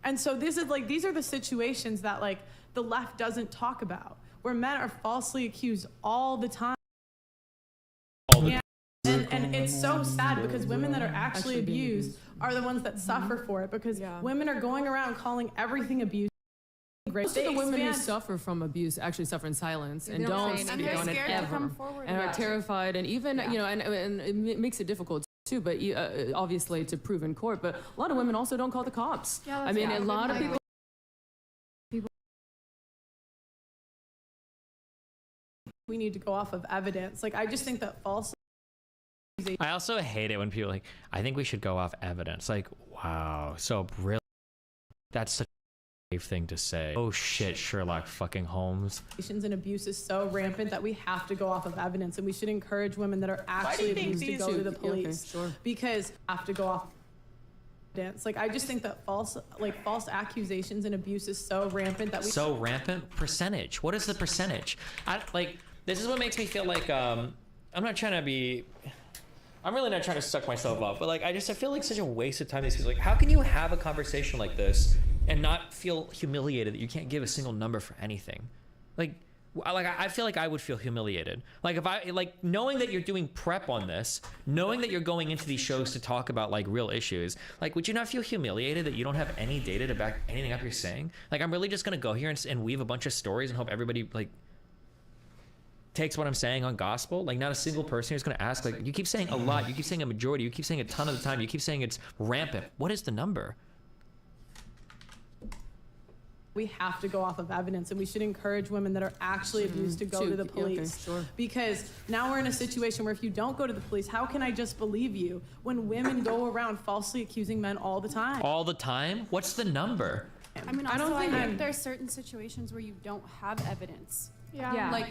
And so these are the situations that like the left doesn't talk about, where men are falsely accused all the time. And it's so sad because women that are actually abused are the ones that suffer for it, because women are going around calling everything abuse. Most of the women who suffer from abuse actually suffer in silence and don't speak on it ever, and are terrified, and even you know, and it makes it difficult too. But obviously to prove in court. But a lot of women also don't call the cops. I mean, a lot of people. We need to go off of evidence. Like, I just think that false. I also hate it when people are like, I think we should go off evidence. Like, wow, so brilliant. That's such a brave thing to say. Oh shit, Sherlock fucking Holmes. And abuse is so rampant that we have to go off of evidence, and we should encourage women that are actually abused to go to the police, because have to go off evidence. Like, I just think that false accusations and abuse is so rampant that we so rampant. Percentage. What is the percentage? This is what makes me feel like I'm really not trying to suck myself up, but like I feel like such a waste of time. These people, like, how can you have a conversation like this and not feel humiliated that you can't give a single number for anything? Like I feel like I would feel humiliated. Like if I knowing that you're doing prep on this, knowing that you're going into these shows to talk about like real issues, like would you not feel humiliated that you don't have any data to back anything up you're saying? Like I'm really just gonna go here and weave a bunch of stories and hope everybody like takes what I'm saying on gospel. Like not a single person who's gonna ask, like, you keep saying a lot, you keep saying a majority, you keep saying a ton of the time, you keep saying it's rampant. What is the number? We have to go off of evidence, and we should encourage women that are actually abused to go to the police. Because now we're in a situation where if you don't go to the police, how can I just believe you when women go around falsely accusing men all the time? All the time? What's the number? I mean, also, I think there's certain situations where you don't have evidence. Like,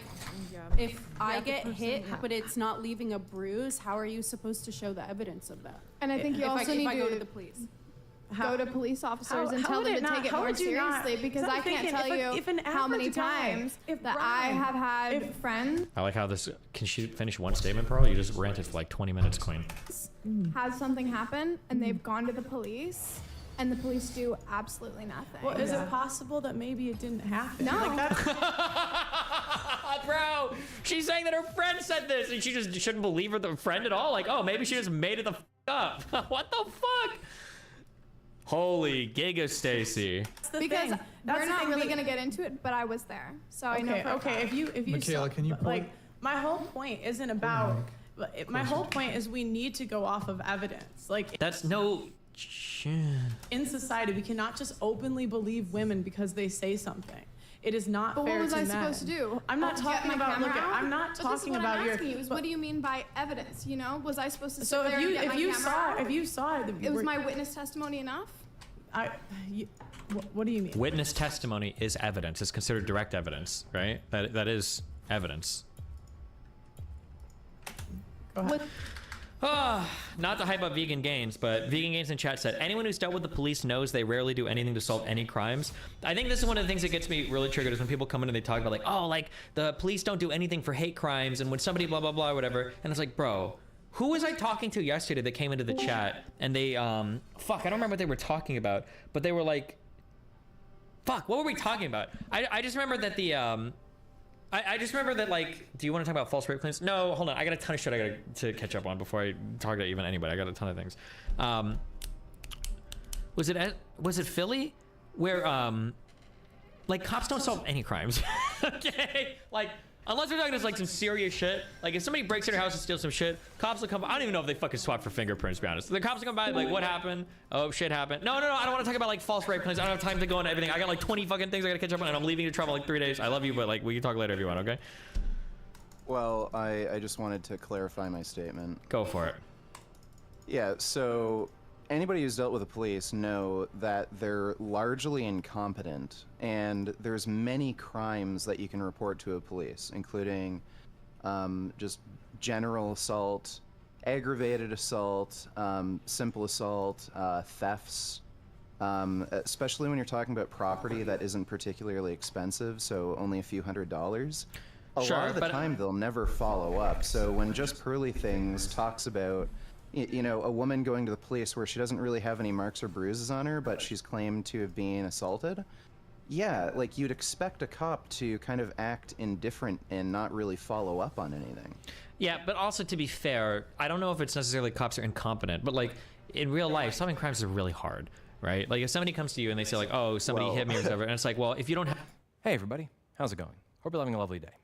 if I get hit, but it's not leaving a bruise, how are you supposed to show the evidence of that? And I think you also need if I go to to the police. Go to police officers and tell them to take it more seriously, because I can't tell you how many times that I have had friends. I like how this, can she finish one statement, Pearl? You just ranted for like 20 minutes, Queen. Has something happen and they've gone to the police, and the police do absolutely nothing. Well, is it possible that maybe it didn't happen? No. Like that's Bro, she's saying that her friend said this and she just shouldn't believe her friend at all? Like, oh, maybe she just made it the up. What the fuck? Holy giga, Stacy. Because we're not really gonna get into it, but I was there, so I know. Okay, if you Michaela, can you like, my whole point isn't about. My whole point is we need to go off of evidence. Like, that's no. In society, we cannot just openly believe women because they say something. It is not fair to men. What was I supposed to do? I'm not talking about. Look, I'm not talking about your. What do you mean by evidence? You know, was I supposed to? So if you saw it, it was my witness testimony enough. What do you mean? Witness testimony is evidence. It's considered direct evidence, right? That is evidence. Go ahead. Not to hype up Vegan Gains, but Vegan Gains in chat said, anyone who's dealt with the police knows they rarely do anything to solve any crimes. I think this is one of the things that gets me really triggered, is when people come in and they talk about like, oh, like the police don't do anything for hate crimes, and when somebody blah, blah, blah, whatever. And it's like, bro, who was I talking to yesterday that came into the chat and they, fuck, I don't remember what they were talking about, but they were like, fuck, what were we talking about? I just remember that the, I just remember that, like, do you want to talk about false rape claims? No, hold on. I got a ton of shit I got to catch up on before I talk to even anybody. I got a ton of things. Was it Philly? Where, like, cops don't solve any crimes. Okay? Like, unless we're talking just, like, some serious shit. Like, if somebody breaks in your house and steals some shit, cops will come by. I don't even know if they fucking swap for fingerprints, to be honest. The cops will come by, like, what happened? Oh, shit happened. No, I don't want to talk about, like, false rape claims. I don't have time to go into everything. I got, like, 20 fucking things I gotta catch up on, and I'm leaving to travel, like, 3 days. I love you, but, like, we can talk later if you want, okay? Well, I just wanted to clarify my statement. Go for it. Yeah, so anybody who's dealt with the police know that they're largely incompetent, and there's many crimes that you can report to a police, including just general assault, aggravated assault, simple assault, thefts, especially when you're talking about property that isn't particularly expensive, so only a few $100s. A lot of the time they'll never follow up. So when Just Pearly Things talks about you know, a woman going to the police where she doesn't really have any marks or bruises on her, but she's claimed to have been assaulted. Yeah, like you'd expect a cop to kind of act indifferent and not really follow up on anything. Yeah, but also to be fair, I don't know if it's necessarily cops are incompetent, but like in real life, solving crimes are really hard, right? Like if somebody comes to you and they say like, oh, somebody hit me or whatever, and it's like, well, if you don't have... Hey everybody, how's it going? Hope you're having a lovely day.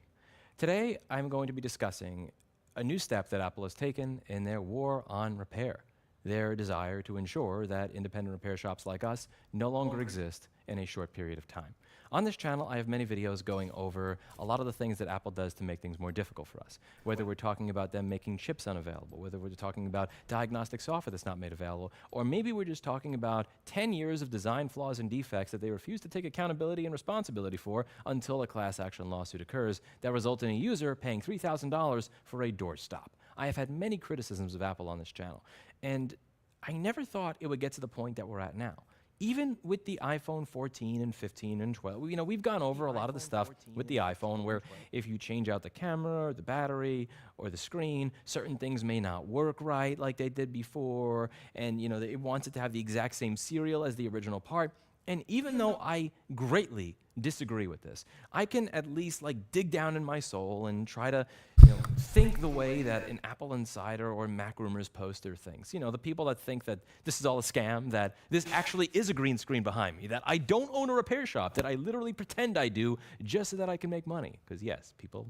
Today, I'm going to be discussing a new step that Apple has taken in their war on repair. Their desire to ensure that independent repair shops like us no longer exist in a short period of time. On this channel, I have many videos going over a lot of the things that Apple does to make things more difficult for us. Whether we're talking about them making chips unavailable, whether we're talking about diagnostic software that's not made available, or maybe we're just talking about 10 years of design flaws and defects that they refuse to take accountability and responsibility for until a class action lawsuit occurs that results in a user paying $3,000 for a doorstop. I have had many criticisms of Apple on this channel, and I never thought it would get to the point that we're at now. Even with the iPhone 14 and 15 and 12, you know, we've gone over a lot of the stuff with the iPhone where if you change out the camera or the battery or the screen, certain things may not work right like they did before, and you know, it wants it to have the exact same serial as the original part. And even though I greatly disagree with this, I can at least like dig down in my soul and try to, you know, think the way that an Apple Insider or Mac Rumors poster thinks. You know, the people that think that this is all a scam, that this actually is a green screen behind me, that I don't own a repair shop, that I literally pretend I do just so that I can make money. Because yes, people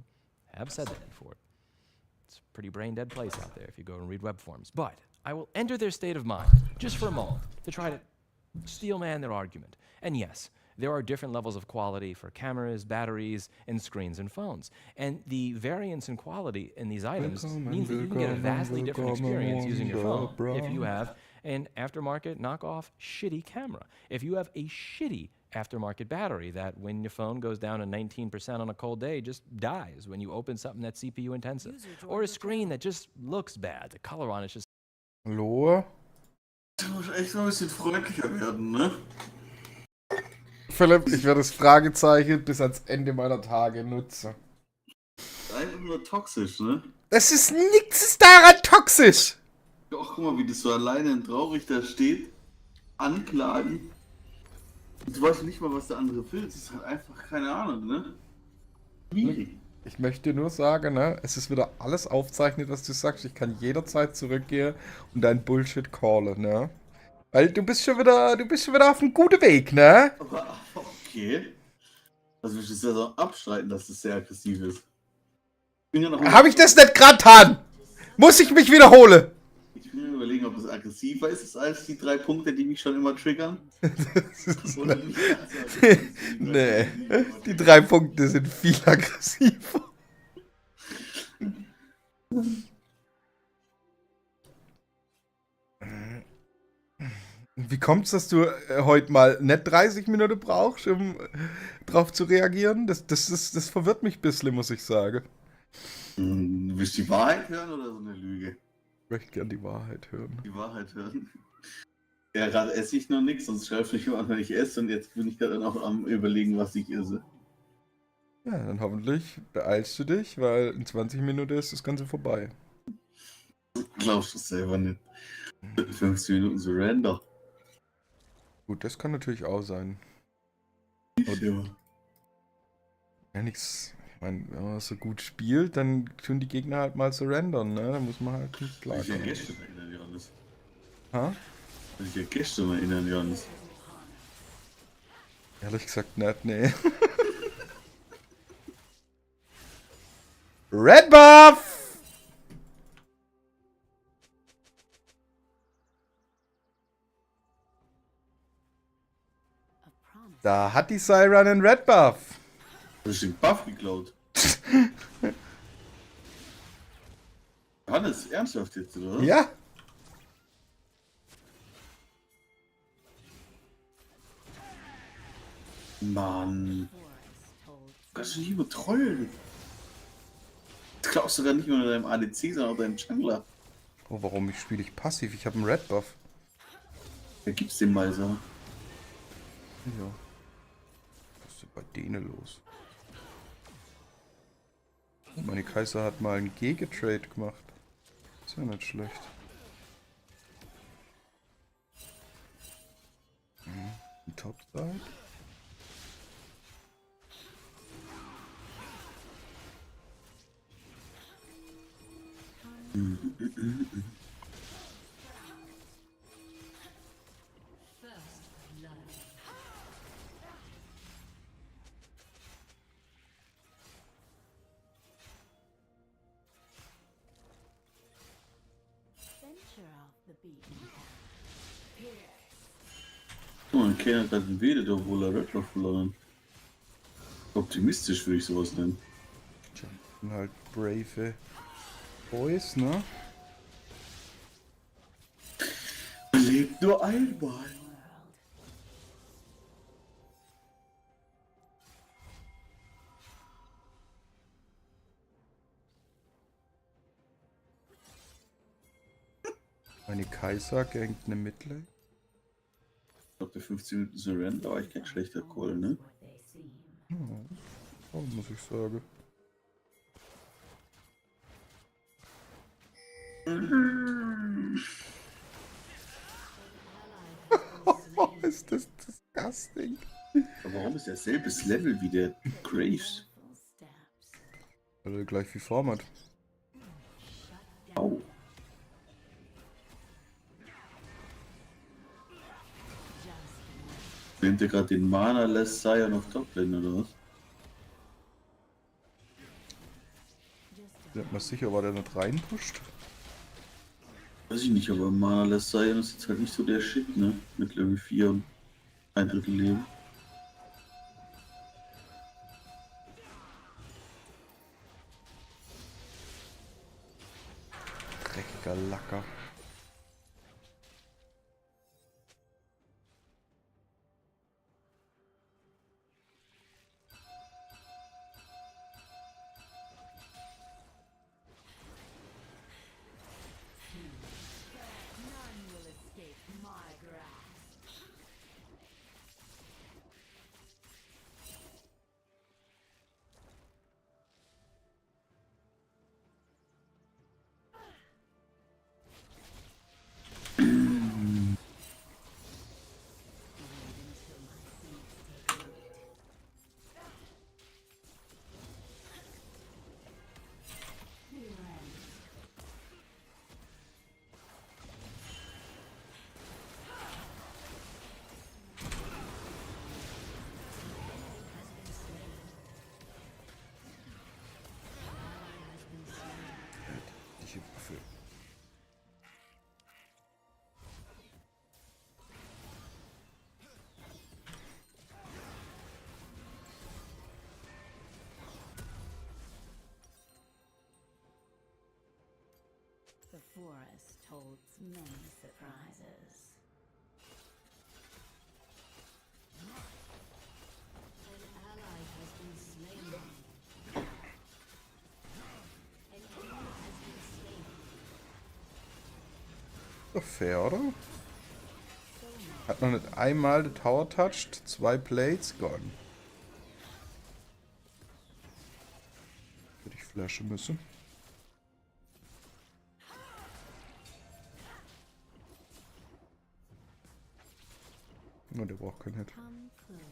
have said that before. It's a pretty brain dead place out there if you go and read web forums. But I will enter their state of mind just for a moment to try to steelman their argument. And yes, there are different levels of quality for cameras, batteries, and screens and phones. And the variance in quality in these items means that you can get a vastly different experience using your phone if you have an aftermarket knockoff shitty camera. If you have a shitty aftermarket battery that when your phone goes down to 19% on a cold day just dies when you open something that's CPU intensive. Or a screen that just looks bad. The color on it's just... Hallo? Du musst echt mal ein bisschen freundlicher werden, ne? Philipp, ich werde das Fragezeichen bis ans Ende meiner Tage nutzen. Einfach nur toxisch, ne? Das ist nichts daran toxisch! Doch, guck mal, wie das so alleine und traurig da steht. Anklagen. Und du weißt nicht mal, was der andere will. Das ist halt einfach keine Ahnung, ne? Schwierig. Ich möchte nur sagen, ne, es ist wieder alles aufzeichnet, was du sagst. Ich kann jederzeit zurückgehen und dein Bullshit callen, ne? Weil du bist schon wieder auf einem guten Weg, ne? Okay. Also willst du es ja so abstreiten, dass es sehr aggressiv ist. Hab ich das nicht gerade getan? Muss ich mich wiederholen? Ich will mir überlegen, ob es aggressiver ist als die 3 Punkte, die mich schon immer triggern. Nee, die 3 Punkte sind viel aggressiver. Wie kommt's, dass du heute mal nicht 30 Minuten brauchst, um drauf zu reagieren? Das verwirrt mich ein bisschen, muss ich sagen. Willst du die Wahrheit hören oder so eine Lüge? Ich möchte gern die Wahrheit hören. Die Wahrheit hören? Ja, gerade esse ich noch nichts, sonst schreibe ich immer an, wenn ich esse, und jetzt bin ich gerade auch am Überlegen, was ich esse. Ja, dann hoffentlich beeilst du dich, weil in 20 Minuten ist das Ganze vorbei. Glaubst du selber nicht. 15 Minuten Surrender. Gut, das kann natürlich auch sein. Ja. Ja, nix. Ich meine, wenn man so gut spielt, dann tun die Gegner halt mal surrendern, ne? Da muss man halt nicht klar. Ich ja gestern erinnern, Johannes. Ha? Ich ja gestern erinnern, Johannes. Ehrlich gesagt nicht, nee. Red Buff! Da hat die Syra einen Red Buff. Du hast den Buff geklaut. Hannes, ernsthaft jetzt, oder? Ja. Mann. Kannst du nicht übertrollen. Du klaust sogar nicht nur deinem ADC, sondern auch deinem Jungler. Oh, warum spiele ich passiv? Ich habe einen Red Buff. Ja, gib's dem mal so. Ja. Was ist denn bei denen los? Meine Kaiser hat mal einen Gegentrade gemacht. Ist ja nicht schlecht. Topside. Oh, ein Kane hat gerade einen Wede, der Roller Redlock verloren. Optimistisch würde ich sowas nennen. Tja, sind halt brave Boys, ne? Lebt nur einmal. Meine Kaiser gankt eine Midlane. Ich glaube, der 15 Minuten Surrender war echt kein schlechter Call, ne? Ja, oh, muss ich sagen. Ist das disgusting? Aber warum ist er selbes Level wie der Graves? Weil er gleich viel Form hat. Au. Nimmt ihr gerade den Mana, lässt Sion auf Toplane oder was? Sind wir sicher, war der nicht reinpusht? Weiß ich nicht, aber Mana lässt Sion ist jetzt halt nicht so der Shit, ne? Mit Level 4 und 1/3 Leben. Dreckiger Lacker. Die Waffe. The forest holds many surprises. An ally has been slain. An enemy has been slain. Doch fair, oder? Hat noch nicht einmal den Tower touched, 2 Plates, gone. Würde ich flashen müssen. Nur der braucht keinen Hit. Come closer.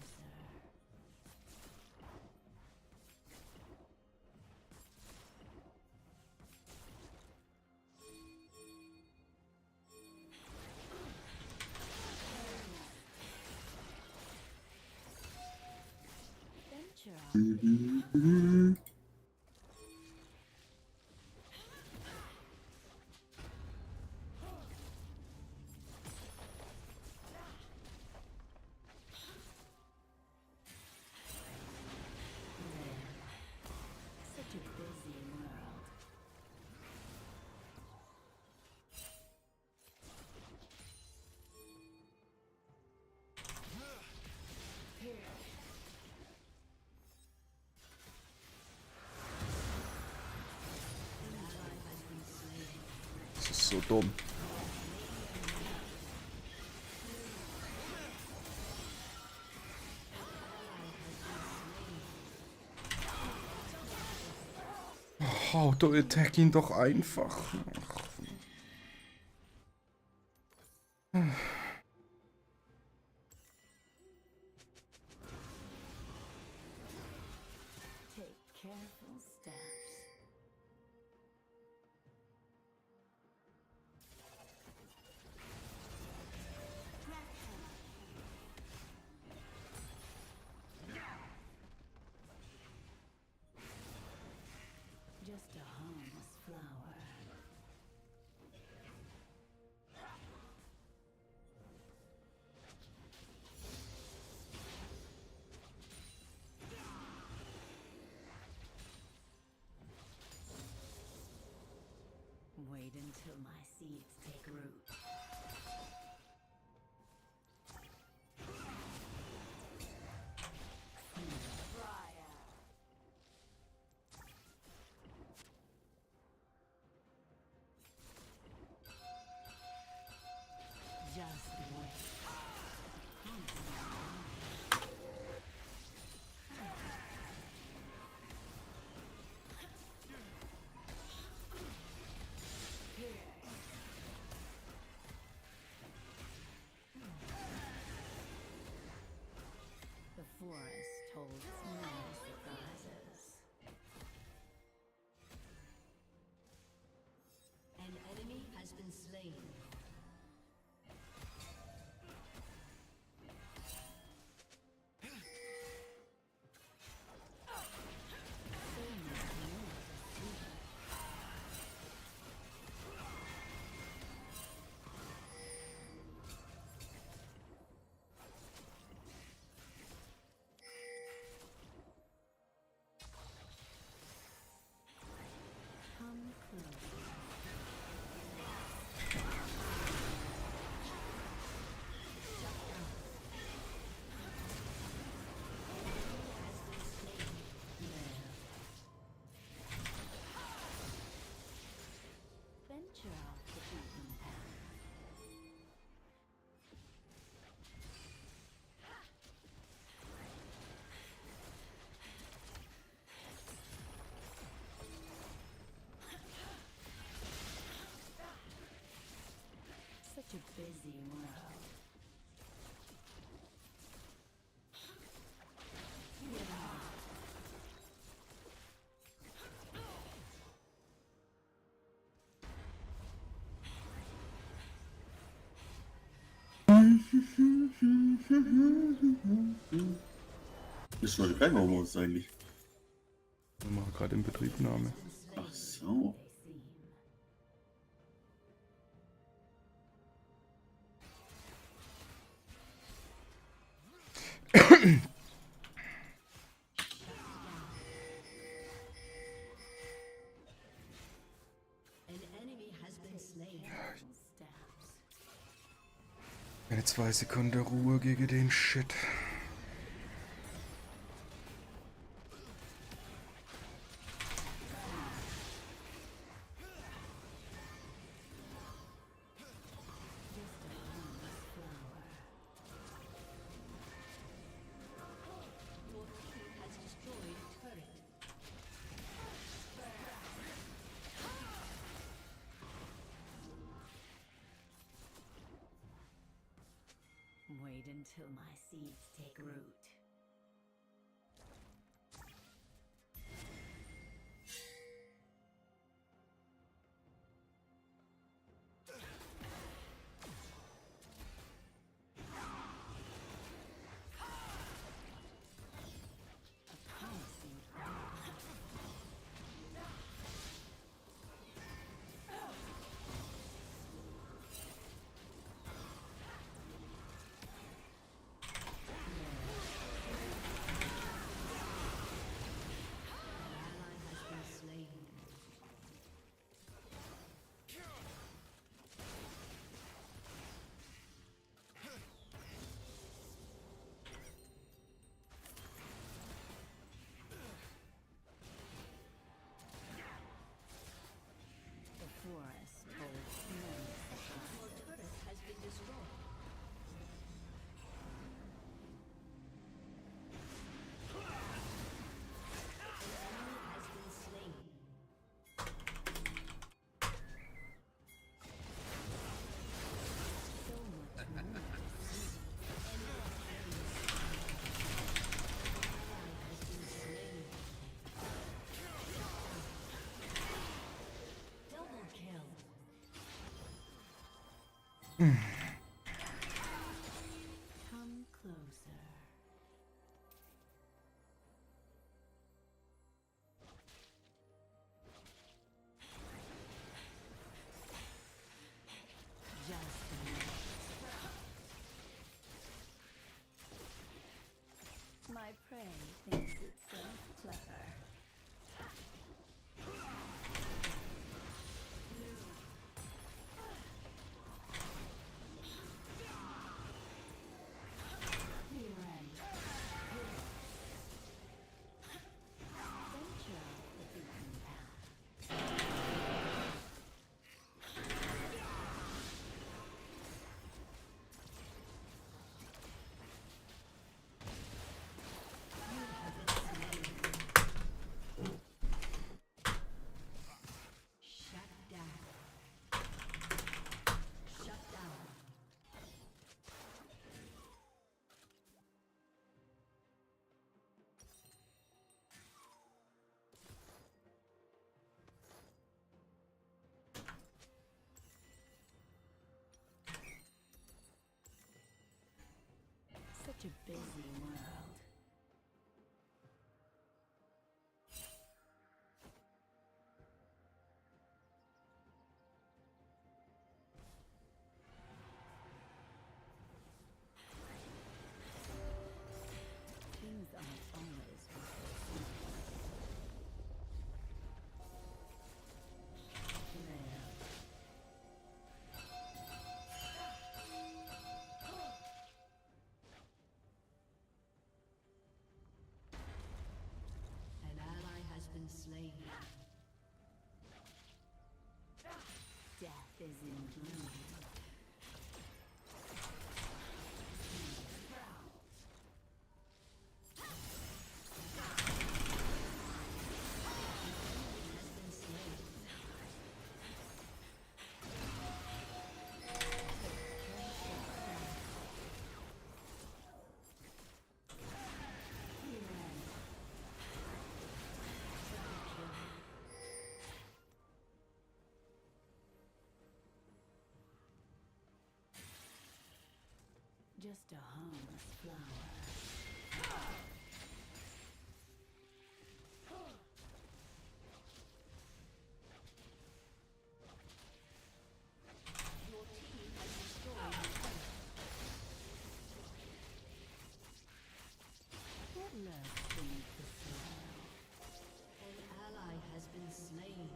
Venture on. Such a busy world. Das ist so dumm. Auto-Attack ihn doch einfach. busy world. Das ist schon kein Homeoffice eigentlich. Ich mache gerade Inbetriebnahme. Ach so. An enemy has been slain. Eine 2 Sekunden Ruhe gegen den Shit. Wait until my seeds take root. Come closer. Just a minute. My prey thinks itself clever. Such a busy world. Things aren't always what they seem. There. just a harmless flower. Your team has destroyed the turret. What lurks beneath the soil? An ally has been slain.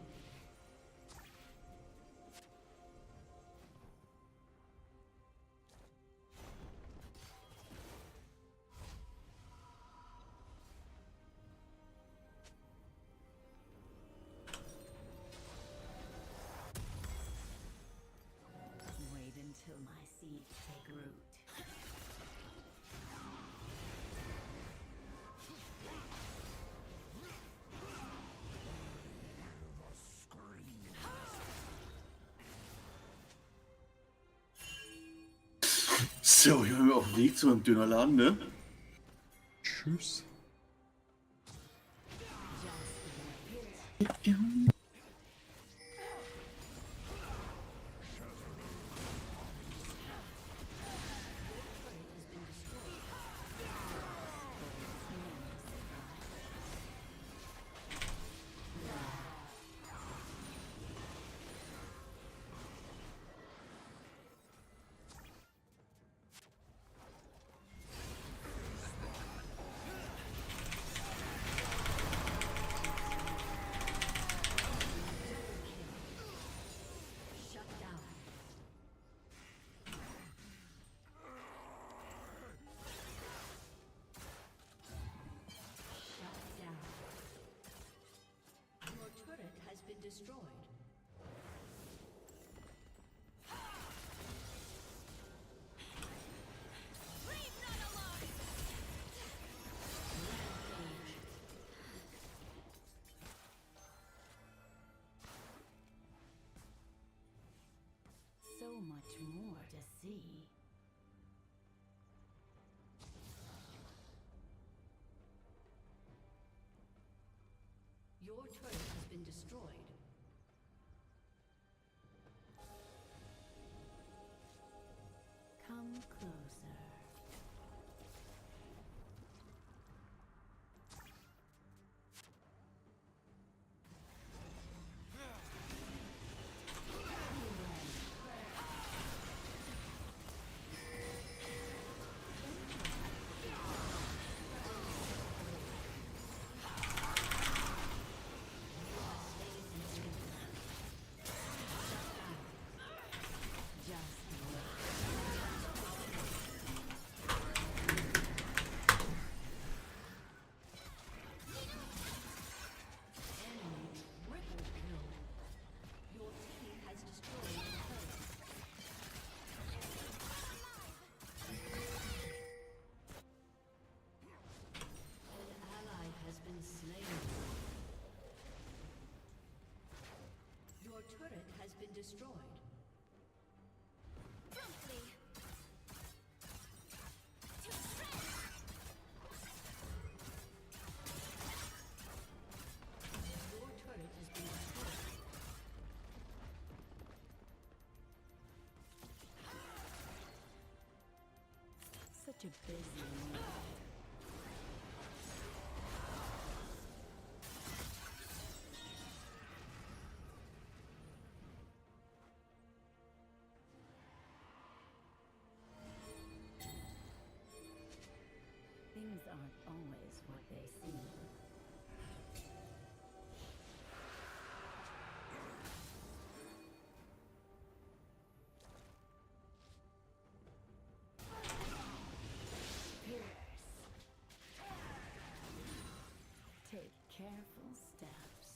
Wait until my seeds take root. So, hier sind wir auf dem Weg zu einem Dönerladen, ne? Tschüss. Shut down. Shut down. Your turret has been destroyed. So much more to see. Your turret has been destroyed. Come closer. Your turret has been destroyed. Your turret has been destroyed. Such a busy night. Things aren't always what they seem. Pierce. Take careful steps.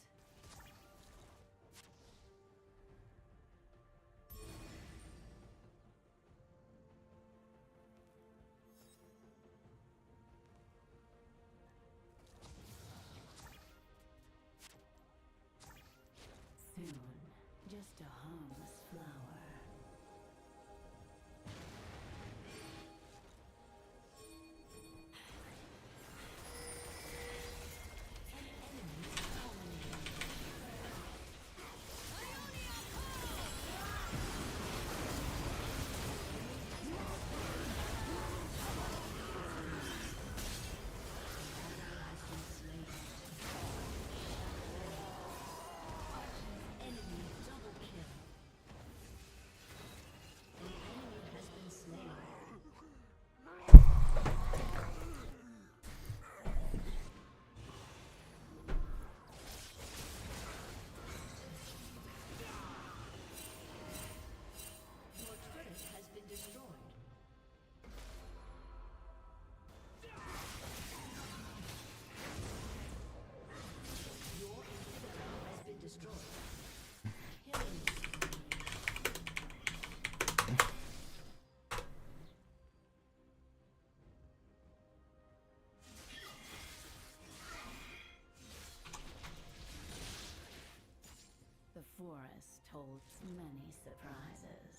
surprises.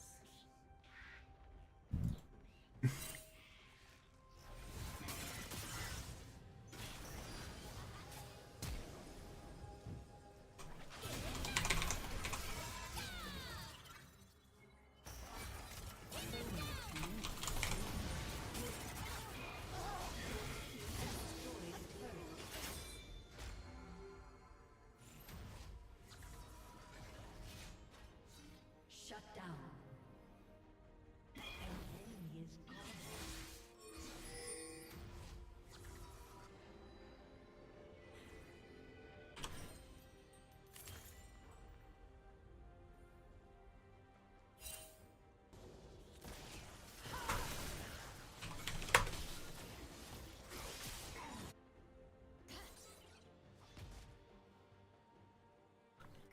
Shut down. An enemy is gone.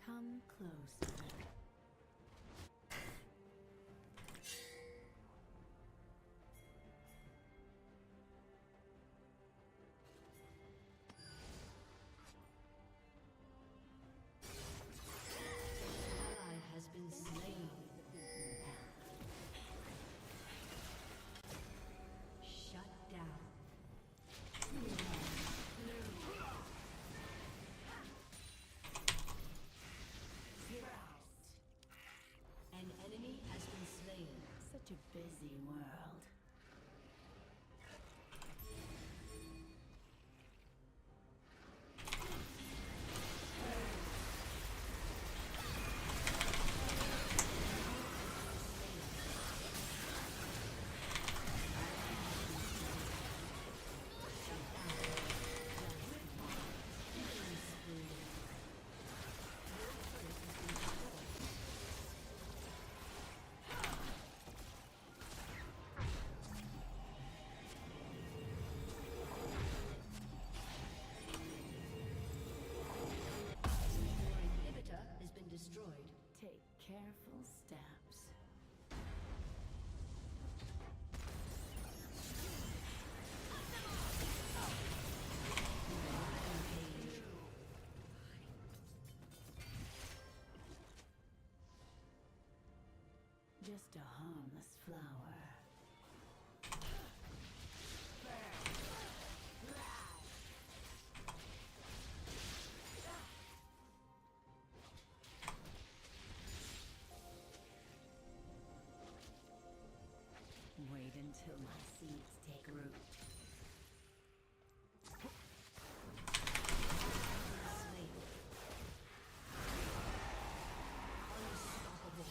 Come closer. Such a busy world. Destroyed. Take careful steps. Just a harmless flower. Wait until my seeds take root. Unstoppable.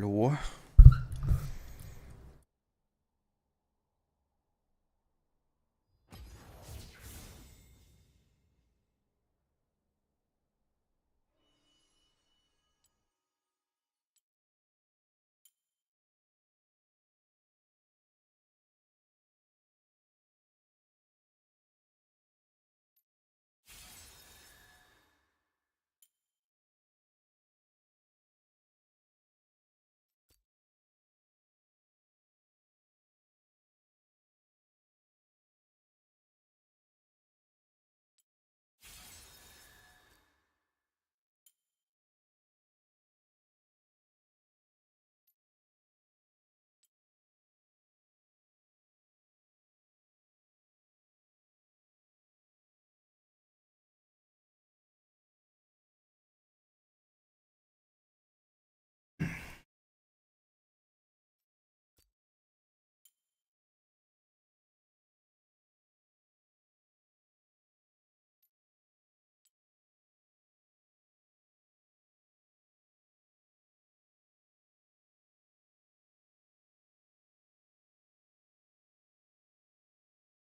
Hallo?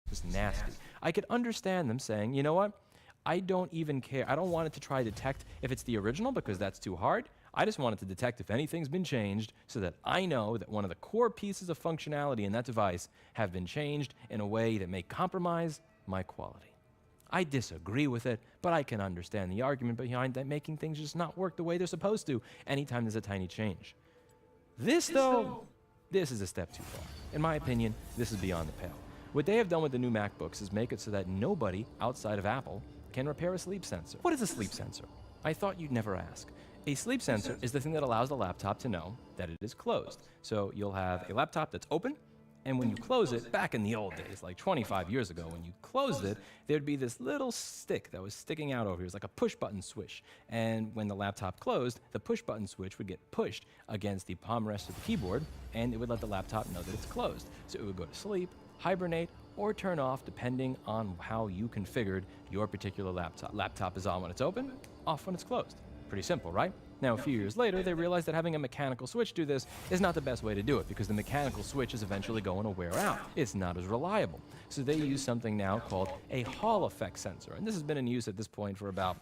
Just nasty. I could understand them saying, you know what? I don't even care. I don't want it to try to detect if it's the original because that's too hard. I just want it to detect if anything's been changed so that I know that one of the core pieces of functionality in that device have been changed in a way that may compromise my quality. I disagree with it, but I can understand the argument behind that making things just not work the way they're supposed to anytime there's a tiny change. This is a step too far. In my opinion, this is beyond the pale. What they have done with the new MacBooks is make it so that nobody outside of Apple can repair a sleep sensor. What is a sleep sensor? I thought you'd never ask. A sleep sensor is the thing that allows the laptop to know that it is closed. So you'll have a laptop that's open, and when you close it, back in the old days, like 25 years ago, when you closed it, there'd be this little stick that was sticking out over here. It was like a push-button switch. And when the laptop closed, the push-button switch would get pushed against the palm rest of the keyboard, and it would let the laptop know that it's closed. So it would go to sleep, hibernate, or turn off depending on how you configured your particular laptop. Laptop is on when it's open, off when it's closed. Pretty simple, right? Now, a few years later, they realized that having a mechanical switch do this is not the best way to do it because the mechanical switch is eventually going to wear out. It's not as reliable. So they use something now called a Hall effect sensor. And this has been in use at this point for about,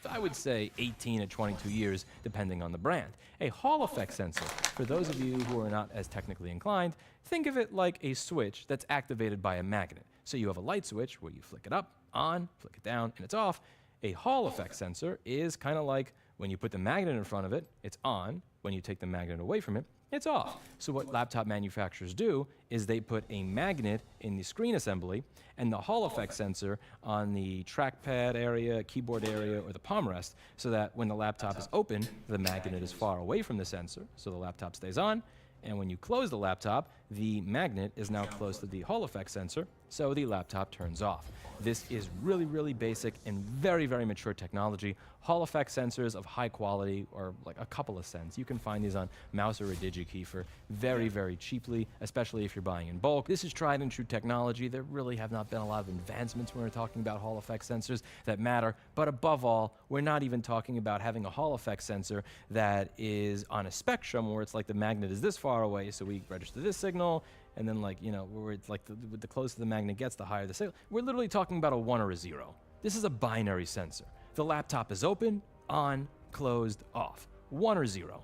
I would say 18 to 22 years, depending on the brand. A Hall effect sensor, for those of you who are not as technically inclined, think of it like a switch that's activated by a magnet. So you have a light switch where you flick it up, on, flick it down, and it's off. A Hall effect sensor is kind of like when you put the magnet in front of it, it's on. When you take the magnet away from it, it's off. So what laptop manufacturers do is they put a magnet in the screen assembly and the Hall effect sensor on the trackpad area, keyboard area, or the palm rest, so that when the laptop is open, the magnet is far away from the sensor, so the laptop stays on. And when you close the laptop, the magnet is now close to the Hall effect sensor, so the laptop turns off. This is really, really basic and very, very mature technology. Hall effect sensors of high quality are like a couple of cents. You can find these on Mouser or DigiKey for very, very cheaply, especially if you're buying in bulk. This is tried and true technology. There really have not been a lot of advancements when we're talking about Hall effect sensors that matter. But above all, we're not even talking about having a Hall effect sensor that is on a spectrum where it's like the magnet is this far away, so we register this signal, and then where it's like the closer the magnet gets, the higher the signal. We're literally talking about a 1 or a 0. This is a binary sensor. The laptop is open, on, closed, off. 1 or 0.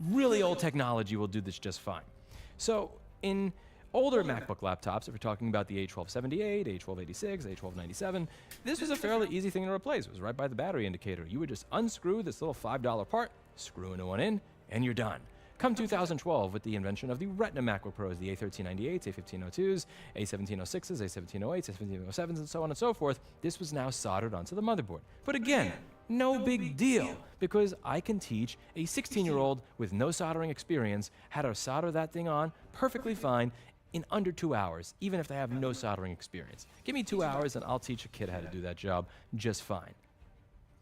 Really old technology will do this just fine. So in older MacBook laptops, if we're talking about the A1278, A1286, A1297, this was a fairly easy thing to replace. It was right by the battery indicator. You would just unscrew this little $5 part, screw a new one in, and you're done. Come 2012, with the invention of the Retina MacBook Pros, the A1398s, A1502s, A1706s, A1708s, A1707s, and so on and so forth, this was now soldered onto the motherboard. But again, no big deal, because I can teach a 16-year-old with no soldering experience how to solder that thing on perfectly fine in under 2 hours, even if they have no soldering experience. Give me 2 hours and I'll teach a kid how to do that job just fine.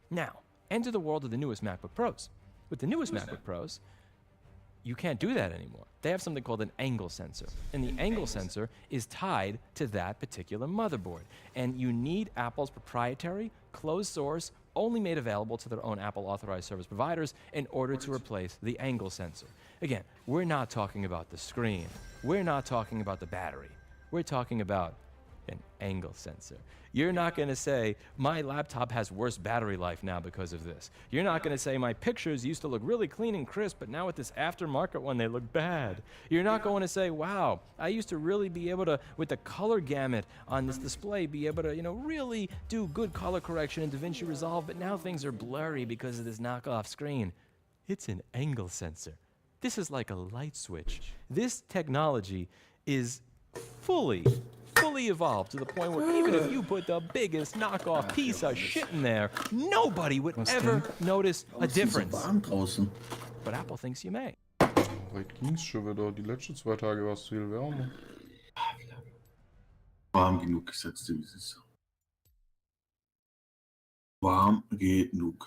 Now, enter the world of the newest MacBook Pros. With the newest MacBook Pros, you can't do that anymore. They have something called an angle sensor, and the angle sensor is tied to that particular motherboard. And you need Apple's proprietary, closed source, only made available to their own Apple authorized service providers in order to replace the angle sensor. Again, we're not talking about the screen. We're not talking about the battery. We're talking about an angle sensor. You're not going to say, my laptop has worse battery life now because of this. You're not going to say, my pictures used to look really clean and crisp, but now with this aftermarket one, they look bad. You're not going to say, wow, I used to really be able to, with the color gamut on this display, be able to, really do good color correction in DaVinci Resolve, but now things are blurry because of this knockoff screen. It's an angle sensor. This is like a light switch. This technology is fully evolved to the point where even if you put the biggest knockoff piece of shit in there, nobody would ever notice a difference. But Apple thinks you may. Heute ging's schon wieder. Die letzten 2 Tage war es viel wärmer. Warm genug gesetzt, wie es ist. Warm genug.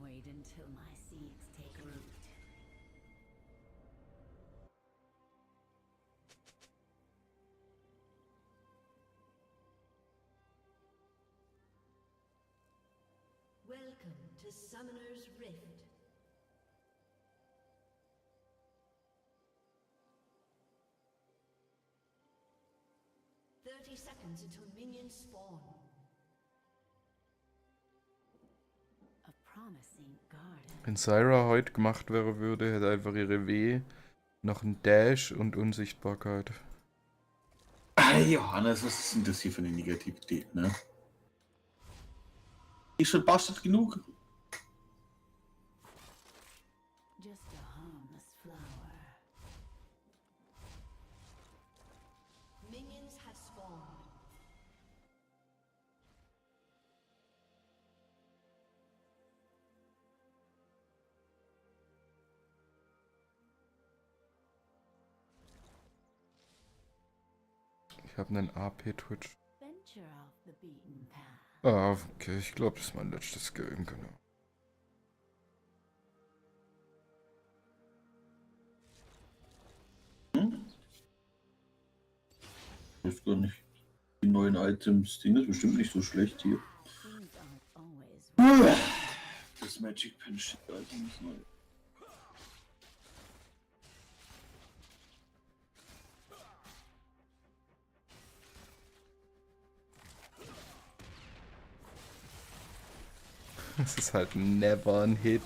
Wait until my seeds take root. Welcome to Summoner's Rift. Seconds until minions spawn. A promising garden. Wenn Syra heute gemacht wäre würde, hätte einfach ihre W noch ein Dash und Unsichtbarkeit. Hey Johannes, was ist denn das hier für eine Negativität, ne? Ist schon bastard genug. Just a harmless flower. Minions have spawned. Ich habe einen AP-Twitch. Venture off the beaten path. Ah, okay, ich glaube, das ist mein letztes Game, genau. Ich weiß gar nicht. Die neuen Items, Ding ist bestimmt nicht so schlecht hier. Das Magic Pen Shit Item ist neu. Das ist halt never ein Hit.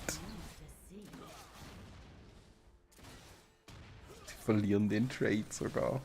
Sie verlieren den Trade sogar.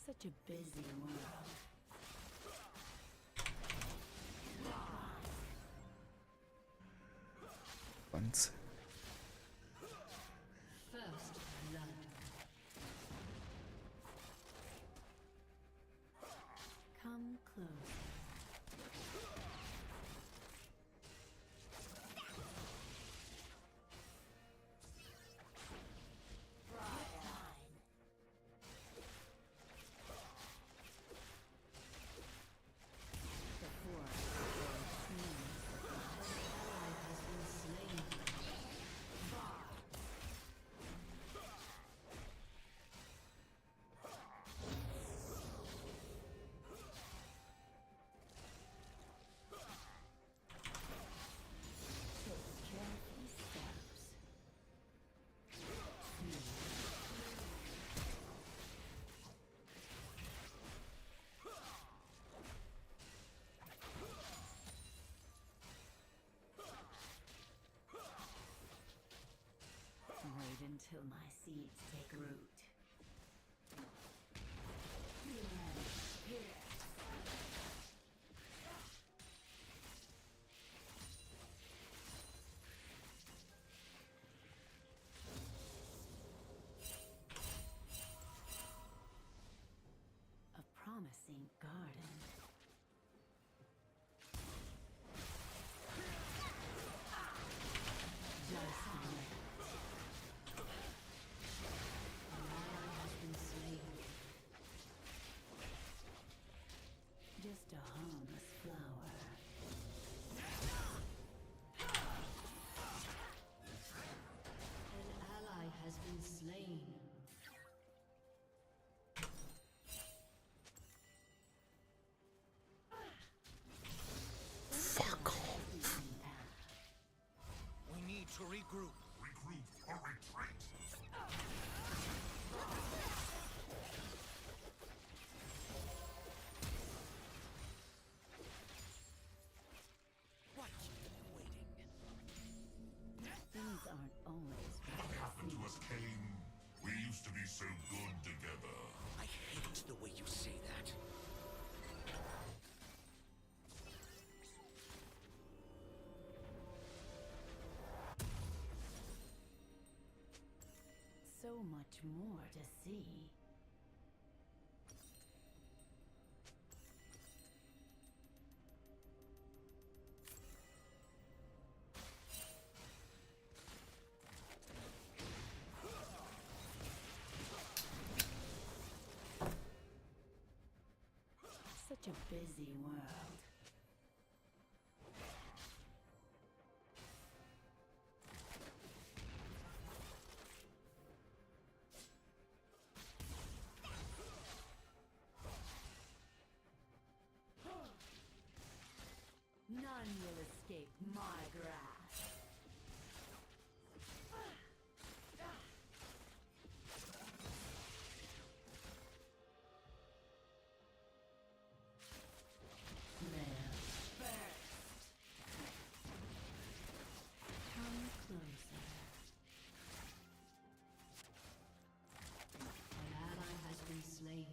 Such a busy world. Once. First blood. Come close. till my seeds take root. A promising garden. Just a minute. An ally has been slain. Just a harmless flower. An ally has been slain. Fuck off. We need to regroup. Regroup or retreat. Why keep them waiting? Things aren't always What happened to us, Cain? We used to be so good together. I hate the way you say that. so much more to see. Such a busy world. None will escape my grasp. Come closer. An ally has been slain.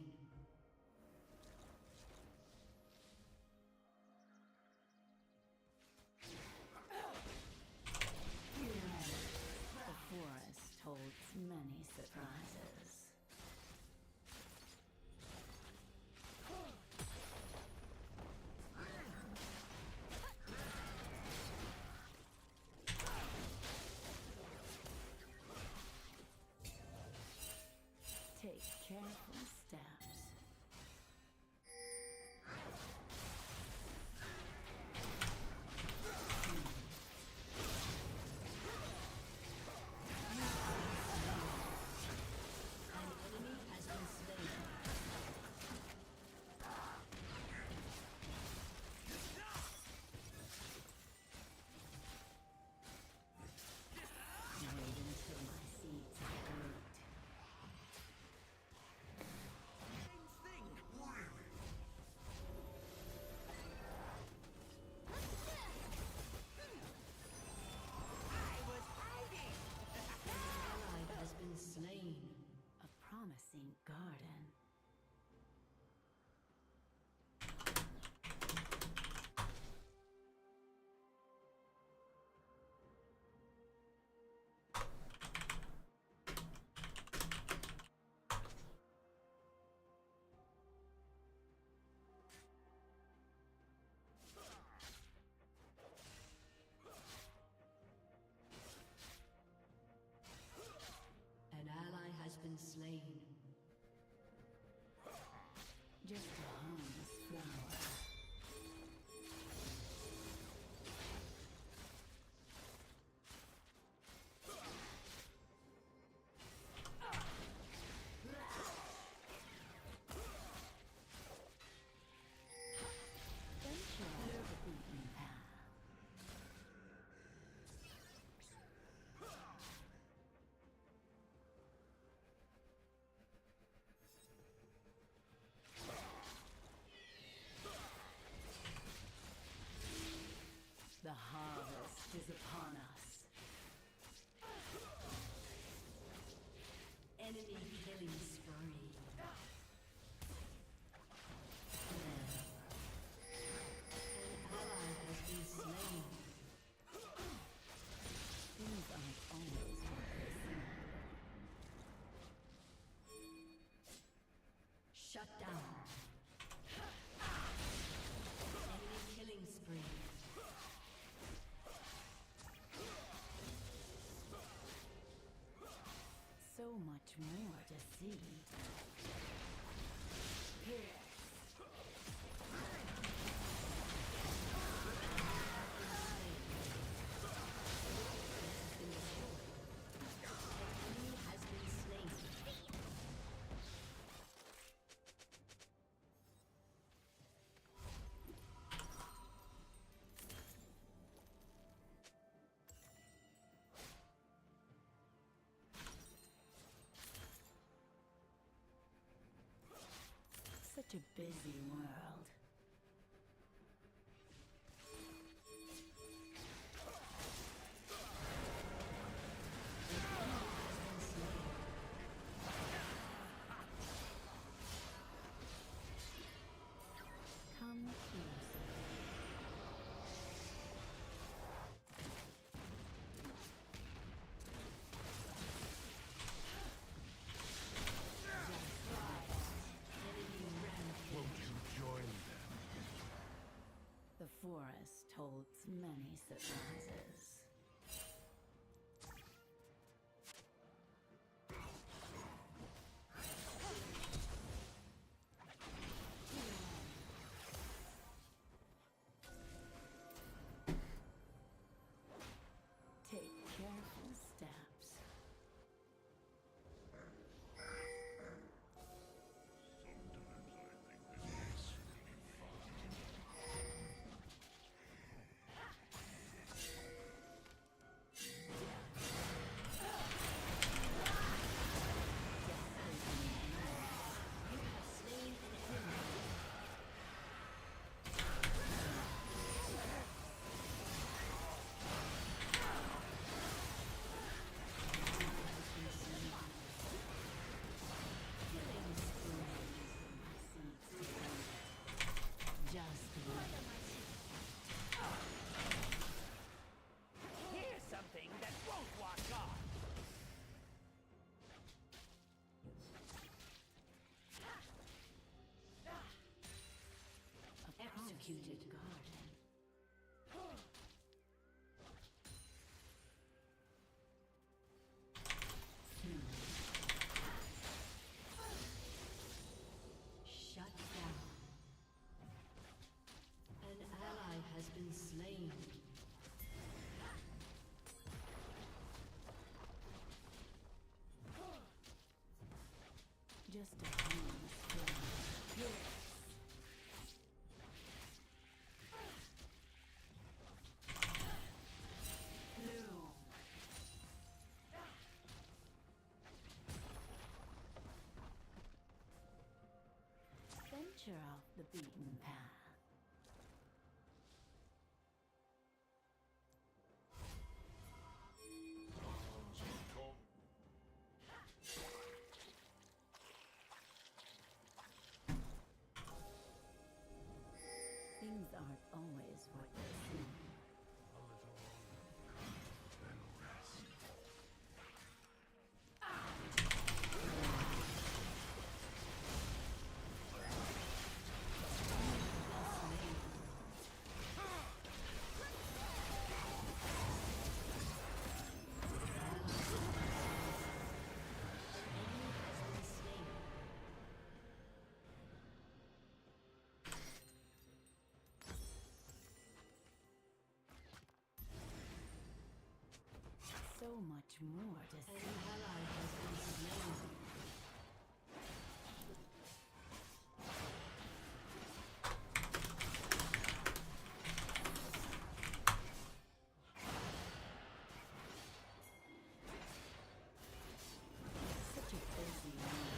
Shut down. Enemy killing spree. So much more to see. Here. Such a busy world. Come closer. The forest holds many surprises. Take careful steps. Here's something that won't wash off. Executed garden. Shut down. An ally has been slain. Just a few. Venture off the beaten path. Things aren't always what they seem. So much more to see. An ally has been slain. Such a busy man.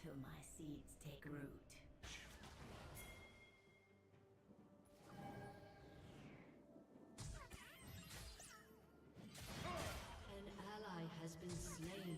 until my seeds take root. An ally has been slain.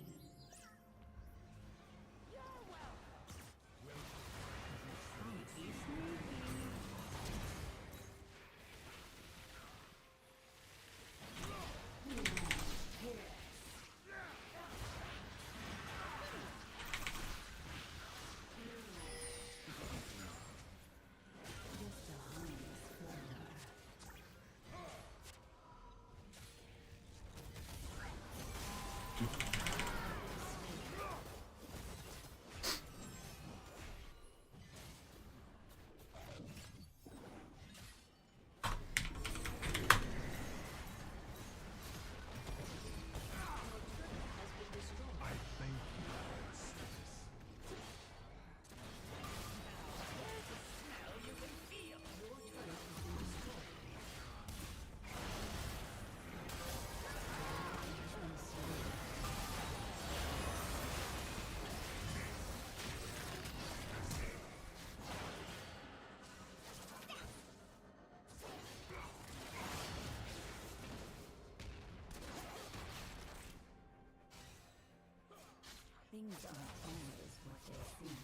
Things aren't always what they seem.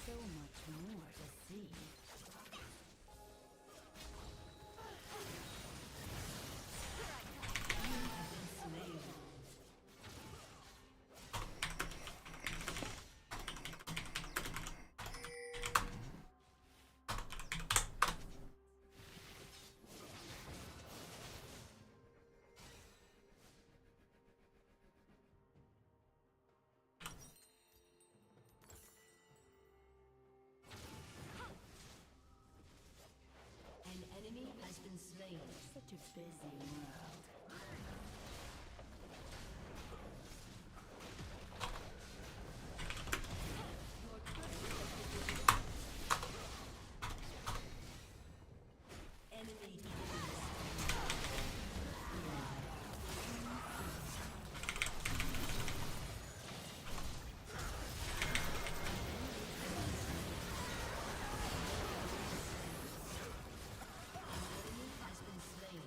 So much more to see. You have been slain. An enemy has been slain. Such a busy world. Enemy has been slain.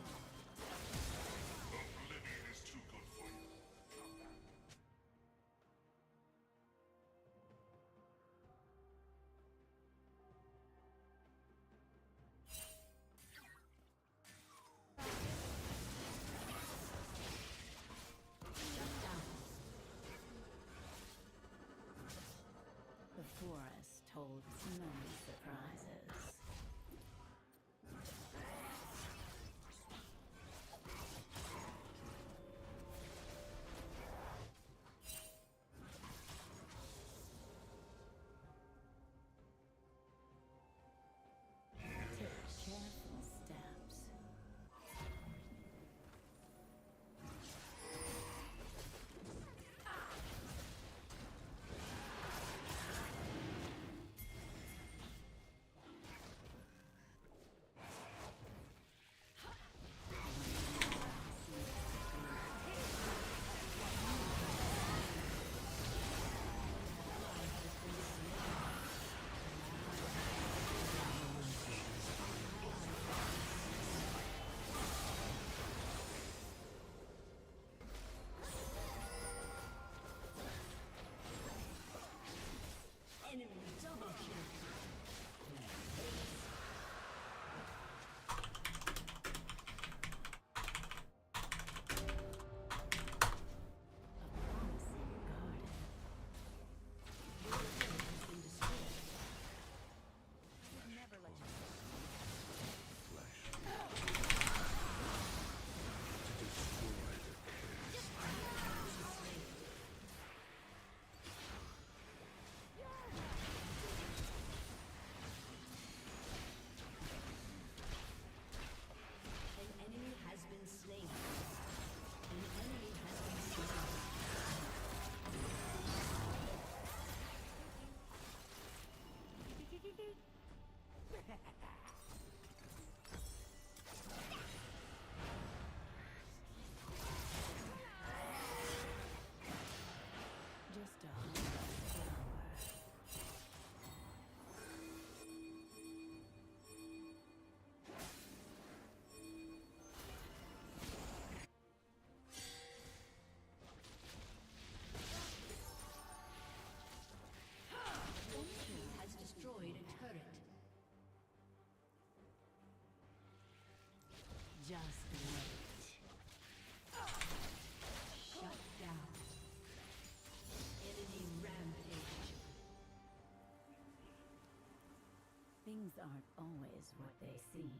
Things aren't always what they seem.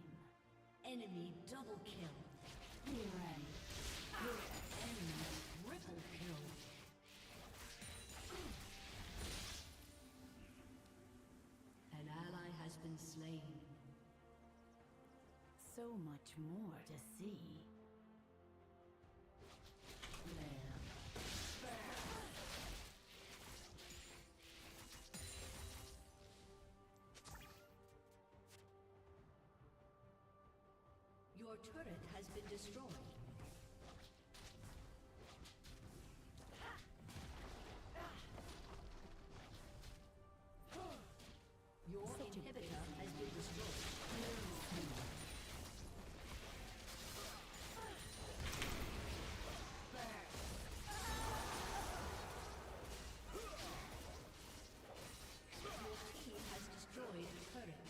Enemy double kill. And triple kill. An ally has been slain. So much more to see. Your turret has been destroyed. Your inhibitor has been destroyed. Your team has destroyed a turret.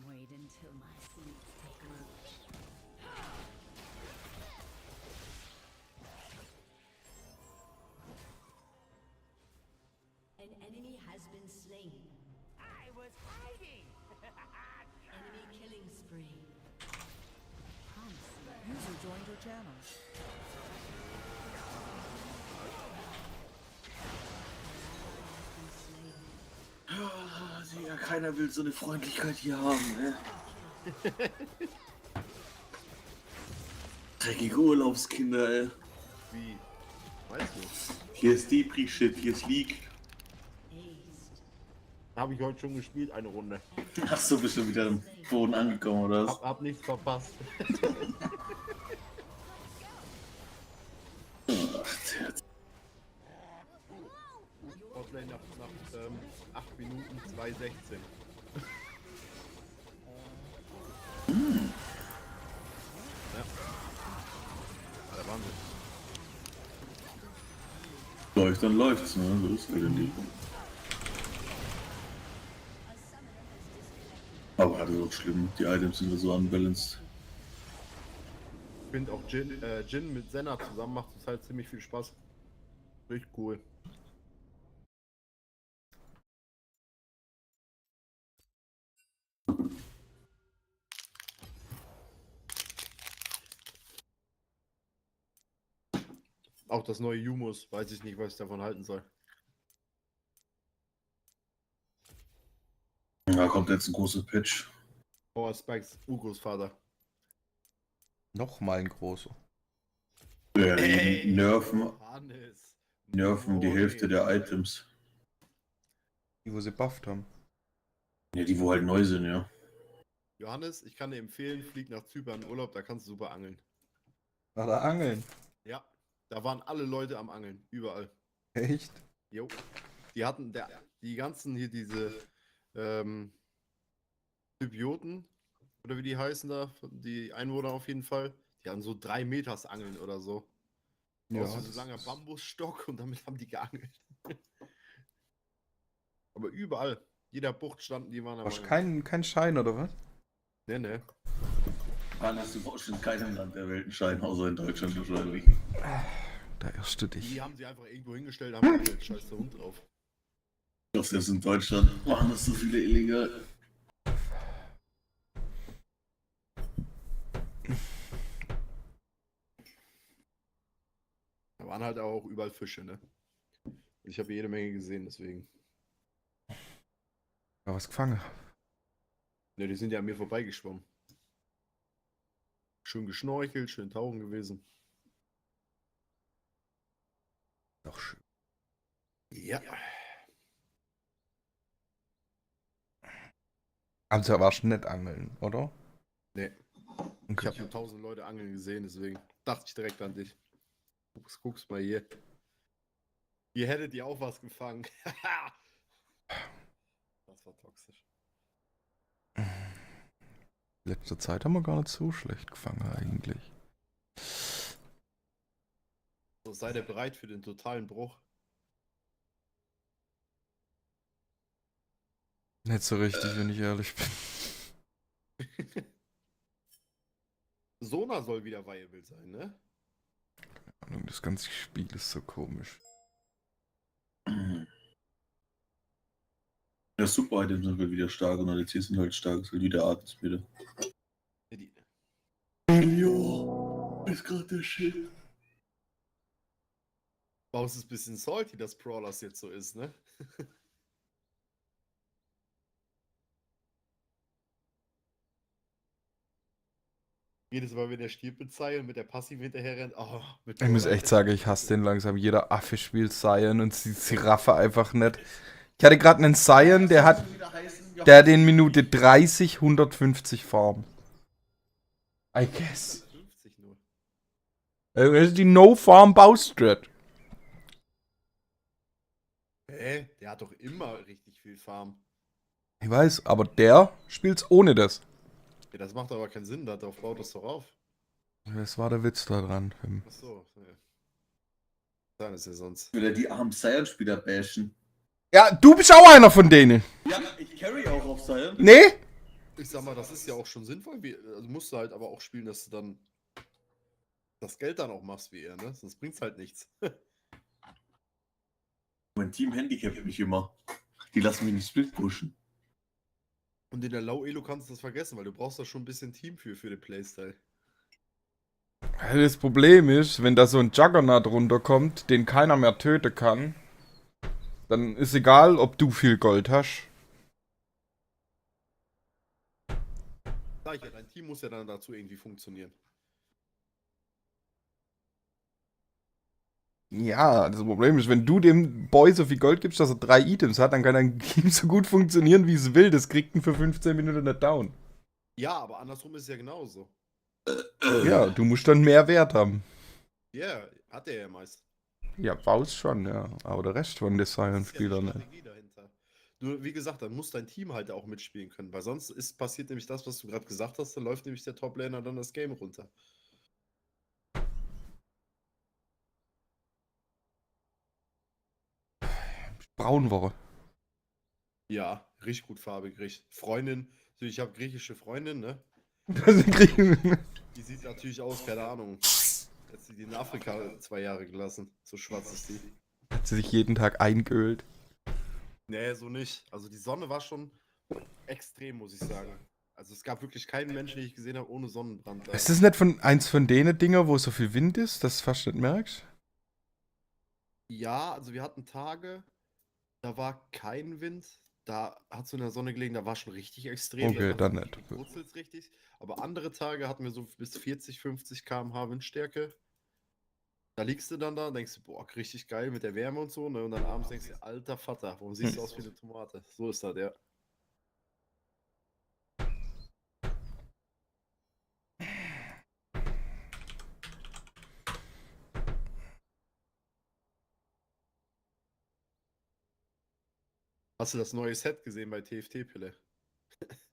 Wait until my seeds take root. An enemy has been slain. I was hiding! Enemy killing spree. User joined your channel. Ja, keiner will so eine Freundlichkeit hier haben, ne? Dreckige Urlaubskinder, ey. Wie? Weißt du? Hier ist Depri-Shit, hier ist League. Habe ich heute schon gespielt, eine Runde. Hast du bestimmt wieder am Boden angekommen, oder was? Hab nichts verpasst. Outplay nach 8 Minuten 2:16. Ja. Der Wahnsinn. Läuft, dann läuft's, ne? So ist halt in die. Aber das ist auch schlimm, die Items sind so unbalanced. Ich finde auch Jin mit Senna zusammen macht es halt ziemlich viel Spaß. Richtig cool. Auch das neue Yumus, weiß ich nicht, was ich davon halten soll. Da kommt jetzt ein großer Pitch. Power Spikes Urgroßvater. Nochmal ein großer. Ja, die nerven die Hälfte der Items. Die, wo sie bufft haben. Ja, die, wo halt neu sind, ja. Johannes, ich kann dir empfehlen, flieg nach Zypern in Urlaub, da kannst du super angeln. Nach der Angeln? Ja, da waren alle Leute am Angeln, überall. Echt? Jo. Die hatten, die ganzen hier, diese Symbioten, oder wie die heißen da, die Einwohner auf jeden Fall, die hatten so 3 Meters Angeln oder so. Ja, aus so langer Bambusstock und damit haben die geangelt. Aber überall, jeder Bucht standen, die waren am Angeln. Kein Schein, oder was? Ne. Wann hast du in keinem Land der Welt einen Schein, außer in Deutschland wahrscheinlich? Da irrst du dich. Die haben sie einfach irgendwo hingestellt, haben einen scheiß der Hund drauf. Das ist in Deutschland. Machen das so viele illegal. Da waren halt auch überall Fische, ne? Ich habe jede Menge gesehen, deswegen. Ja, was gefangen? Ne, die sind ja an mir vorbeigeschwommen. Schön geschnorchelt, schön tauchen gewesen. Doch schön. Ja. Also warst du nicht angeln, oder? Nee. Okay. Ich habe schon 1000 Leute angeln gesehen, deswegen dachte ich direkt an dich. Guck's mal hier. Ihr hättet ihr auch was gefangen. Das war toxisch. Letzte Zeit haben wir gar nicht so schlecht gefangen eigentlich. So, seid ihr bereit für den totalen Bruch? Nicht so richtig, wenn ich ehrlich bin. Sona soll wieder viable sein, ne? Das ganze Spiel ist so komisch. Ja, Super-Items sind halt wieder stark und ADCs sind halt stark. Das ist halt wieder Arts wieder. Jo, ist gerade der Shit. Warum ist es ein bisschen salty, dass Brawlers jetzt so ist, ne? Jedes Mal, wenn der stirbt mit Sion und mit der Passive hinterher rennt, oh, mit Ich muss echt sagen, ich hasse den langsam. Jeder Affe spielt Sion und sie raffen einfach nicht. Ich hatte gerade einen Sion, der hat in Minute 30 150 Farm. I guess. 50 nur. Das ist die No-Farm-Baustrat. Der hat doch immer richtig viel Farm. Ich weiß, aber der spielt's ohne das. Ja, das macht aber keinen Sinn, darauf baut das doch auf. Das war der Witz da dran. Achso, ja. Dann ist ja sonst. Will er die armen Sion-Spieler bashen? Ja, du bist auch einer von denen. Ja, ich carry auch auf Sion. Nee? Ich sag mal, das ist ja auch schon sinnvoll. Also musst du halt aber auch spielen, dass du dann das Geld dann auch machst wie er, ne? Sonst bringt's halt nichts. Mein Team handicapt mich immer. Die lassen mich nicht split pushen. Und in der Low-Elo kannst du das vergessen, weil du brauchst da schon ein bisschen Team für den Playstyle. Das Problem ist, wenn da so ein Juggernaut runterkommt, den keiner mehr töten kann, dann ist egal, ob du viel Gold hast. Sag ich ja, dein Team muss ja dann dazu irgendwie funktionieren. Ja, das Problem ist, wenn du dem Boy so viel Gold gibst, dass er 3 Items hat, dann kann dein Team so gut funktionieren, wie es will. Das kriegt ihn für 15 Minuten nicht down. Ja, aber andersrum ist es ja genauso. Ja, du musst dann mehr Wert haben. Ja, yeah, hat er ja meist. Ja, Baus schon, ja. Aber der Rest von den Sion-Spielern nicht. Nur, wie gesagt, dann muss dein Team halt auch mitspielen können, weil sonst passiert nämlich das, was du gerade gesagt hast, dann läuft nämlich der Top-Laner dann das Game runter. Braunwoche. Ja, richtig gut farbig, richtig. Freundin, also ich habe griechische Freundin, ne? Die sieht natürlich aus, keine Ahnung. Jetzt sie die in Afrika 2 Jahre gelassen. So schwarz ist die. Hat sie sich jeden Tag eingeölt? Nee, so nicht. Also die Sonne war schon extrem, muss ich sagen. Also es gab wirklich keinen Menschen, den ich gesehen habe, ohne Sonnenbrand. Ist das nicht eins von denen Dinger, wo so viel Wind ist, dass du fast nicht merkst? Ja, also wir hatten Tage, da war kein Wind. Da hat es in der Sonne gelegen, da war schon richtig extrem. Okay, dann nicht. Du wurzelst richtig. Aber andere Tage hatten wir so bis 40, 50 km/h Windstärke. Da liegst du dann da und denkst du, boah, richtig geil mit der Wärme und so. Ne? Und dann abends denkst du, alter Vater, warum siehst du aus wie eine Tomate? So ist das, ja. Hast du das neue Set gesehen bei TFT-Pille?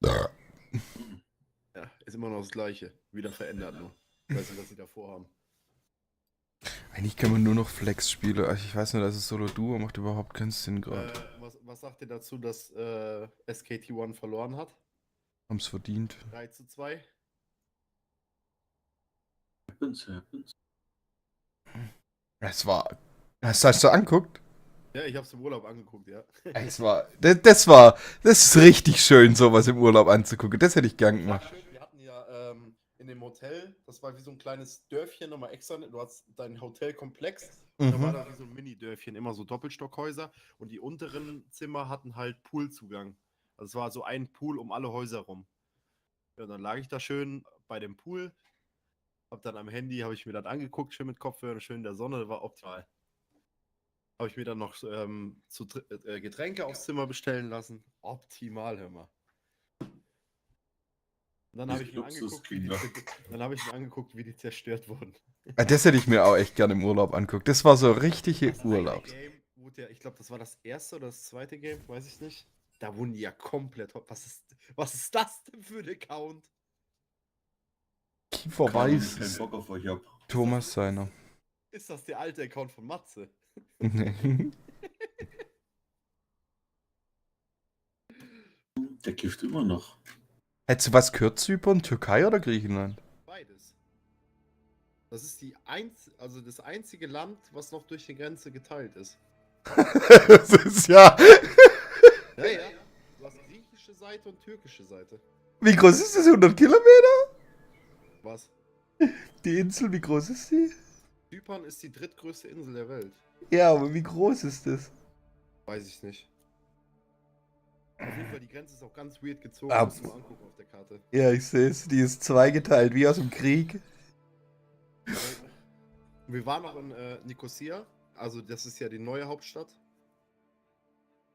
Ja, ist immer noch das gleiche. Wieder verändert nur. Ich weiß nicht, was sie davor haben. Eigentlich kann man nur noch Flex spielen. Ich weiß nicht, das ist Solo-Duo, macht überhaupt keinen Sinn gerade. Was sagt ihr dazu, dass SKT1 verloren hat? Haben's verdient. 3:2. Happens. Es war. Hast du angeguckt? Ja, ich hab's im Urlaub angeguckt, ja. Das ist richtig schön, sowas im Urlaub anzugucken. Das hätte ich gern gemacht. Wir hatten ja in dem Hotel, das war wie so ein kleines Dörfchen, nochmal extra, du hast deinen Hotelkomplex, da war da wie so ein Mini-Dörfchen, immer so Doppelstockhäuser und die unteren Zimmer hatten halt Poolzugang. Also es war so ein Pool um alle Häuser rum. Ja, dann lag ich da schön bei dem Pool, hab dann am Handy, habe ich mir das angeguckt, schön mit Kopfhörern, schön in der Sonne, war optimal. Habe ich mir dann noch Getränke aufs Zimmer bestellen lassen. Optimal, hör mal. Und dann habe ich mir angeguckt, wie die zerstört wurden. Das hätte ich mir auch echt gerne im Urlaub anguckt. Das war so richtige Urlaub. Ich glaube, das war das erste oder das zweite Game, weiß ich nicht. Da wurden die ja komplett. Was ist das denn für ein Account? Kiefer Weiß. Keinen Bock auf euch ab. Thomas seiner. Ist das der alte Account von Matze? Der kifft immer noch. Hättest du was gehört, Zypern, Türkei oder Griechenland? Beides. Das ist das einzige Land, was noch durch die Grenze geteilt ist. Das ist ja. Ja. Du hast griechische Seite und türkische Seite. Wie groß ist das? 100 Kilometer? Was? Die Insel, wie groß ist die? Zypern ist die drittgrößte Insel der Welt. Ja, aber wie groß ist das? Weiß ich nicht. Auf jeden Fall, die Grenze ist auch ganz weird gezogen. Musst du mal angucken auf der Karte. Ja, ich sehe es. Die ist zweigeteilt, wie aus dem Krieg. Wir waren noch in Nikosia. Also, das ist ja die neue Hauptstadt.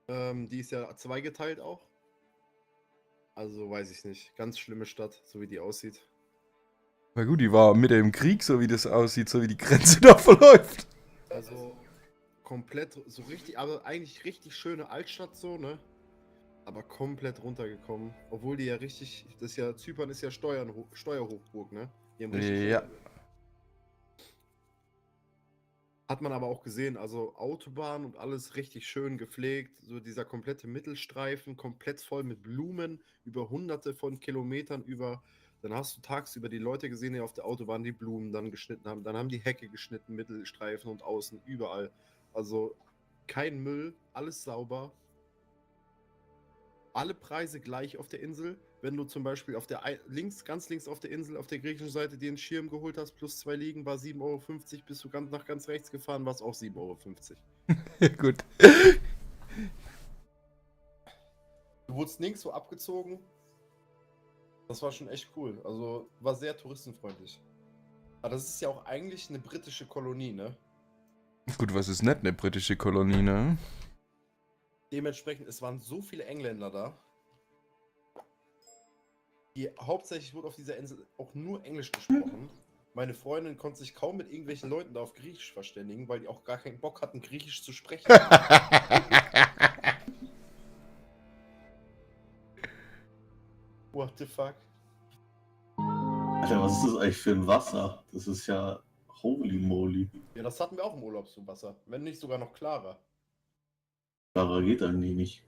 Die ist ja zweigeteilt auch. Also, weiß ich nicht. Ganz schlimme Stadt, so wie die aussieht. Na gut, die war mitten im Krieg, so wie das aussieht, so wie die Grenze da verläuft. Also, komplett, so richtig, aber eigentlich richtig schöne Altstadt so, ne? Aber komplett runtergekommen. Obwohl die ja richtig, Zypern ist ja Steuerhochburg, ne? Ja. Hat man aber auch gesehen, also Autobahn und alles richtig schön gepflegt. So dieser komplette Mittelstreifen, komplett voll mit Blumen, über hunderte von Kilometern über. Dann hast du tagsüber die Leute gesehen, die auf der Autobahn die Blumen dann geschnitten haben. Dann haben die Hecke geschnitten, Mittelstreifen und außen, überall. Also kein Müll, alles sauber. Alle Preise gleich auf der Insel. Wenn du zum Beispiel auf der ganz links auf der Insel, auf der griechischen Seite, dir einen Schirm geholt hast, plus 2 Liegen, war 7,50 Euro. Bist du nach ganz rechts gefahren, war es auch 7,50 Euro. Gut. Du wurdest nirgendwo abgezogen. Das war schon echt cool. Also war sehr touristenfreundlich. Aber das ist ja auch eigentlich eine britische Kolonie, ne? Gut, was ist nicht eine britische Kolonie, ne? Dementsprechend, es waren so viele Engländer da. Hauptsächlich wurde auf dieser Insel auch nur Englisch gesprochen. Meine Freundin konnte sich kaum mit irgendwelchen Leuten da auf Griechisch verständigen, weil die auch gar keinen Bock hatten, Griechisch zu sprechen. What the fuck? Alter, was ist das eigentlich für ein Wasser? Das ist ja holy moly. Ja, das hatten wir auch im Urlaubswasser. Wenn nicht sogar noch klarer. Klarer geht eigentlich nicht.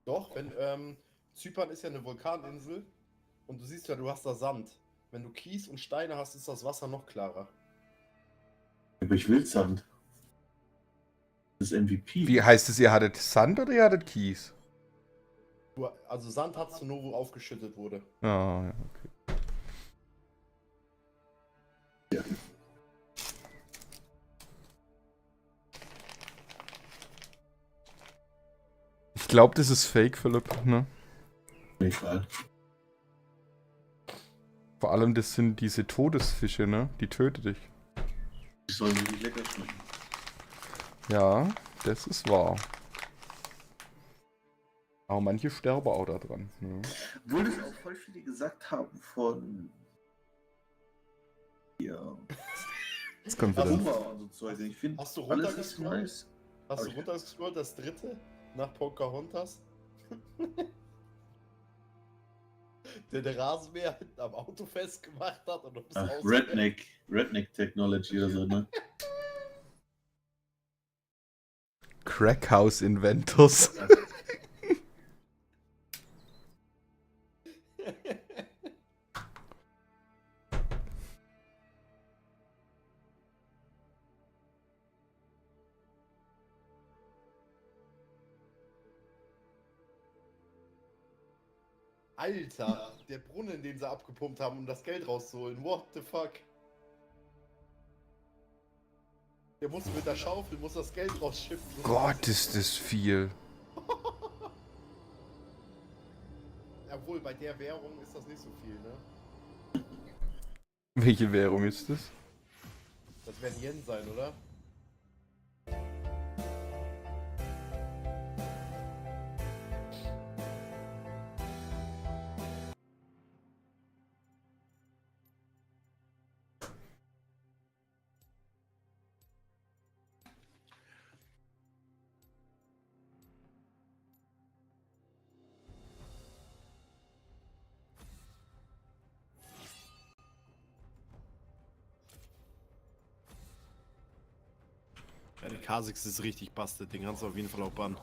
Doch, wenn Zypern ist ja eine Vulkaninsel und du siehst ja, du hast da Sand. Wenn du Kies und Steine hast, ist das Wasser noch klarer. Aber ich will Sand. Das ist MVP. Wie heißt es, ihr hattet Sand oder ihr hattet Kies? Also Sand hattest du nur, wo aufgeschüttet wurde. Ah, ja, okay. Ja. Ich glaube, das ist Fake, Philipp, ne? Egal. Vor allem, das sind diese Todesfische, ne? Die töten dich. Die sollen nicht lecker schmecken. Ja, das ist wahr. Aber manche sterben auch da dran. Ne? Obwohl das auch voll viele gesagt haben von... Ja. Jetzt kommt wieder. Ich finde, hast du alles ist nice. Hast du runtergescrollt, das dritte? Nach Pocahontas? der Rasenmäher hinten am Auto festgemacht hat und Ach, Redneck Technology oder so, ne? Crackhouse Inventors. Alter, der Brunnen, den sie abgepumpt haben, um das Geld rauszuholen. What the fuck? Der muss mit der Schaufel, muss das Geld rausschiffen. Gott, ist das viel. Obwohl, bei der Währung ist das nicht so viel, ne? Welche Währung ist das? Das werden Yen sein, oder? Ja, der Kha'Zix ist richtig bastet, den kannst du auf jeden Fall auch bannen.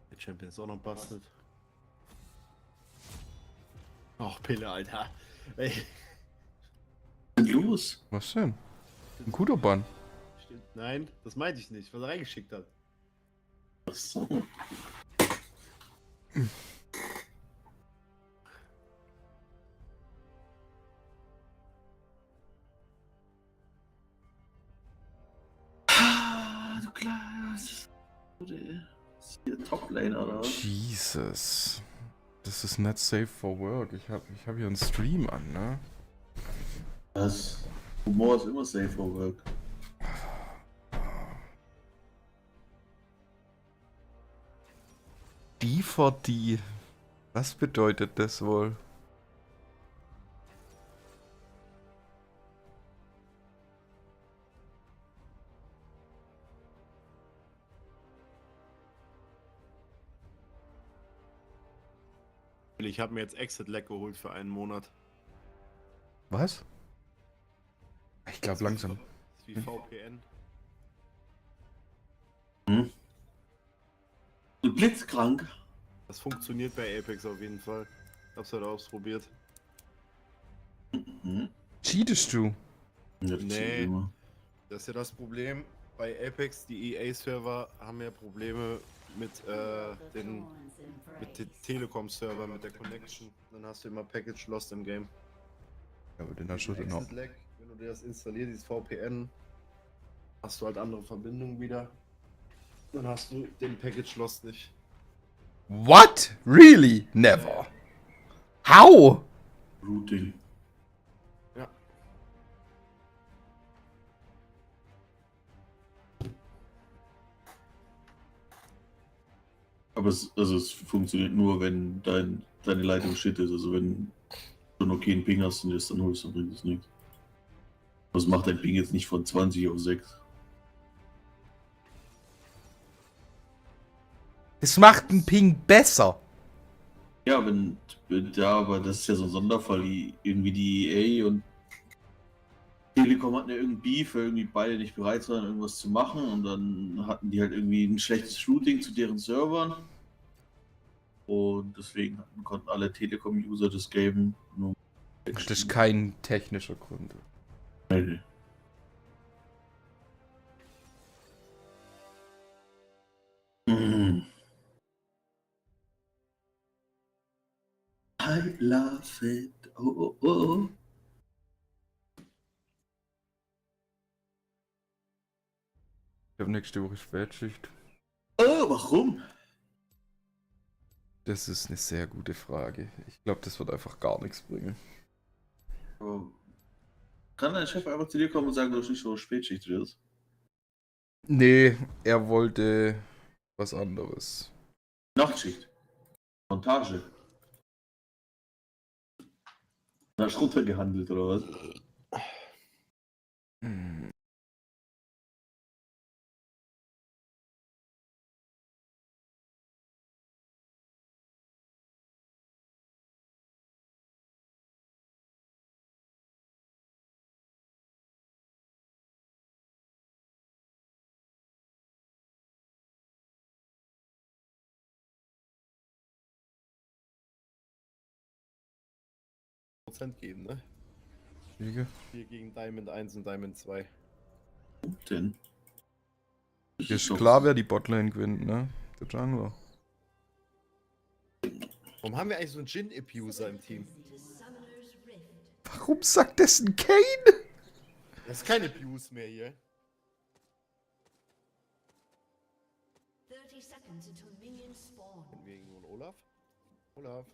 Der Champion ist auch noch bastet. Och, Pille, Alter. Ey. Was ist denn los? Was denn? Ein guter Bann. Stimmt. Nein, das meinte ich nicht, was er reingeschickt hat. Ach so. Du klar, ist hier Toplaner oder was? Jesus. Das ist not safe for work. Ich hab hier einen Stream an, ne? Was? Humor ist immer safe for work. D4D. Was bedeutet das wohl? Ich habe mir jetzt Exit-Lag geholt für einen Monat. Was? Ich glaube langsam. Das ist wie VPN. Hm? Blitzkrank. Das funktioniert bei Apex auf jeden Fall. Hab's halt ausprobiert. Mhm. Cheatest du? Ja, Nee, das ist ja das Problem. Bei Apex, die EA-Server haben ja Probleme mit den Telekom-Servern, mit der Connection. Dann hast du immer Package Lost im Game. Ja, aber den hast du noch. Lag, wenn du dir das installierst, dieses VPN, hast du halt andere Verbindungen wieder. Dann hast du den Package Lost nicht. What? Really? Never. How? Routing. Ja. Aber es funktioniert nur, wenn deine Leitung shit ist. Also wenn du noch keinen Ping hast und jetzt dann holst, dann bringt es nichts. Was macht dein Ping jetzt nicht von 20 auf 6? Es macht einen Ping besser. Ja, aber das ist ja so ein Sonderfall, irgendwie die EA und Telekom hatten ja irgendein Beef, weil irgendwie beide nicht bereit waren, irgendwas zu machen und dann hatten die halt irgendwie ein schlechtes Routing zu deren Servern und deswegen konnten alle Telekom-User das Game nur... Das ist kein technischer Grund. Nee. Mm. I love it. Oh, oh, oh. Ich habe nächste Woche Spätschicht. Oh, warum? Das ist eine sehr gute Frage. Ich glaube, das wird einfach gar nichts bringen. Oh. Kann dein Chef einfach zu dir kommen und sagen, du hast nicht so Spätschicht wirst? Nee, er wollte was anderes. Nachtschicht. Montage. Da hast du runtergehandelt, oder was? Hm. Geben, ne? Siege? 4 gegen Diamond 1 und Diamond 2. Und denn? Ist klar, wer die Botlane gewinnt, ne? Der Jungler. Warum haben wir eigentlich so einen Jhin-Abuser im Team? Warum sagt das ein Kane? Das ist kein Abuse mehr hier. 30 seconds until minions spawn. Wegen Olaf? Olaf.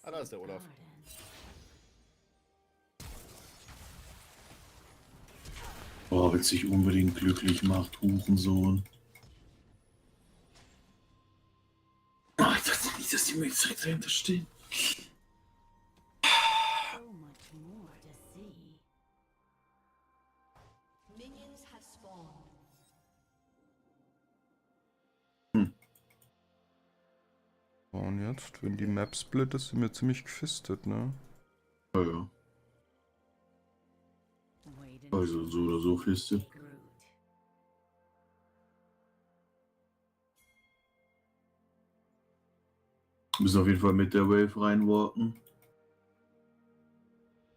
Ah, da ist der Olaf. Boah, wenn es sich unbedingt glücklich macht, Hurensohn. Oh, ich dachte nicht, dass die Mates direkt dahinter stehen. So much more to see. Minions have spawned. Und jetzt, wenn die Map split ist, sind wir ziemlich gefistet, ne? Ja, ja. Also so oder so Fiste. Müssen auf jeden Fall mit der Wave reinwalken.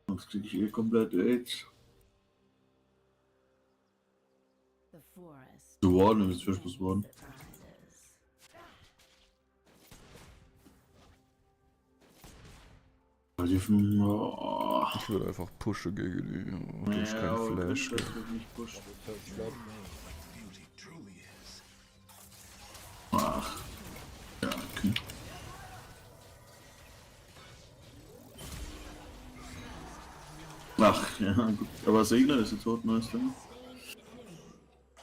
Sonst krieg ich eh komplett AIDS. Zu warden, wir müssen Fischbus warden. Ich würde einfach pushen gegen die. Du hast keinen Flash. Ach. Ja, okay. Ach, ja, gut. Aber Segner ist der Totmeister.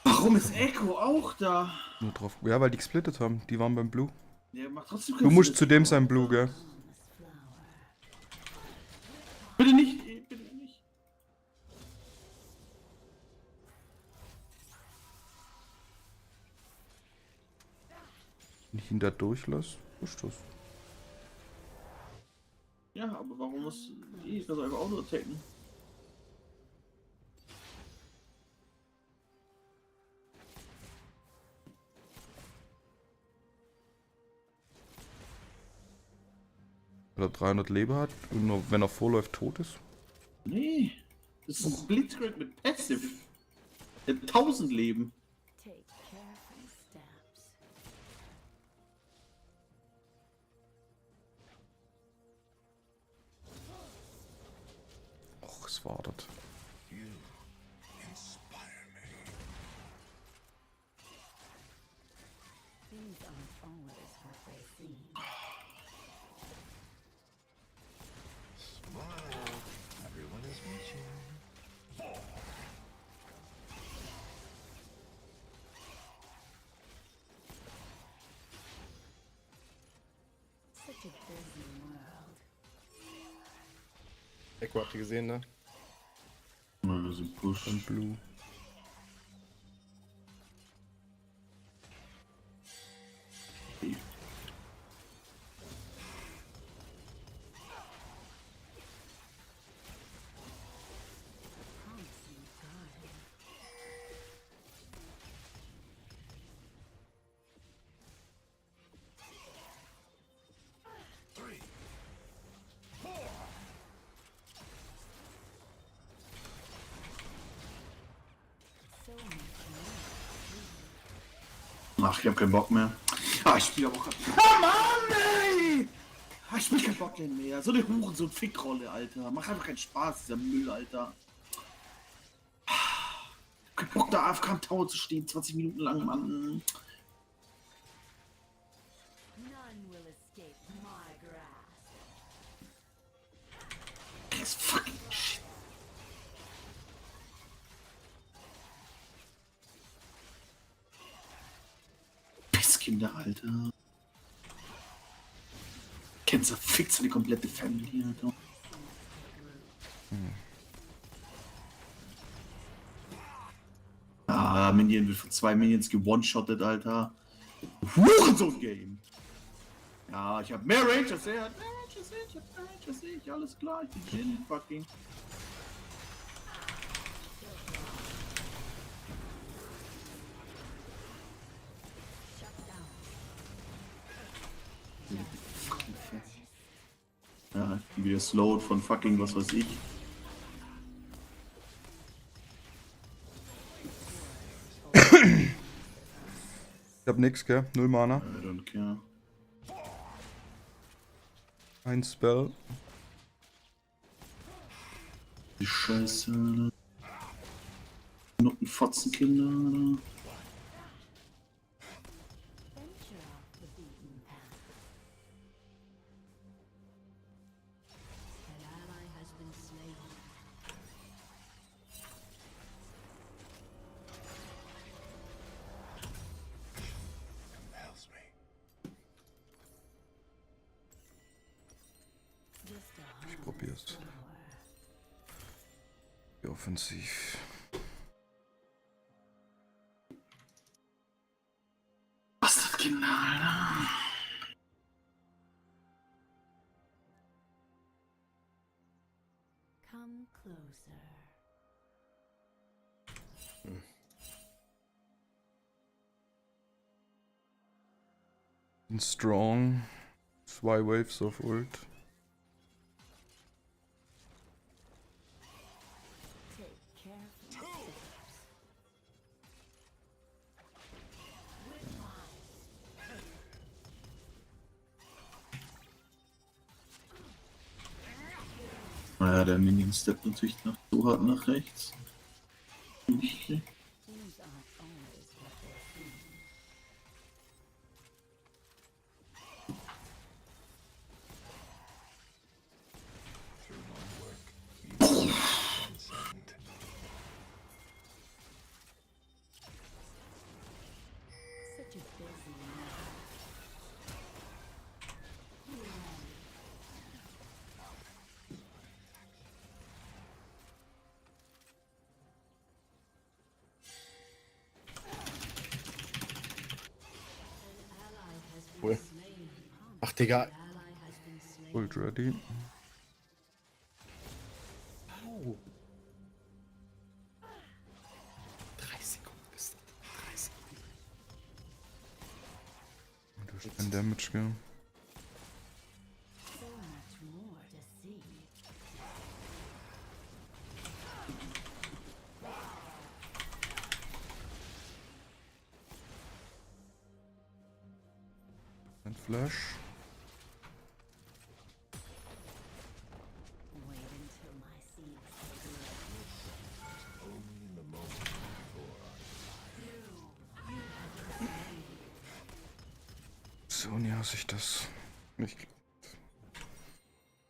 Warum ist Echo auch da? Nur drauf. Ja, weil die gesplittet haben. Die waren beim Blue. Der macht trotzdem du musst zu dem sein Blue, gell? Bitte nicht, bitte nicht. Wenn ich ihn da durchlasse, ist das. Ja, aber warum muss ich das einfach Auto attacken? Weil er 300 Leben hat und nur, wenn er vorläuft, tot ist? Nee, das ist ein Blitzcrank mit Passive. Der hat 1000 Leben. Och, es wartet. Echo habt ihr gesehen, ne? Ja, wir sind Push. Und Blue. Ach, ich hab keinen Bock mehr. Ah, ich spiele aber auch. Ah, Mann, ey! Ah, ich spiel keinen Bock mehr. So eine Huren, so eine Fickrolle, Alter. Mach einfach keinen Spaß, dieser Müll, Alter. Kein Bock, da AFK am Tower zu stehen, 20 Minuten lang, Mann. Das ist fucking shit. Pisskinder, Alter. Kennst du, fickt so die komplette Family, Alter. Ah, Minion wird von 2 Minions gewone-shottet, Alter. Hurensohn-Game. Ja, ich hab mehr Range als er. Mehr Range als ich, hab mehr Range als ich. Alles klar, ich bin Jhin, fucking. Ja, ich bin wieder slowed von fucking was weiß ich. Ich hab nix, gell? 0 Mana. I don't care. Ein Spell. Die Scheiße, Alter. Noch ein Fotzenkinder, Alter. Ich probier's. Wie offensiv. Was ist das Kinder, Alter? Come closer. Strong. 2 Waves of Ult. Naja, der Minion steppt natürlich so hart nach rechts. Okay. Cool. Ach, Digga. Ult ready. Au. 3 Sekunden ist das. 3 Sekunden. Durch kein Damage, gell? So much more to see. Ein Flash. Wait until my seeds take So, nie hasse ich das. Nicht geklappt.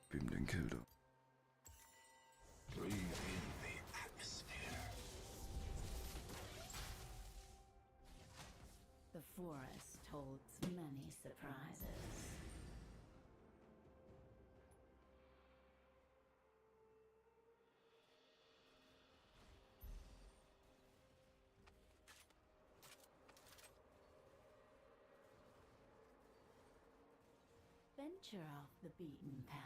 Gib ihm den Kill da. The forest holds many surprises. Venture off the beaten path.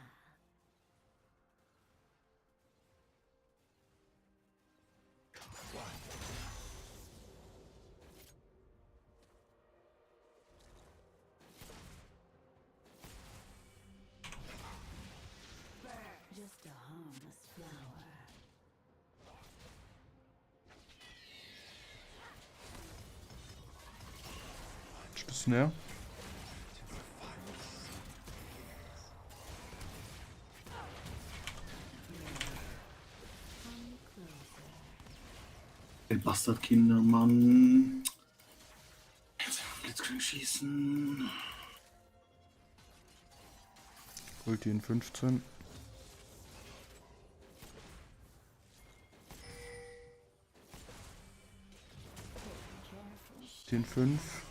Just a harmless flower. Das näher. Ey, Bastardkinder, Mann. Jetzt auf Blitzkrieg schießen. Ulti in 15. Den 5.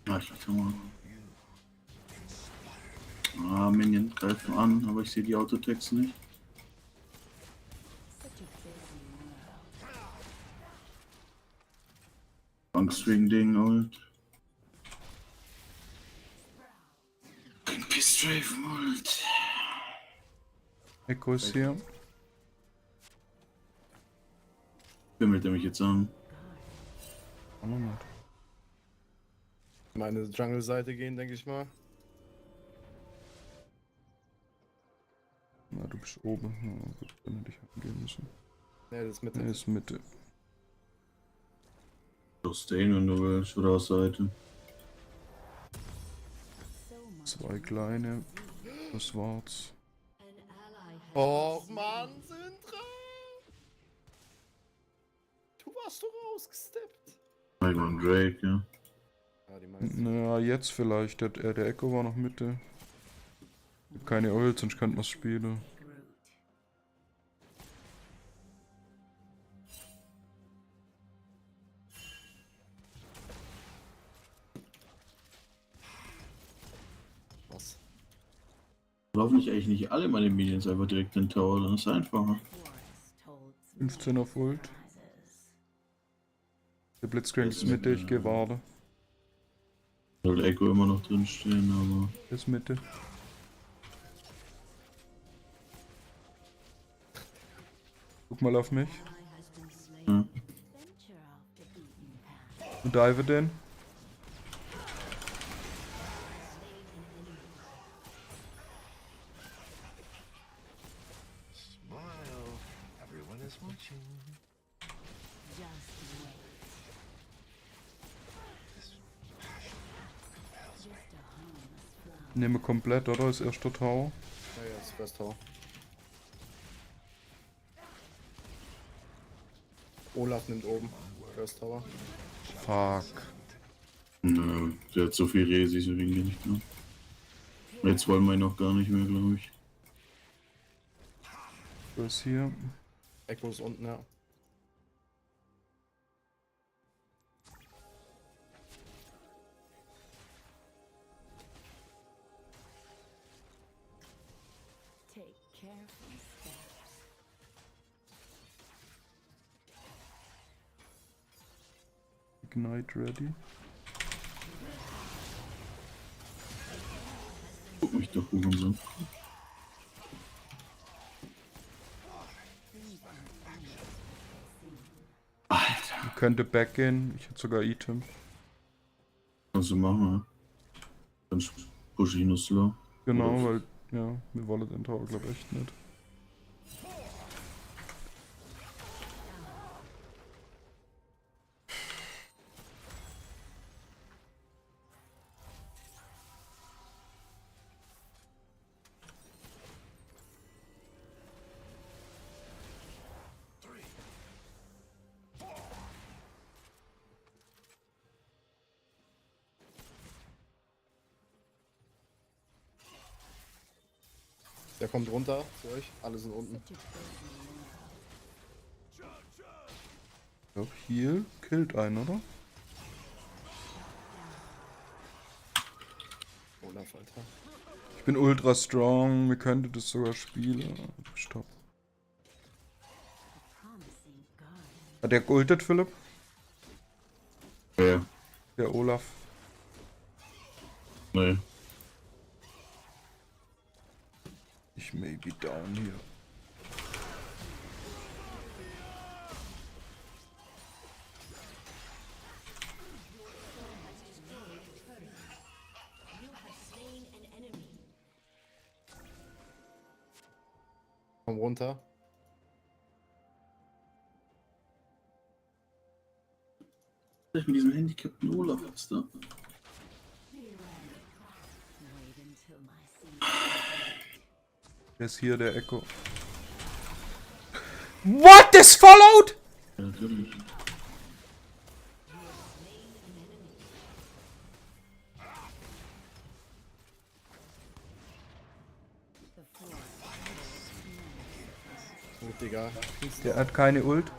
Ja, ich dachte mal. Ah, Minion greifen an, aber ich sehe die Autotext nicht. Angstwing-Ding Ult. Kein Peace Strafe Ult. Echo ist hier. Bimmelt er mich jetzt an? Auch noch nicht. Meine Jungle-Seite gehen, denke ich mal. Na, du bist oben. Ja, gut, dann hätte ich angehen müssen. Ne, das ist Mitte. Der ist Mitte. Du stehen, wenn du willst, oder aus Seite. 2 kleine. Das war's. Och Mann, Syndra! Du warst doch rausgesteppt. Irgendwann Drake, ja. Ja, die meisten. Naja, jetzt vielleicht. Der Echo war noch Mitte. Ich hab keine Ult, sonst könnte man es spielen. Was? Laufen nicht eigentlich nicht alle meine Minions einfach direkt in den Tower, dann ist es einfacher. 15 auf Ult. Der Blitzcrank ist Mitte, ich gehe Warte. Soll Echo immer noch drin stehen, aber. Ist Mitte. Guck mal auf mich. Ja. Und dive den. Nehme komplett, oder? Ist erster Tower. Ja, ja, ist First Tower. Olaf nimmt oben. First Tower. Fuck. Nö, der hat so viel Resi, so wegen nicht mehr. Jetzt wollen wir ihn noch gar nicht mehr, glaube ich. So ist hier. Echo ist unten, ja. Ignite ready. Guck mich doch gut und so. Ich könnte back gehen, ich hätte sogar Item. Kannst du machen, ja. Dann push ich nur slow. Genau, weil, ja, wir wollen den Tower, glaube ich, echt nicht. Der kommt runter zu euch. Alle sind unten. Ich glaube, Heal killt einen, oder? Olaf, Alter. Ich bin ultra strong, wir könnten das sogar spielen. Stopp. Hat der geultet, Philipp? Ja. Der Olaf. Nee. Ich may be down hier. Komm runter. Mit diesem handicapten Olaf ist da. Der ist hier, der Echo. What? This followed? Ja, natürlich. Gut, Digga. Der hat keine Ult.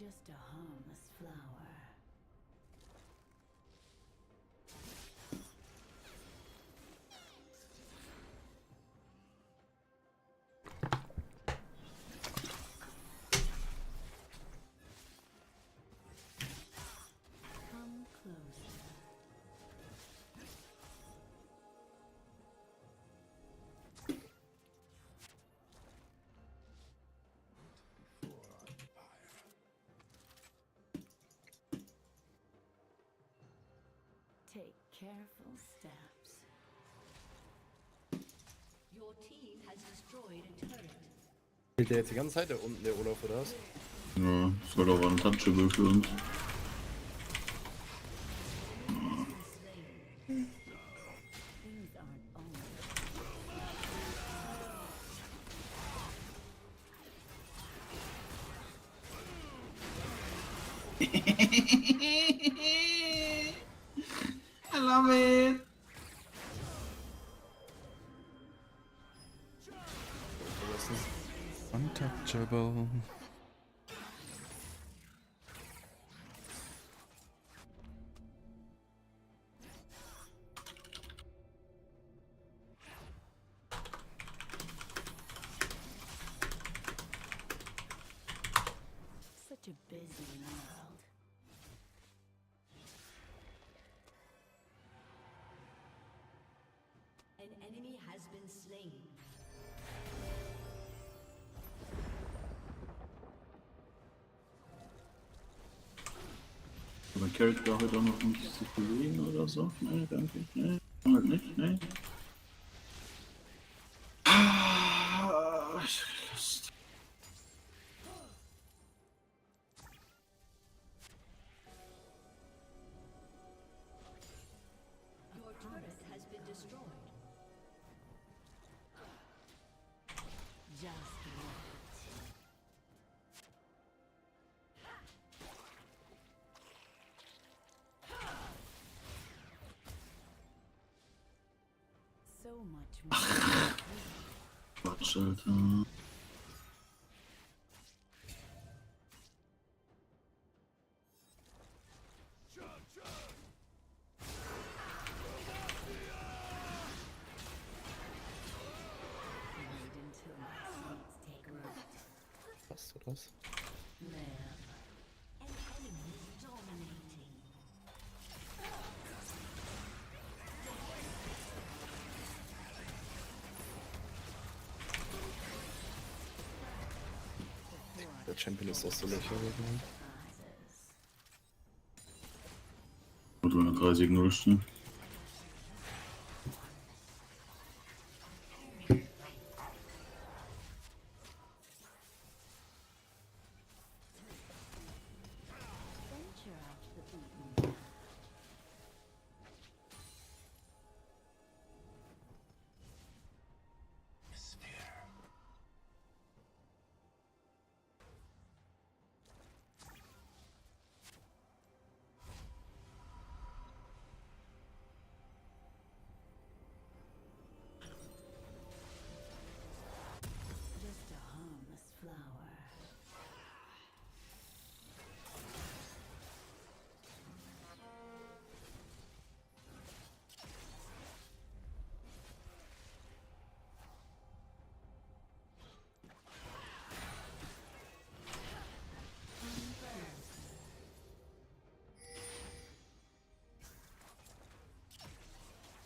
Just a harmless flower. Come closer. Take careful steps. Your team has destroyed a turret. Spielt der jetzt die ganze Zeit da unten, der Olaf, oder was? Ja, ist halt auch untouchable für uns. Things aren't always. I love it. Untouchable. Such a busy world. An enemy has been slain. Aber Charakter heute auch noch nicht sich bewegen oder so? Nee, danke. Nee, halt nicht, nee. Ah, ich hab Lust. Your turret has been destroyed. Just wait. So much more. Quatsch, Alter. Wait until my seeds take root. Passt du das? Live. An enemy is dominating. Der Champion ist auch so lächerlich. Ne? Und wenn er 30-0 stehen. Venture out the beaten path. Just a harmless flower.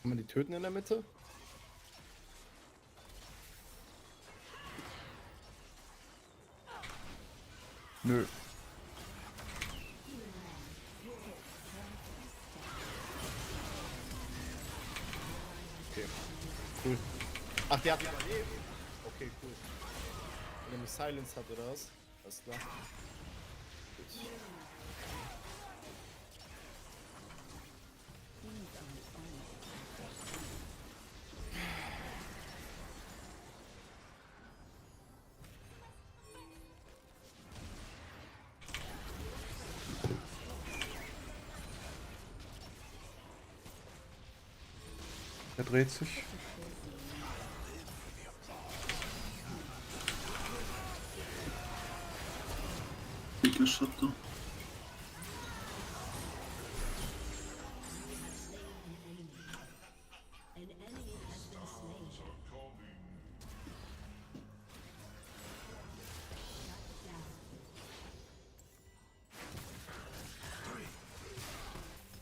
Kann man die töten in der Mitte? Nö. Okay. Cool. Ach, der hat überlebt? Okay, cool. Wenn er mich Silence hat oder was? Alles klar. Gut. Er dreht sich. Big Shutdown.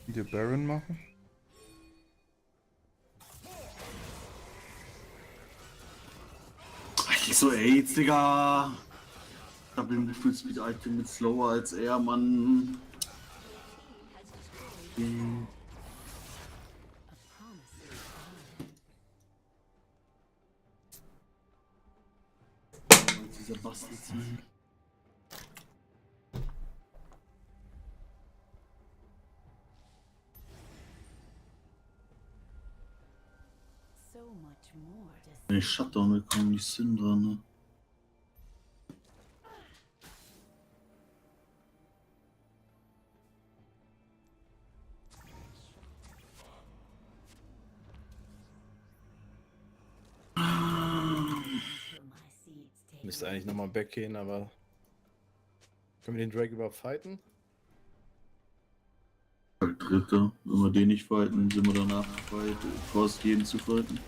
Die Baron machen. Ich so AIDS, Digga. Double Midfield Speed Item mit slower als er, Mann. Dieser Bastard. Wenn ich Shutdown bekomme, die Syndra, ne? Müsste eigentlich nochmal backgehen, aber. Können wir den Drake überhaupt fighten? Dritter. Wenn wir den nicht fighten, sind wir danach bereit, fast jeden zu fighten.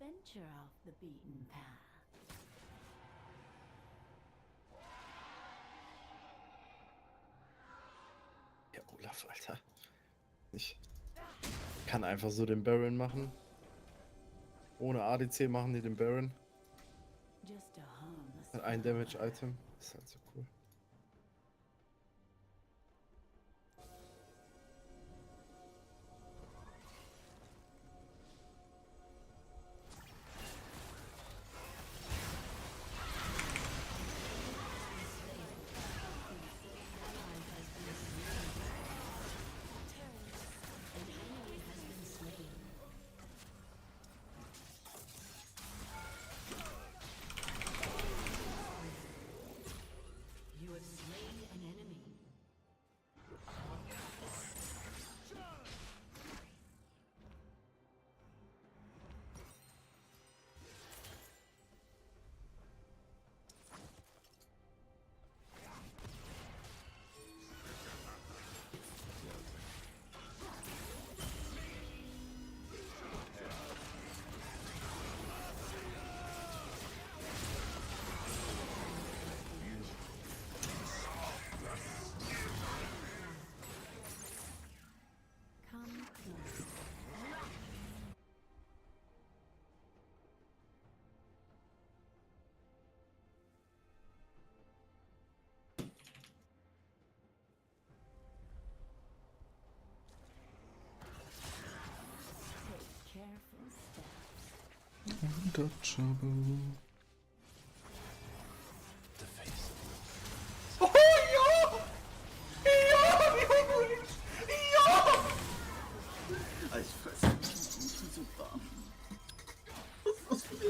Venture off the beaten path. Ja, Olaf, Alter. Ich kann einfach so den Baron machen. Ohne ADC machen die den Baron. Hat ein Damage-Item. Ist halt so cool. Untouchable. Oh ja! Ja! Ja! Ich fresse mich so warm. Was ist das für ein...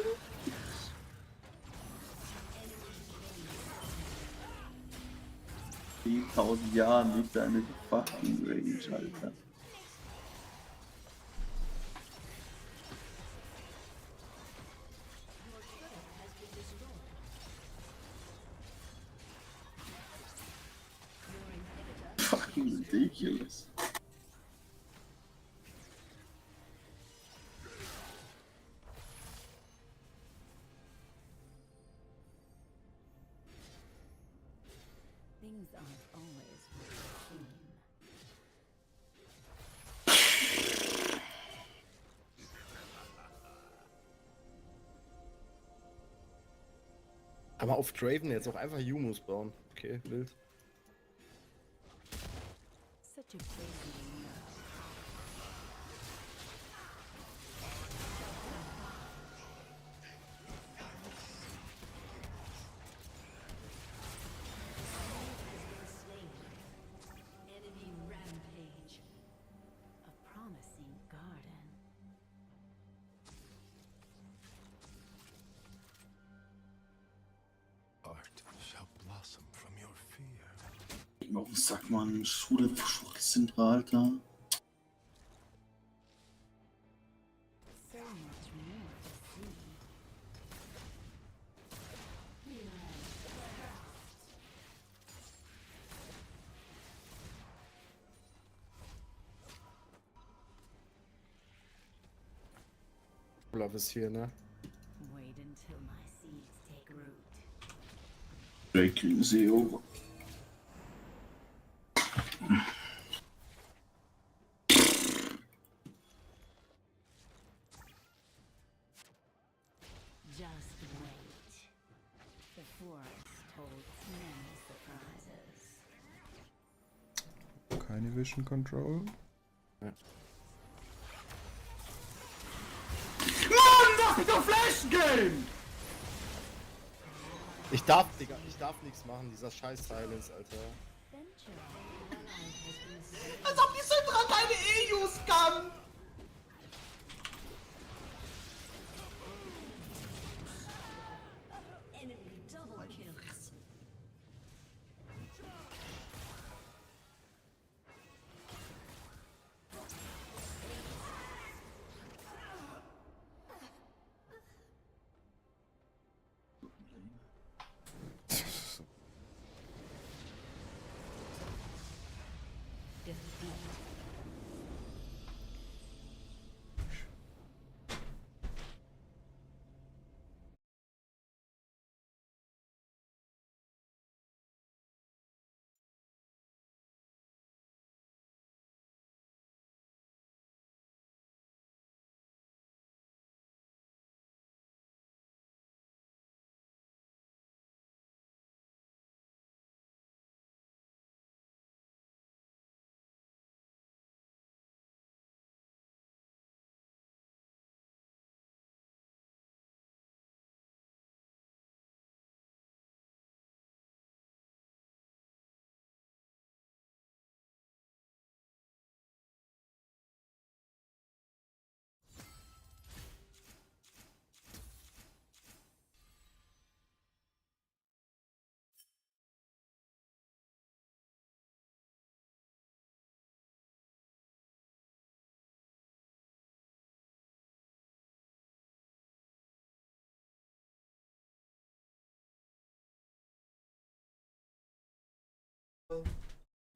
In 1000 Jahren liegt da eine fucking Range, Alter. Fucking ridiculous. Things aren't always what they seem. Aber auf Draven jetzt auch einfach Humus bauen. Okay, wild. Such a crazy enemy rampage. A promising garden. Art shall blossom from your fear. Warum sagt man Schule Zentral, Alter? So much more to see. Olaf ist hier, ne? Wait until my seeds take root. Breaking Zero. Just wait. The forest holds many surprises. Keine Vision Control. Ja. Mann, mach mich doch flashen gehen! Ich darf nichts machen, dieser scheiß Silence, Alter. Als ob die Syndra keine E-Use kann! Enemy double kills.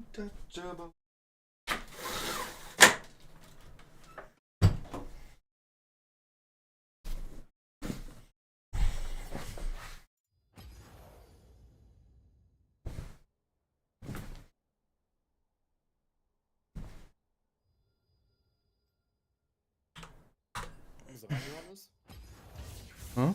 Untouchable. Hm?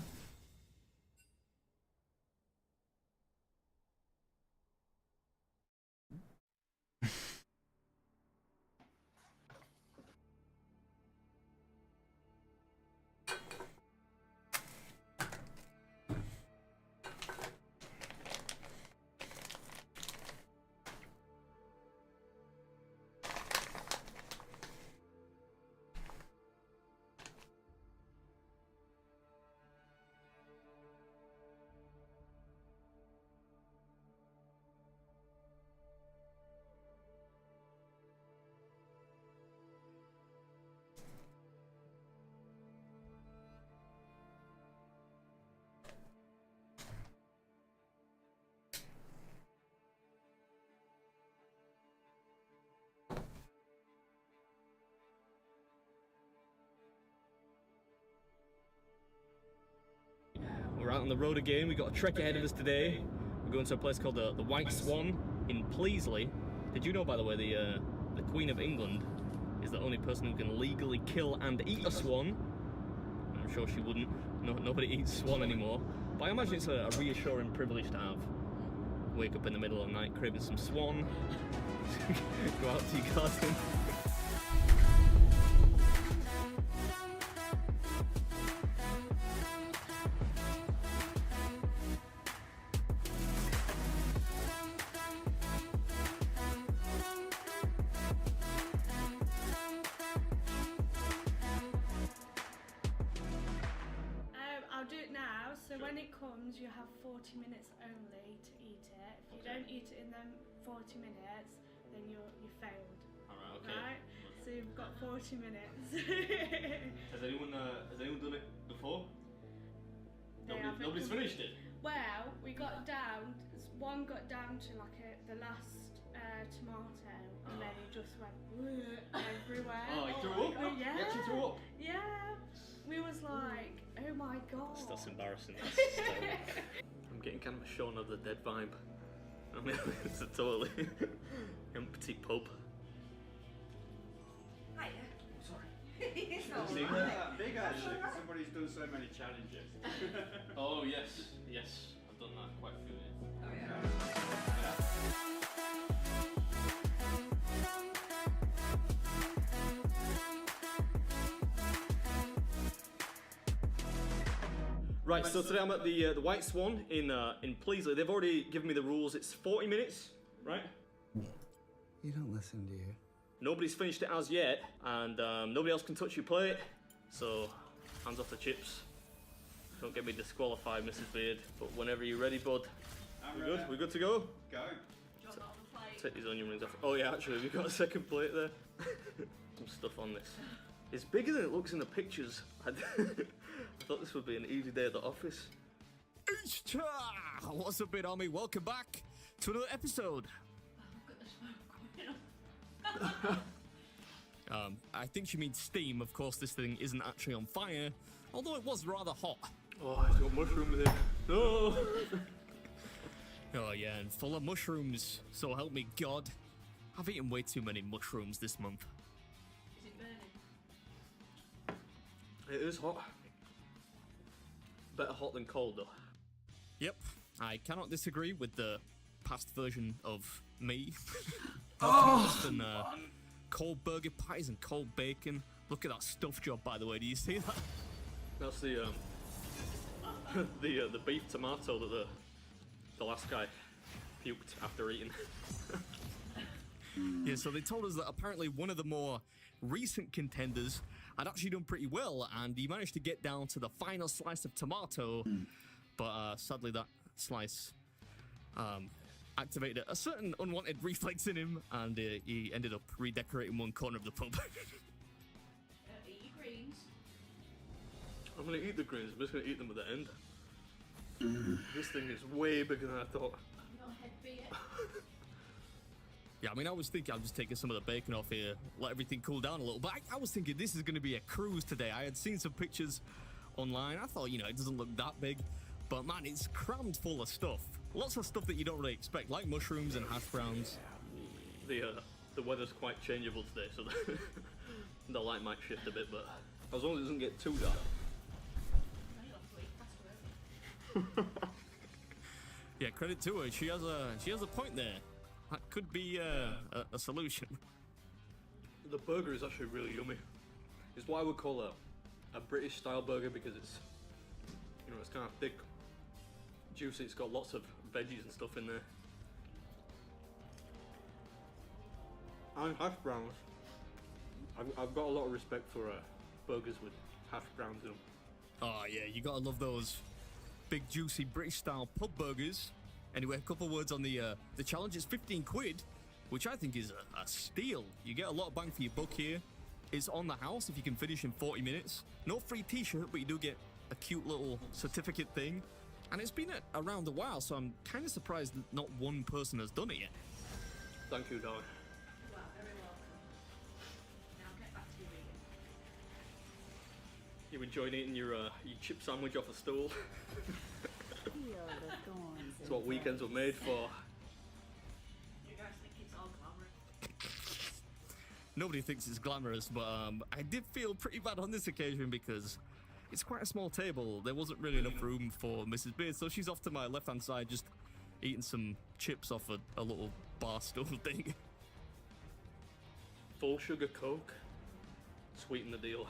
We're out on the road again. We've got a trek ahead of us today. We're going to a place called the White Swan in Pleasley. Did you know, by the way, the Queen of England is the only person who can legally kill and eat a swan? I'm sure she wouldn't. No, nobody eats swan anymore. But I imagine it's a reassuring privilege to have. Wake up in the middle of the night, craving some swan, go out to your garden. I'll do it now. So when it comes, you have 40 minutes only to eat it. If you don't eat it in them 40 minutes, then you failed. Alright, okay. Right? So you've got 40 minutes. Has anyone done it before? Nobody's finished it. Well, we got down. One got down to like the last tomato, and then he just went everywhere. Oh, he threw up? Yeah. He actually threw up? Yeah. We was like, oh my god. That's embarrassing. I'm getting kind of a Shaun of the Dead vibe. I mean, it's a totally empty pub. Hiya. Sorry. Big actually, because somebody's done so many challenges. Oh yes, I've done that quite a few. Oh yeah. Right, so today I'm at the White Swan in Pleasley. They've already given me the rules. It's 40 minutes, right? You don't listen, do you? Nobody's finished it as yet, and nobody else can touch your plate. So, hands off the chips. Don't get me disqualified, Mrs. Beard. But whenever you're ready, bud. I'm We're ready. good? We're good to go? Go. Take these onion rings off. Oh yeah, actually, we've got a second plate there. Some stuff on this. It's bigger than it looks in the pictures. I thought this would be an easy day at the office. What's up, Army? Welcome back to another episode. I think she means steam. Of course, this thing isn't actually on fire, although it was rather hot. Oh, it's got mushrooms in. No! Oh yeah, and full of mushrooms, so help me God. I've eaten way too many mushrooms this month. Is it burning? It is hot. Better hot than cold, though. Yep, I cannot disagree with the past version of me. And cold burger pies and cold bacon. Look at that stuffed job, by the way. Do you see that? That's the the beef tomato that the last guy puked after eating. Yeah, so they told us that apparently one of the more recent contenders had actually done pretty well, and he managed to get down to the final slice of tomato, but sadly that slice activated a certain unwanted reflex in him, and he ended up redecorating one corner of the pub. Eat your greens. I'm gonna eat the greens, I'm just gonna eat them at the end. This thing is way bigger than I thought. Your head beer. Yeah, I mean, I was thinking I'll just take some of the bacon off here, let everything cool down a little, but I was thinking this is going to be a cruise today. I had seen some pictures online. I thought, it doesn't look that big, but man, it's crammed full of stuff. Lots of stuff that you don't really expect, like mushrooms and hash browns. The weather's quite changeable today, so the light might shift a bit, but as long as it doesn't get too dark. Yeah, credit to her. She has a point there. That could be a solution. The burger is actually really yummy. It's what I would call a British style burger because it's it's kind of thick, juicy. It's got lots of veggies and stuff in there. And hash browns. I've got a lot of respect for burgers with hash browns in them. Oh yeah, you gotta love those big juicy British style pub burgers. Anyway, a couple words on the challenge. It's 15 quid, which I think is a steal. You get a lot of bang for your buck here. It's on the house if you can finish in 40 minutes. No free t-shirt, but you do get a cute little certificate thing. And it's been around a while, so I'm kind of surprised that not one person has done it yet. Thank you, darling. You are very welcome. Now get back to your eating. You enjoying eating your chip sandwich off a stool? That's what weekends were made for. You guys think it's all glamorous? Nobody thinks it's glamorous, but I did feel pretty bad on this occasion because it's quite a small table. There wasn't really enough room for Mrs. Beard, so she's off to my left-hand side, just eating some chips off a little bar stool thing. Full sugar Coke. Sweeten the deal.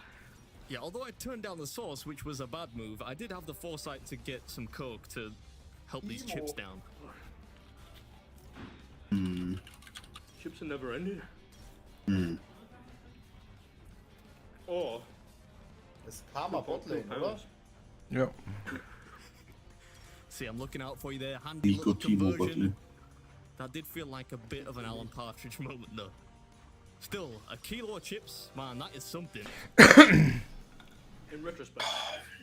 Yeah, although I turned down the sauce, which was a bad move, I did have the foresight to get some Coke to help these chips down. Chips are never ending. Oh. Das Karma Botlane, oder? Ja. See, I'm looking out for you there. Handy little conversion. That did feel like a bit of an Alan Partridge moment, though. Still, a kilo of chips, man, that is something. In retrospect,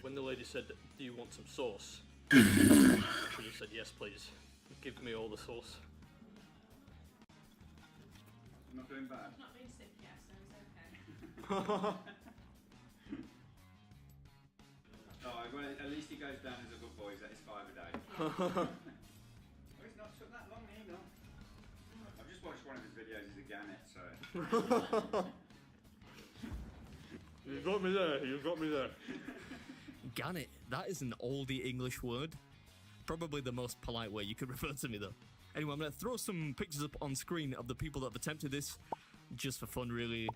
when the lady said, "Do you want some sauce?" I should have said, "Yes, please. Give me all the sauce." I'm not doing bad. Not being sick yet, so it's okay. Oh, well, at least he goes down as a good boy. He's at his 5 a day. Well, it's not took that long, you know. I've just watched one of his videos. He's a gannet, so. You got me there. You got me there. Gannet, that is an oldie English word. Probably the most polite way you could refer to me, though. Anyway, I'm going to throw some pictures up on screen of the people that have attempted this, just for fun, really.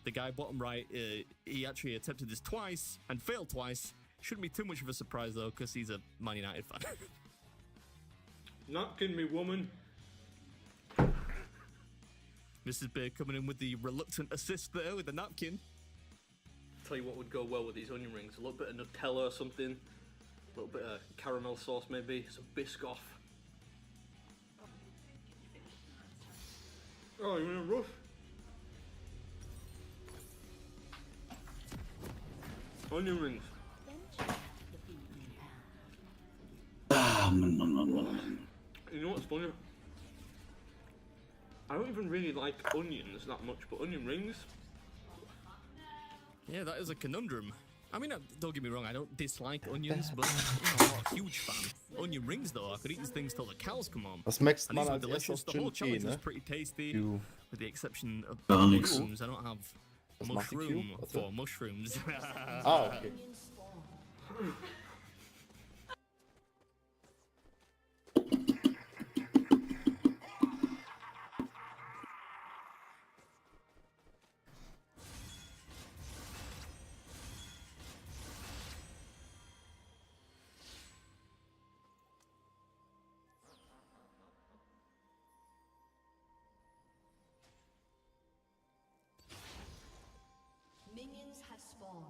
The guy bottom right, he actually attempted this twice and failed twice. Shouldn't be too much of a surprise, though, because he's a Man United fan. Napkin me, woman. Mrs. Beard coming in with the reluctant assist there with the napkin. Tell you what would go well with these onion rings. A little bit of Nutella or something. A little bit of caramel sauce, maybe. Some Biscoff. Oh, you're in a rush? Onion rings. You know what's funny? I don't even really like onions that much, but onion rings? Yeah, that is a conundrum. I mean, don't get me wrong, I don't dislike onions, but I'm not a huge fan. Onion rings, though, I could eat these things till the cows come home. Was mixt And man these were als delicious. erstes The whole Gin challenge Tea, was ne? pretty tasty, Q. with the exception of Gar nichts. mushrooms. I don't have Was macht die Q? mushroom Warte. for mushrooms. Ah, okay. Minions have spawned.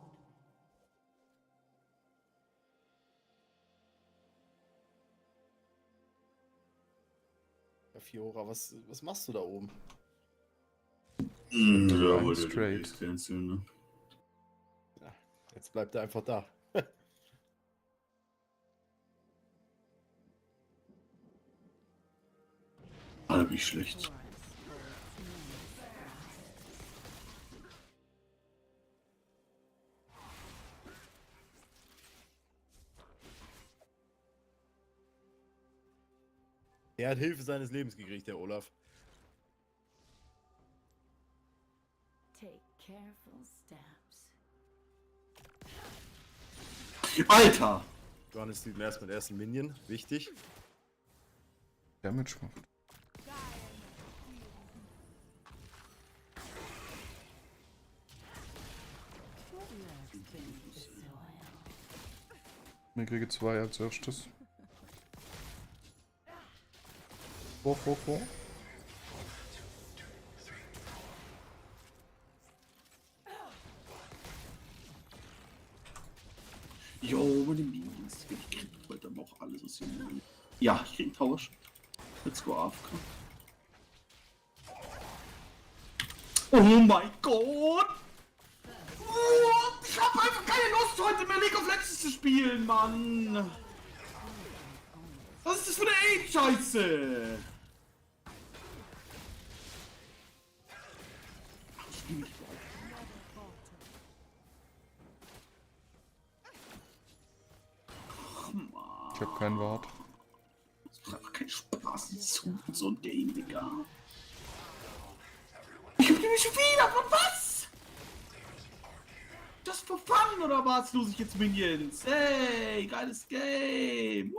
Ja, Fiora, was machst du da oben? Ja, wollte Straight. ne? Ja, jetzt bleibt er einfach da. Halb nicht schlecht. Er hat Hilfe seines Lebens gekriegt, der Olaf. Take careful steps. Alter! Johannes sieht erst mit ersten Minion, wichtig. Damage macht. Ich kriege 2 als erstes. Vor. Jo, meine Minions. Ich krieg heute aber auch alles aus dem. Ja, ich krieg einen Tausch. Let's go AFK. Oh mein Gott! Oh, ich hab einfach keine Lust heute mehr League of Legends zu spielen, Mann! Was ist das für eine AIDS-Scheiße? Ich hab keinen Wart. Das macht einfach keinen Spaß, so ein Game, Digga. Ich hab nämlich schon wieder, was? Das just for fun, oder was? Los ich jetzt Minions? Hey, geiles Game.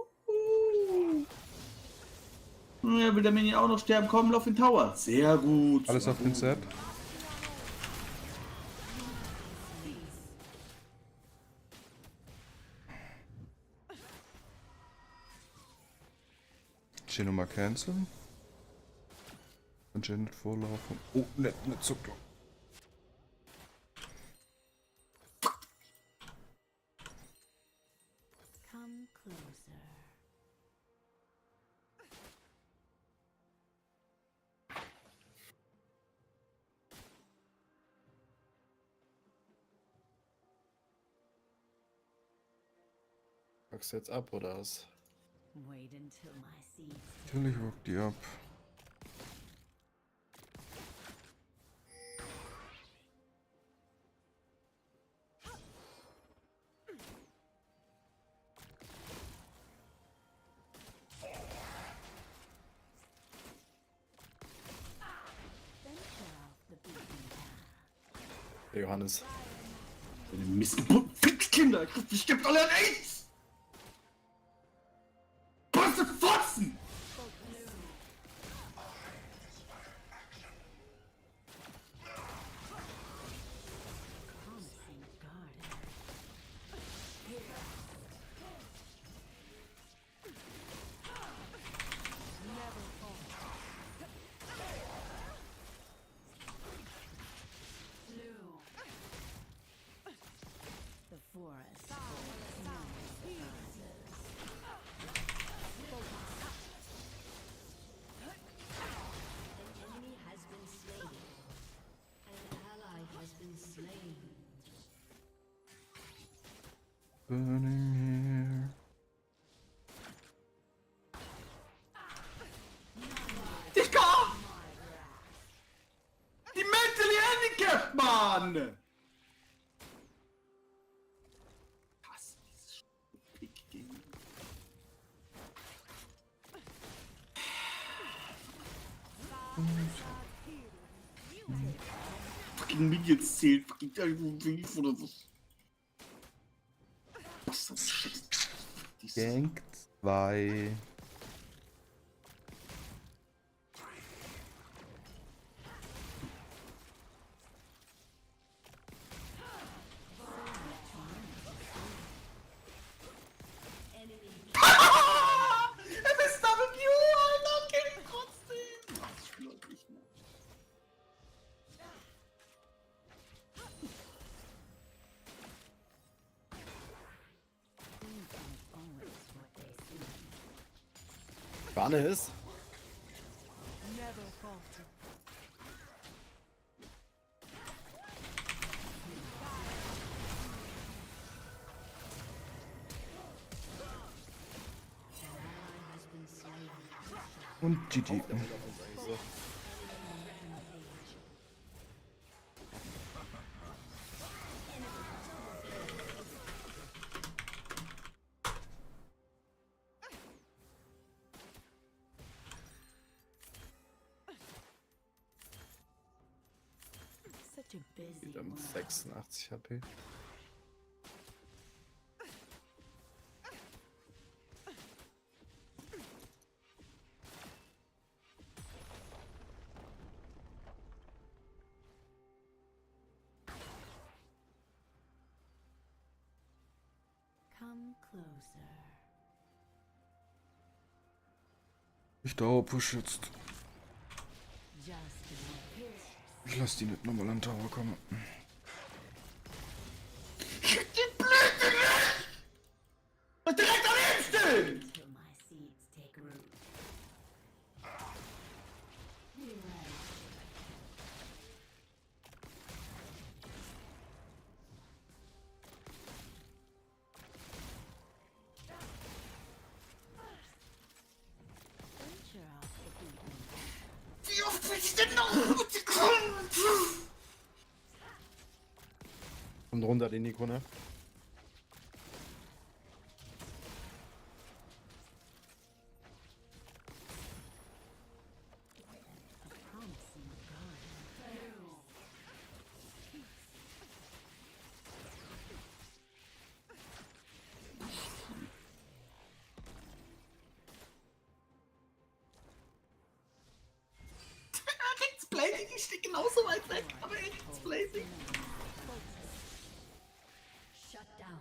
Ja, will der Minion auch noch sterben? Komm, lauf in Tower. Sehr gut. Alles auf den Set. Hier nochmal canceln. Und Janet vorlaufen. Oh, nicht so klar. Come closer. Packst du jetzt ab, oder was? Wait until my seeds. Natürlich rockt die ab. Der Johannes. Mistgeburten Fickkinder! Ich geb alle an AIDS! Bastard Fotzen! Burning here. Digga! Die mentally handicapped, Mann! Hasse dieses Pick-Ding. Fucking Minions zählt, fucking Beef oder was? Gank 2. MSW, Alter, kennt trotzdem! Das glaub ich nicht. Warne ist. Und GG. Wieder mit 86 HP. Come closer. Ich Dauerpush jetzt. Ich lass die nicht nochmal an den Tower kommen. Die Blöde nicht! Und direkt daneben stehen! Until my seeds take root. Venture off the beaten path. Wie oft will ich denn noch? Kommt runter, die Nico, ne? Ich stehe genauso weit weg, aber it's blazing. Shut down.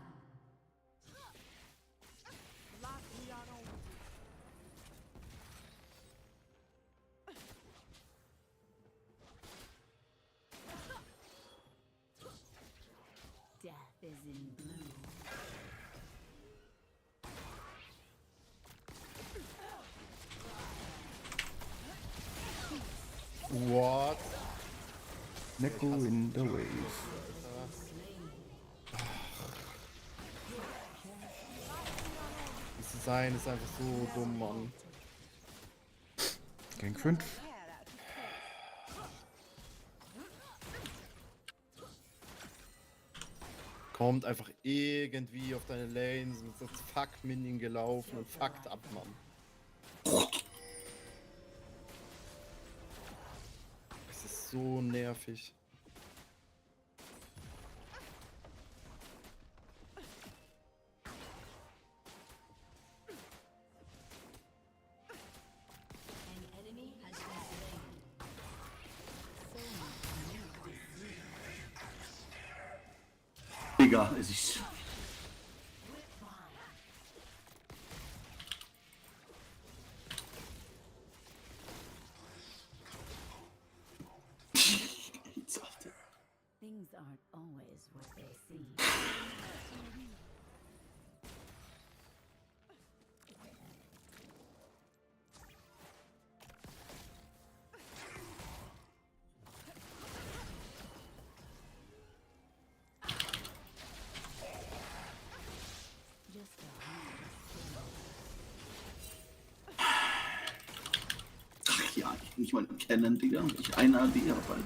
Death is in bloom. What? Neko in the wave. Das Design ist einfach so dumm, Mann. Gang 5. Kommt einfach irgendwie auf deine Lanes und ist das Fuck-Minion gelaufen und fuckt ab, Mann. Es ist so nervig. An enemy has been slain. Digga, es ist. Things aren't always what they seem. Just Ach ja, ich nicht mal kennen, Digga. Ich eine AD hab halt.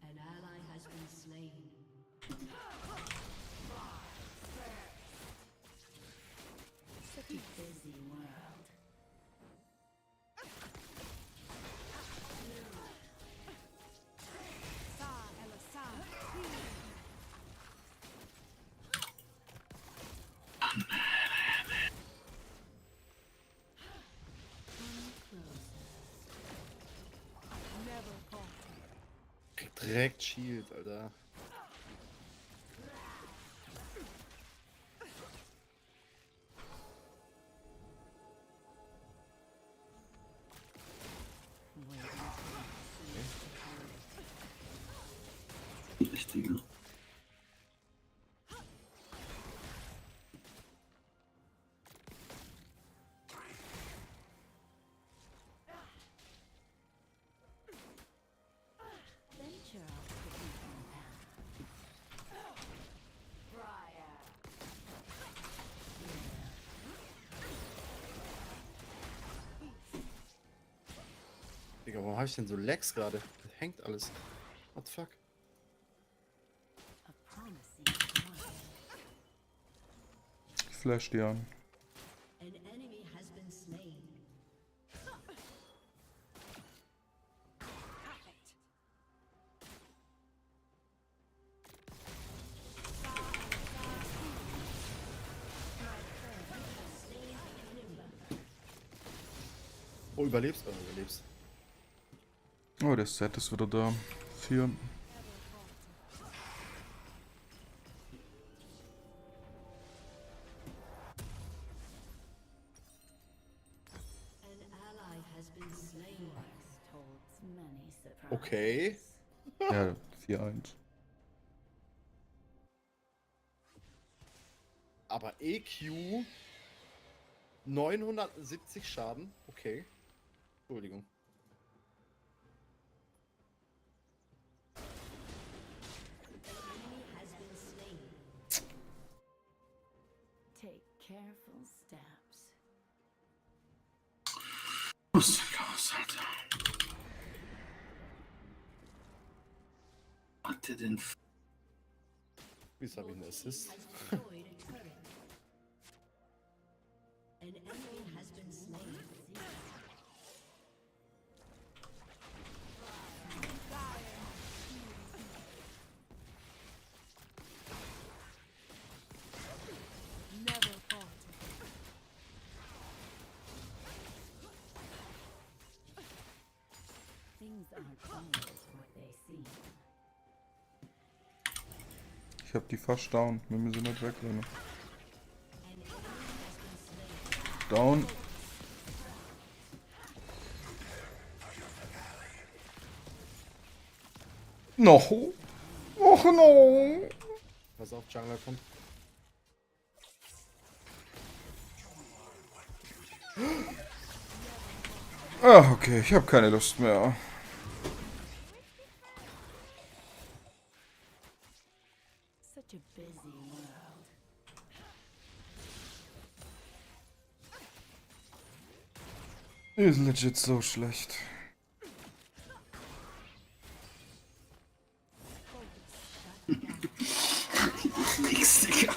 an ally has been slain. Such a busy world. Direkt Shield, Alter. Die richtige. Venture off the beaten path. Digga, warum hab ich denn so Lags gerade? Das hängt alles. What the fuck? A promising time. Flash die an. An enemy has been slain. Oh, überlebst? Oh, überlebst. Oh, der Set ist wieder da. 4. An ally has been slain. Holds many surprises. Okay. Ja, 4-1. Aber EQ 970 Schaden. Okay. Entschuldigung. Enemy has been slain. Take careful steps. Was ist denn los, Alter? Hat der denn. Wieso hab ich einen Assist? Has destroyed a turret. An enemy has been slain. Ich hab die fast down. Wir müssen nicht wegrennen. Down. No. Och no. Pass auf, Jungler kommt. Ah, okay, ich habe keine Lust mehr. Such a busy world. Ist legit so schlecht. Nix, Digga.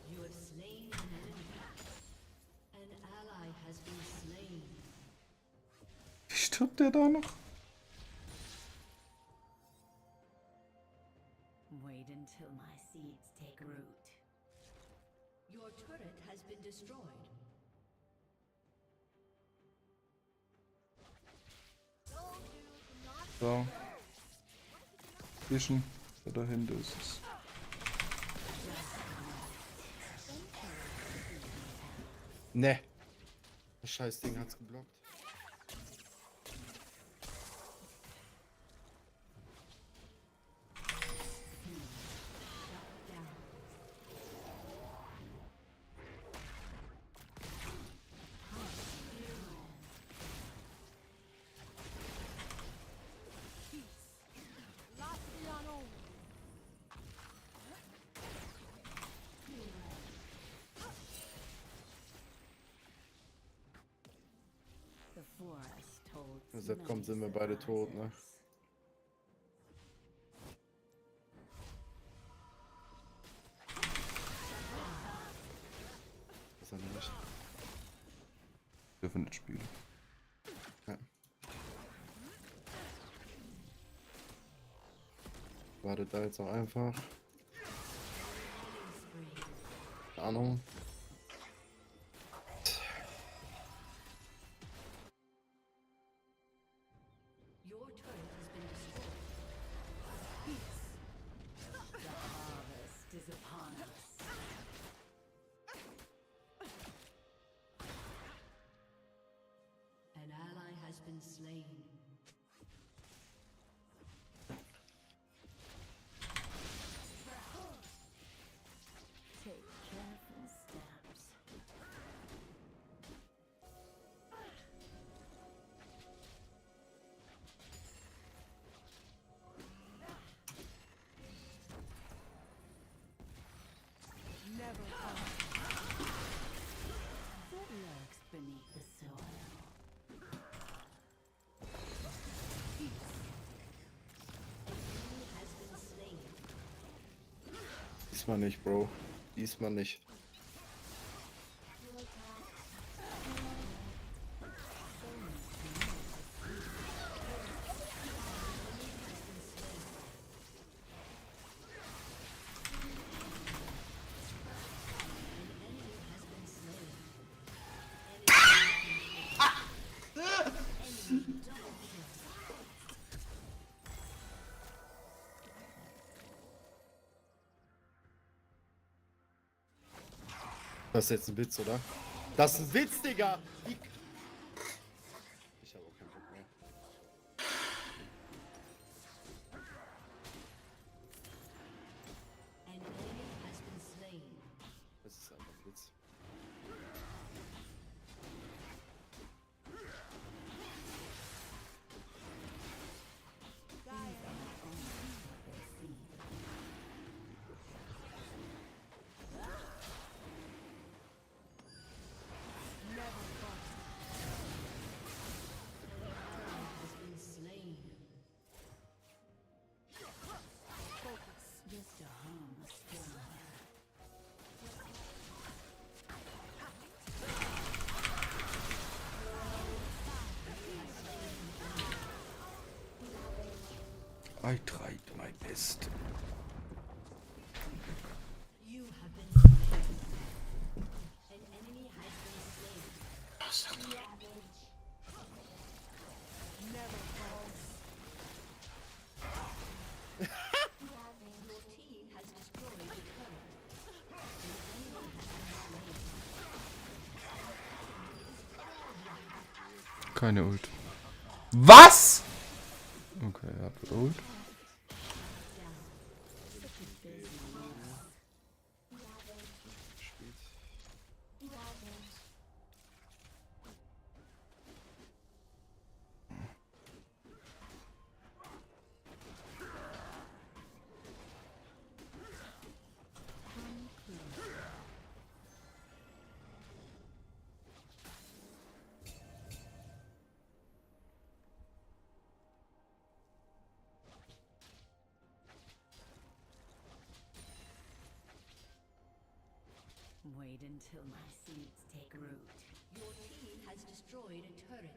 You have slain an enemy. An ally has been slain. Wie stirbt der da noch? Wait until my seeds take root. Your turret has been destroyed. So. Fischen. Da dahinter ist es. Ne. Das Scheißding hat's geblockt. The forest holds Wenn das kommt, sind wir beide tot, ne? Ist er nicht. Dürfen nicht spielen. Ja. Wartet da jetzt auch einfach. Keine Ahnung. Your turret has been destroyed. Peace. The harvest is upon us. An ally has been slain. Take careful steps. Never come. What lurks beneath the soil? Peace. An enemy has been slain. Diesmal nicht, Bro. Diesmal nicht. Das ist jetzt ein Witz, oder? Das ist ein Witz, Digga! Ich habe auch keinen Bock mehr. An enemy has been slain. Das ist einfach ein Witz. Has been slain. Just a harmless fly. I tried my best. You have been slain. An enemy has been slain. Ravage. Keine Ult. Was? Okay, er hat Ult. Wait until my seeds take root. Your team has destroyed a turret.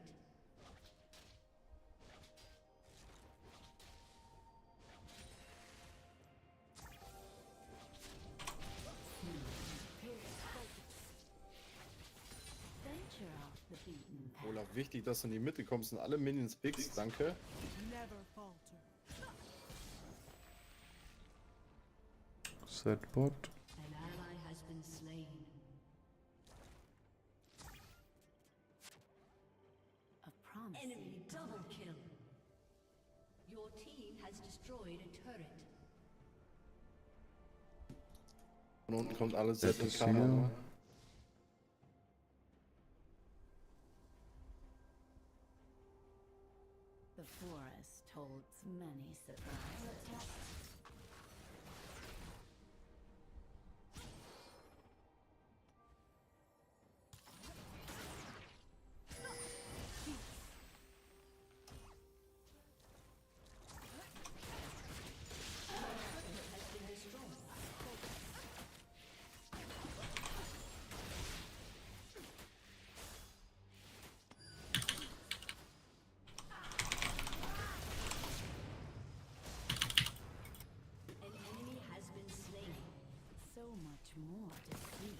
Venture off the beaten path. Olaf, wichtig, dass du in die Mitte kommst und alle Minions pickst. Danke. Setbot. An ally has been slain. A promise. Enemy double kill. Your team has destroyed a turret. Von unten kommt alles Set in ist Kader, hier. ne? The forest holds many surprises. An enemy has been slain. So much more to see.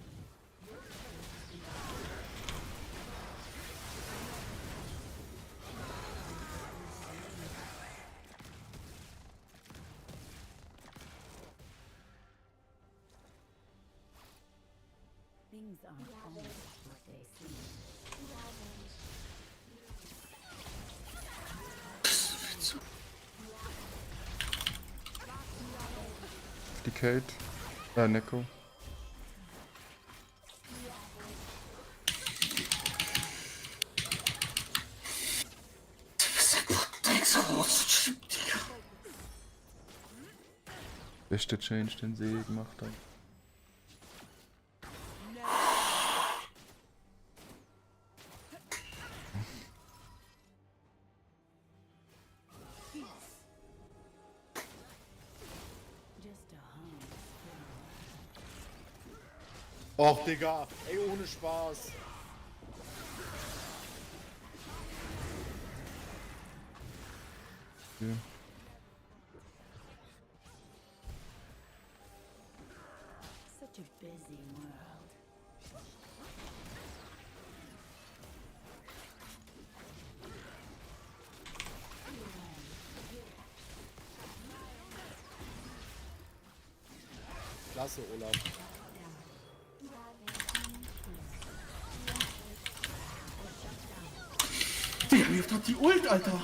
Your turret has been Things aren't always what they seem. Die Kate. Neko. Beste Change, den sie gemacht hat. Just a hum. Och, Digga. Ey, ohne Spaß. Ja. Such a busy world. Klasse, Olaf. Digga, mir hat die Ult, Alter.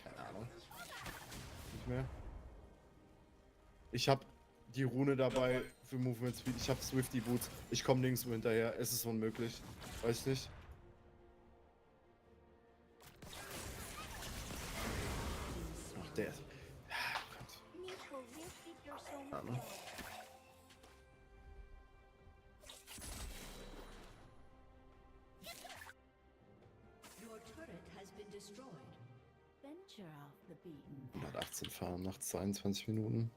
Keine Ahnung. Nicht mehr. Ich hab die Rune dabei für Movement Speed. Ich hab Swifty Boots. Ich komme nirgendwo hinterher. Es ist unmöglich. Weiß nicht. Ach, der ist. Ja, Gott. Ja, ne? Your turret has been destroyed. Venture off the beaten path. 118 fahren nach 22 Minuten.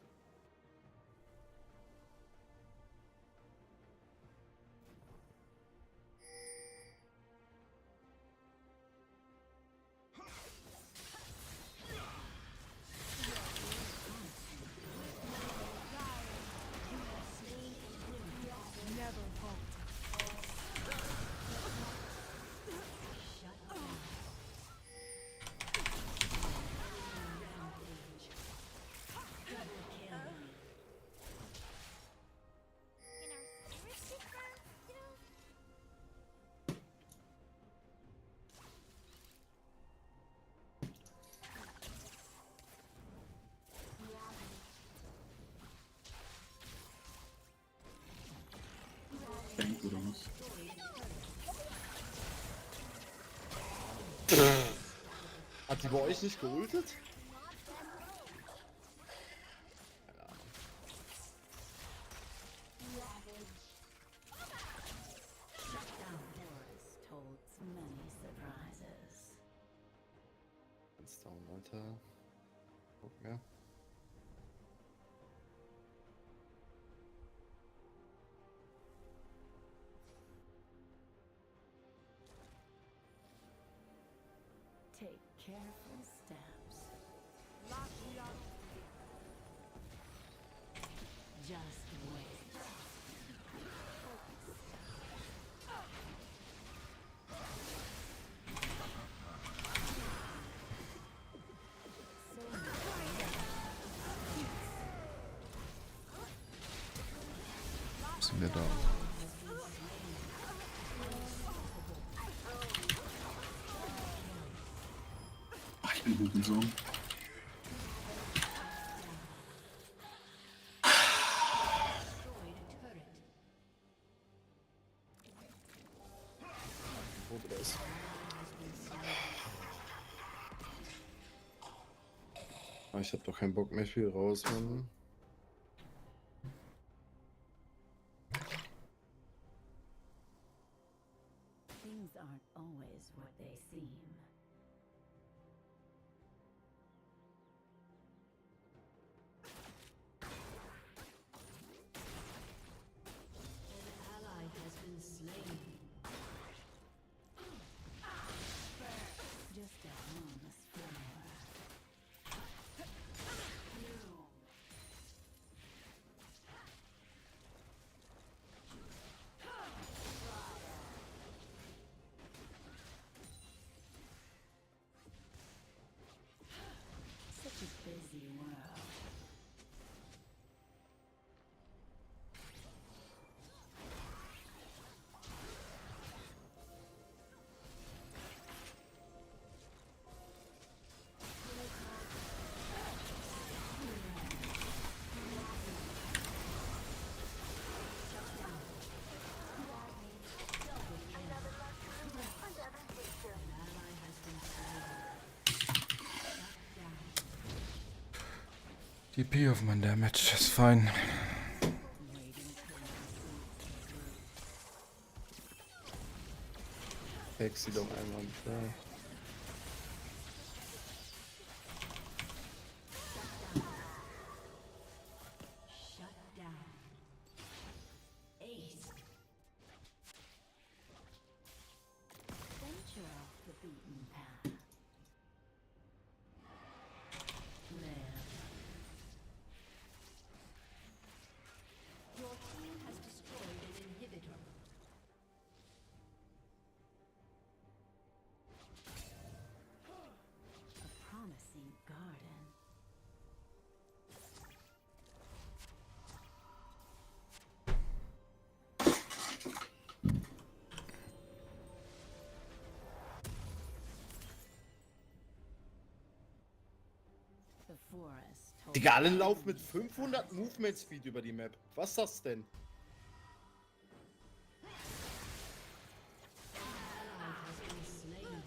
Tank oder was? Hat die bei euch nicht geultet? Ganz down, Alter. Guck mehr. Take careful steps. Just wait. Sind wir da? Ach, ich bin gut in so. Wo der ist. Ah, ich hab doch keinen Bock mehr viel raus, Mann. Things aren't always what they seem. An ally has been slain. Just a harmless flower. Such a busy world. DP auf mein Damage, ist fein. Hex sie doch einmal frei. Shut down. Ace. Venture off the beaten path. Live. Your team has destroyed an inhibitor. A promising garden. The forest holds Digga, alle laufen mit 500 Movement Speed über die Map. Was ist das denn? has been slain.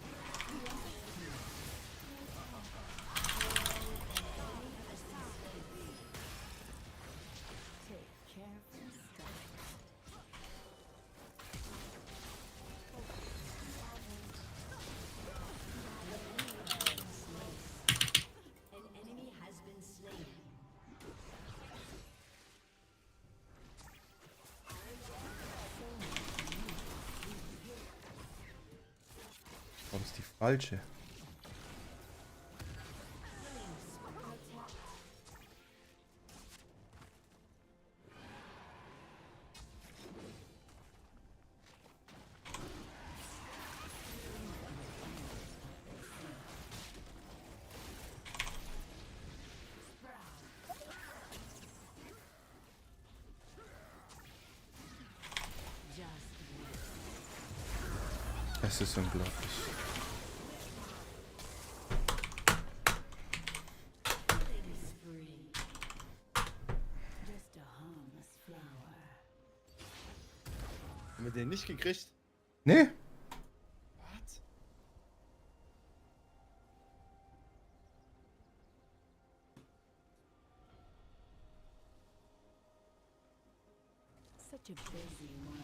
Take careful steps. An enemy has been slain. Warum ist die falsche? Es ist unglaublich. Killing spree. Just a harmless flower. Haben wir den nicht gekriegt? Nee. Was? Such a busy world.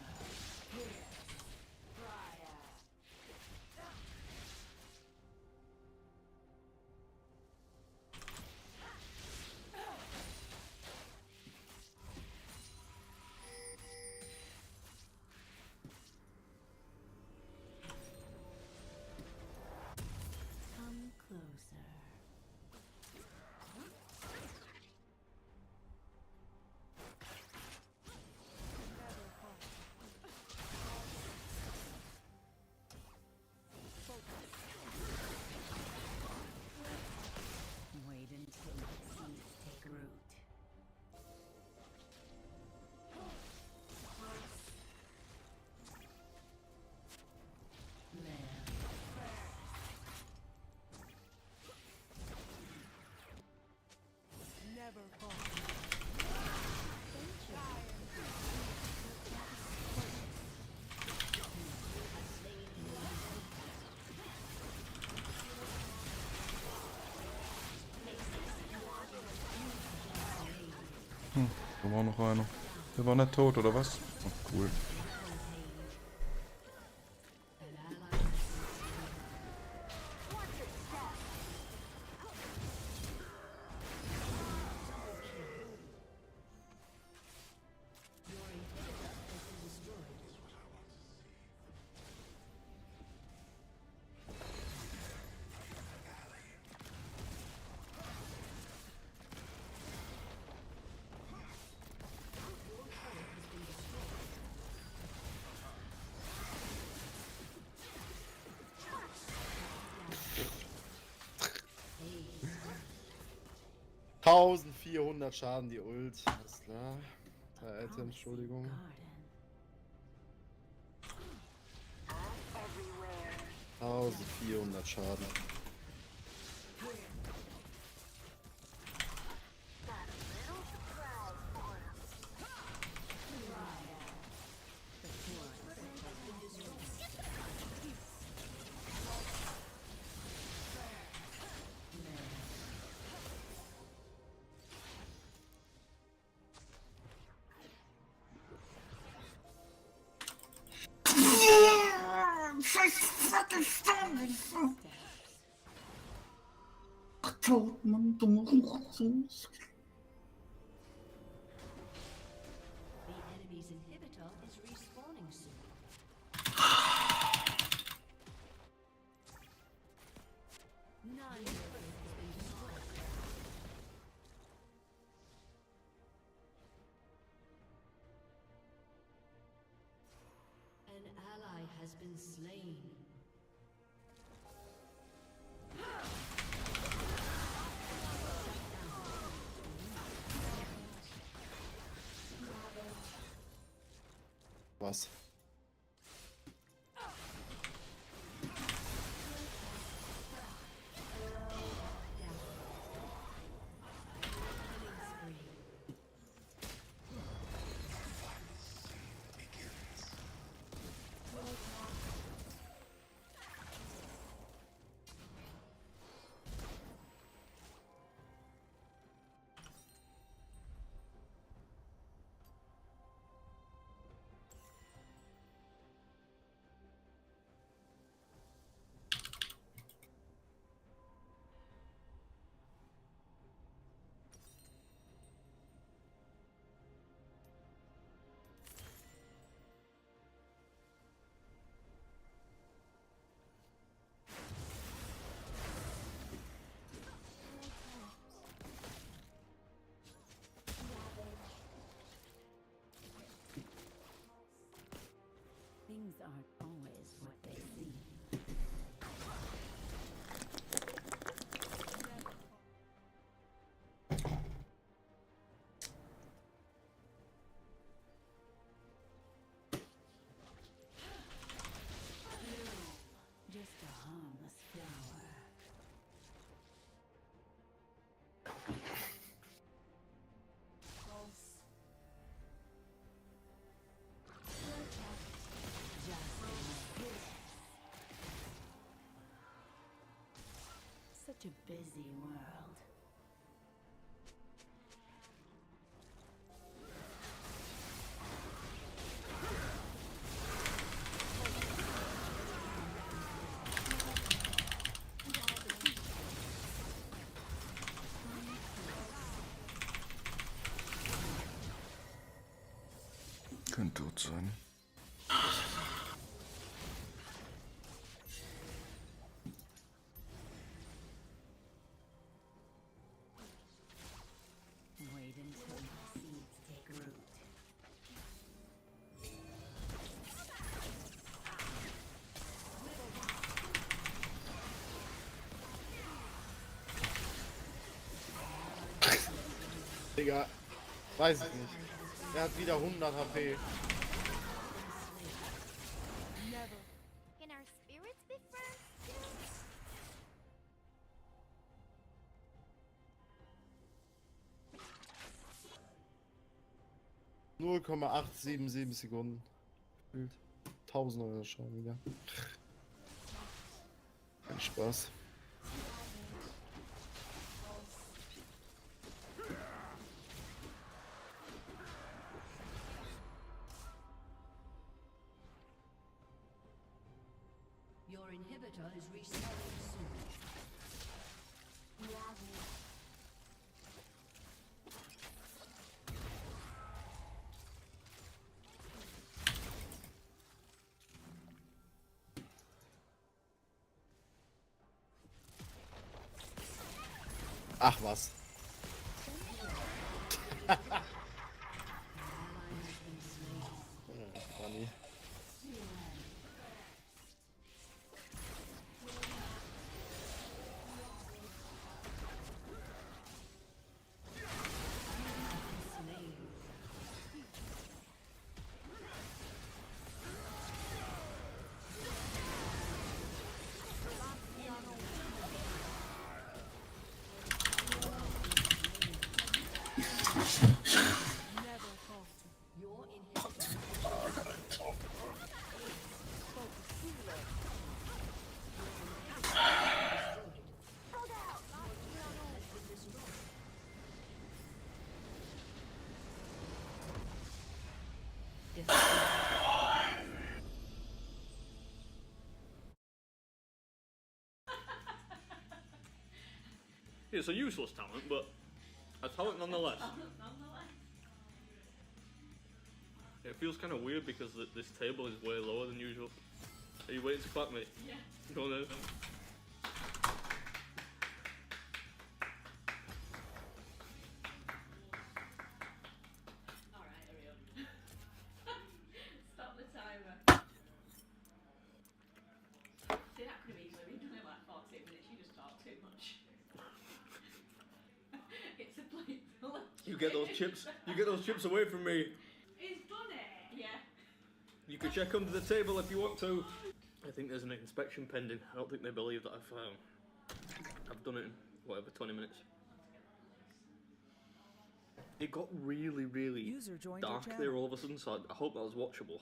Come closer. Wait until the seeds take root. Never fall. Da war noch einer. Der war nicht tot, oder was? Oh, cool. Hey. 1400 Schaden die Ult. Alles klar. 3 Items, Entschuldigung. 1400 Schaden. Mann, du Hurensohn. The enemy's inhibitor is respawning soon. None has been destroyed. An ally has been slain. Was? Things aren't always what they seem. Just a harmless flower. such a busy world. Könnte tot sein. Wait until the seeds take root. Digga, weiß ich nicht. Er hat wieder 100 HP. Can our spirits be friends? 0,877 Sekunden. Gefühlt. 1000 Euro schon wieder. Kein Spaß. Your inhibitor is respawning soon. Ach was. Funny. It's a useless talent, but a talent nonetheless. It feels kind of weird because this table is way lower than usual. Are you waiting to clap me? Yeah. Go on then. Stop the timer. See, that could have easily been done in like 14 minutes. You just talk too much. It's a plate full of You get those chips. You get those chips away from me. He's done it. Yeah. You can check under the table if you want to. I think there's an inspection pending. I don't think they believe that I've done it in whatever 20 minutes. It got really, really dark there all of a sudden, so I hope that was watchable.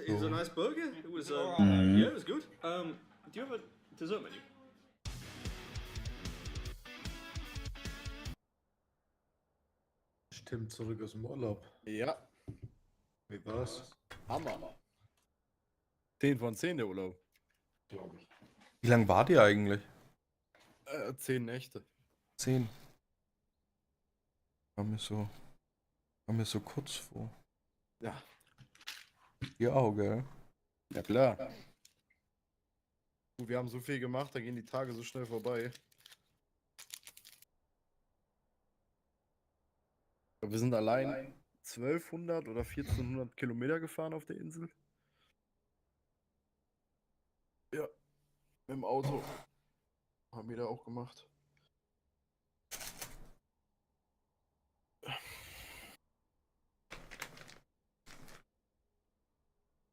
It was a nice burger. It was, yeah, it was good. Do you have a dessert menu? Stimmt, zurück aus dem Urlaub. Ja. Wie war's? Hammer. 10 von 10 der Urlaub. Glaube ich. Wie lang wart ihr eigentlich? 10 Nächte. 10. Kam mir so kurz vor. Ja. Ihr auch, gell? Ja klar. Wir haben so viel gemacht, da gehen die Tage so schnell vorbei. Wir sind allein 1200 oder 1400 Kilometer gefahren auf der Insel. Ja, mit dem Auto. Haben wir da auch gemacht.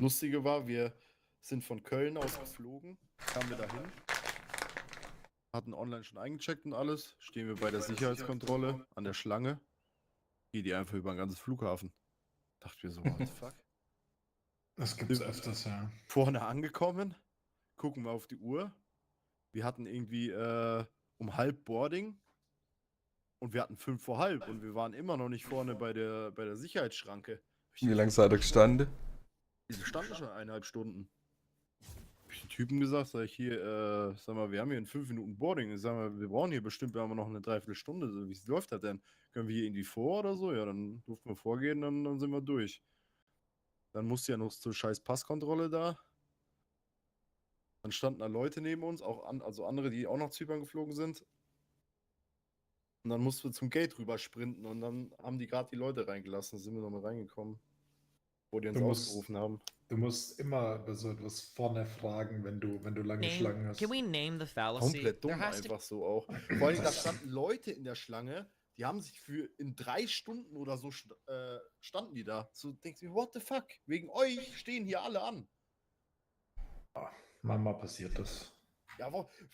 Lustige war, wir sind von Köln aus geflogen, kamen wir dahin, hatten online schon eingecheckt und alles, stehen wir bei der Sicherheitskontrolle an der Schlange, geht die einfach über den ganzen Flughafen. Dachten wir so, what the fuck? Das gibt's öfters, ja. Vorne angekommen, gucken wir auf die Uhr, Wir hatten irgendwie um halb Boarding und wir hatten 5 vor halb und wir waren immer noch nicht vorne bei der Sicherheitsschranke. Wie lange seid ihr gestanden? Wir standen schon 1,5 Stunden. Hab ich den Typen gesagt, sag ich hier, sag mal, wir haben hier in 5 Minuten Boarding. Sag mal, wir brauchen hier bestimmt, wir haben noch eine Dreiviertelstunde. So, wie läuft das denn? Können wir hier irgendwie vor oder so? Ja, dann durften wir vorgehen, dann sind wir durch. Dann musste ja noch zur scheiß Passkontrolle da. Dann standen da Leute neben uns, also andere, die auch nach Zypern geflogen sind. Und dann mussten wir zum Gate rüber sprinten und dann haben die gerade die Leute reingelassen, sind wir nochmal reingekommen. Wo die uns ausgerufen haben. Du musst immer bei so etwas vorne fragen, wenn du lange Schlangen hast. Can we name the fallacy? Komplett dumm einfach so auch. Vor allem, da standen Leute in der Schlange, die haben sich in 3 Stunden oder so standen die da. So denkst du, what the fuck? Wegen euch stehen hier alle an. Manchmal passiert das. Ja,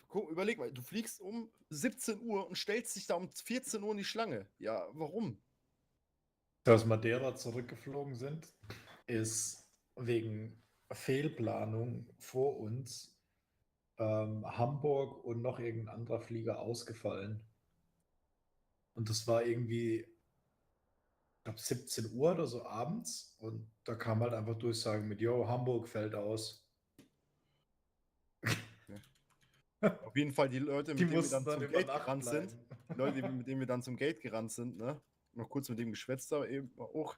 guck, überleg mal, du fliegst um 17 Uhr und stellst dich da um 14 Uhr in die Schlange. Ja, warum? Dass Madeira zurückgeflogen sind, ist wegen Fehlplanung vor uns Hamburg und noch irgendein anderer Flieger ausgefallen. Und das war irgendwie, ich glaube, 17 Uhr oder so abends. Und da kam halt einfach Durchsagen mit, yo, Hamburg fällt aus. Auf jeden Fall die Leute, mit denen wir dann zum Gate gerannt sind. Die Leute, mit denen wir dann zum Gate gerannt sind, ne? Noch kurz mit dem geschwätzt, aber eben auch.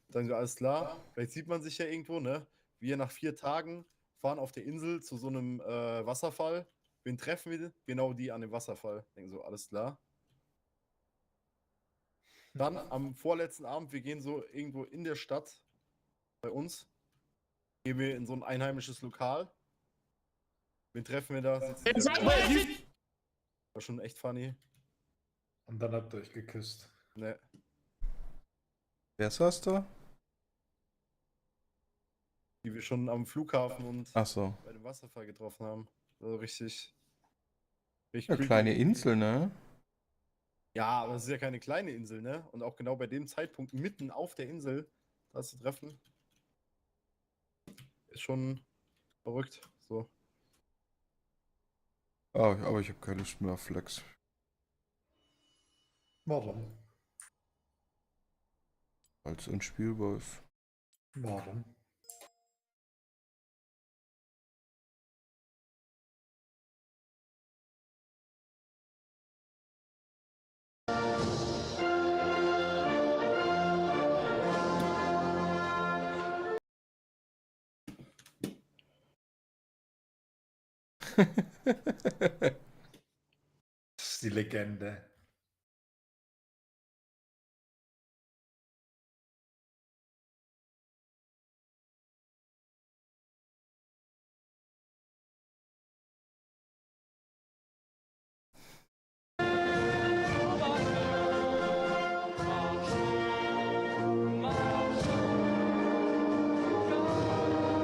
Sagen wir, alles klar, vielleicht sieht man sich ja irgendwo, ne? Wir nach 4 Tagen fahren auf der Insel zu so einem Wasserfall. Wen treffen wir? Genau die an dem Wasserfall. Denken so, alles klar. Dann am vorletzten Abend, wir gehen so irgendwo in der Stadt bei uns. Gehen wir in so ein einheimisches Lokal. Wen treffen wir da? War schon echt funny. Und dann habt ihr euch geküsst. Ne. Wer saß da? Die wir schon am Flughafen und Ach so. bei dem Wasserfall getroffen haben. Also richtig. Ja, kleine Insel, ne? Ja, aber es ist ja keine kleine Insel, ne? Und auch genau bei dem Zeitpunkt mitten auf der Insel da zu treffen, ist schon verrückt. So. Oh, aber ich habe keine Lust mehr auf Flex. Warum? Weil es unspielbar ist. Warum? Das ist die Legende.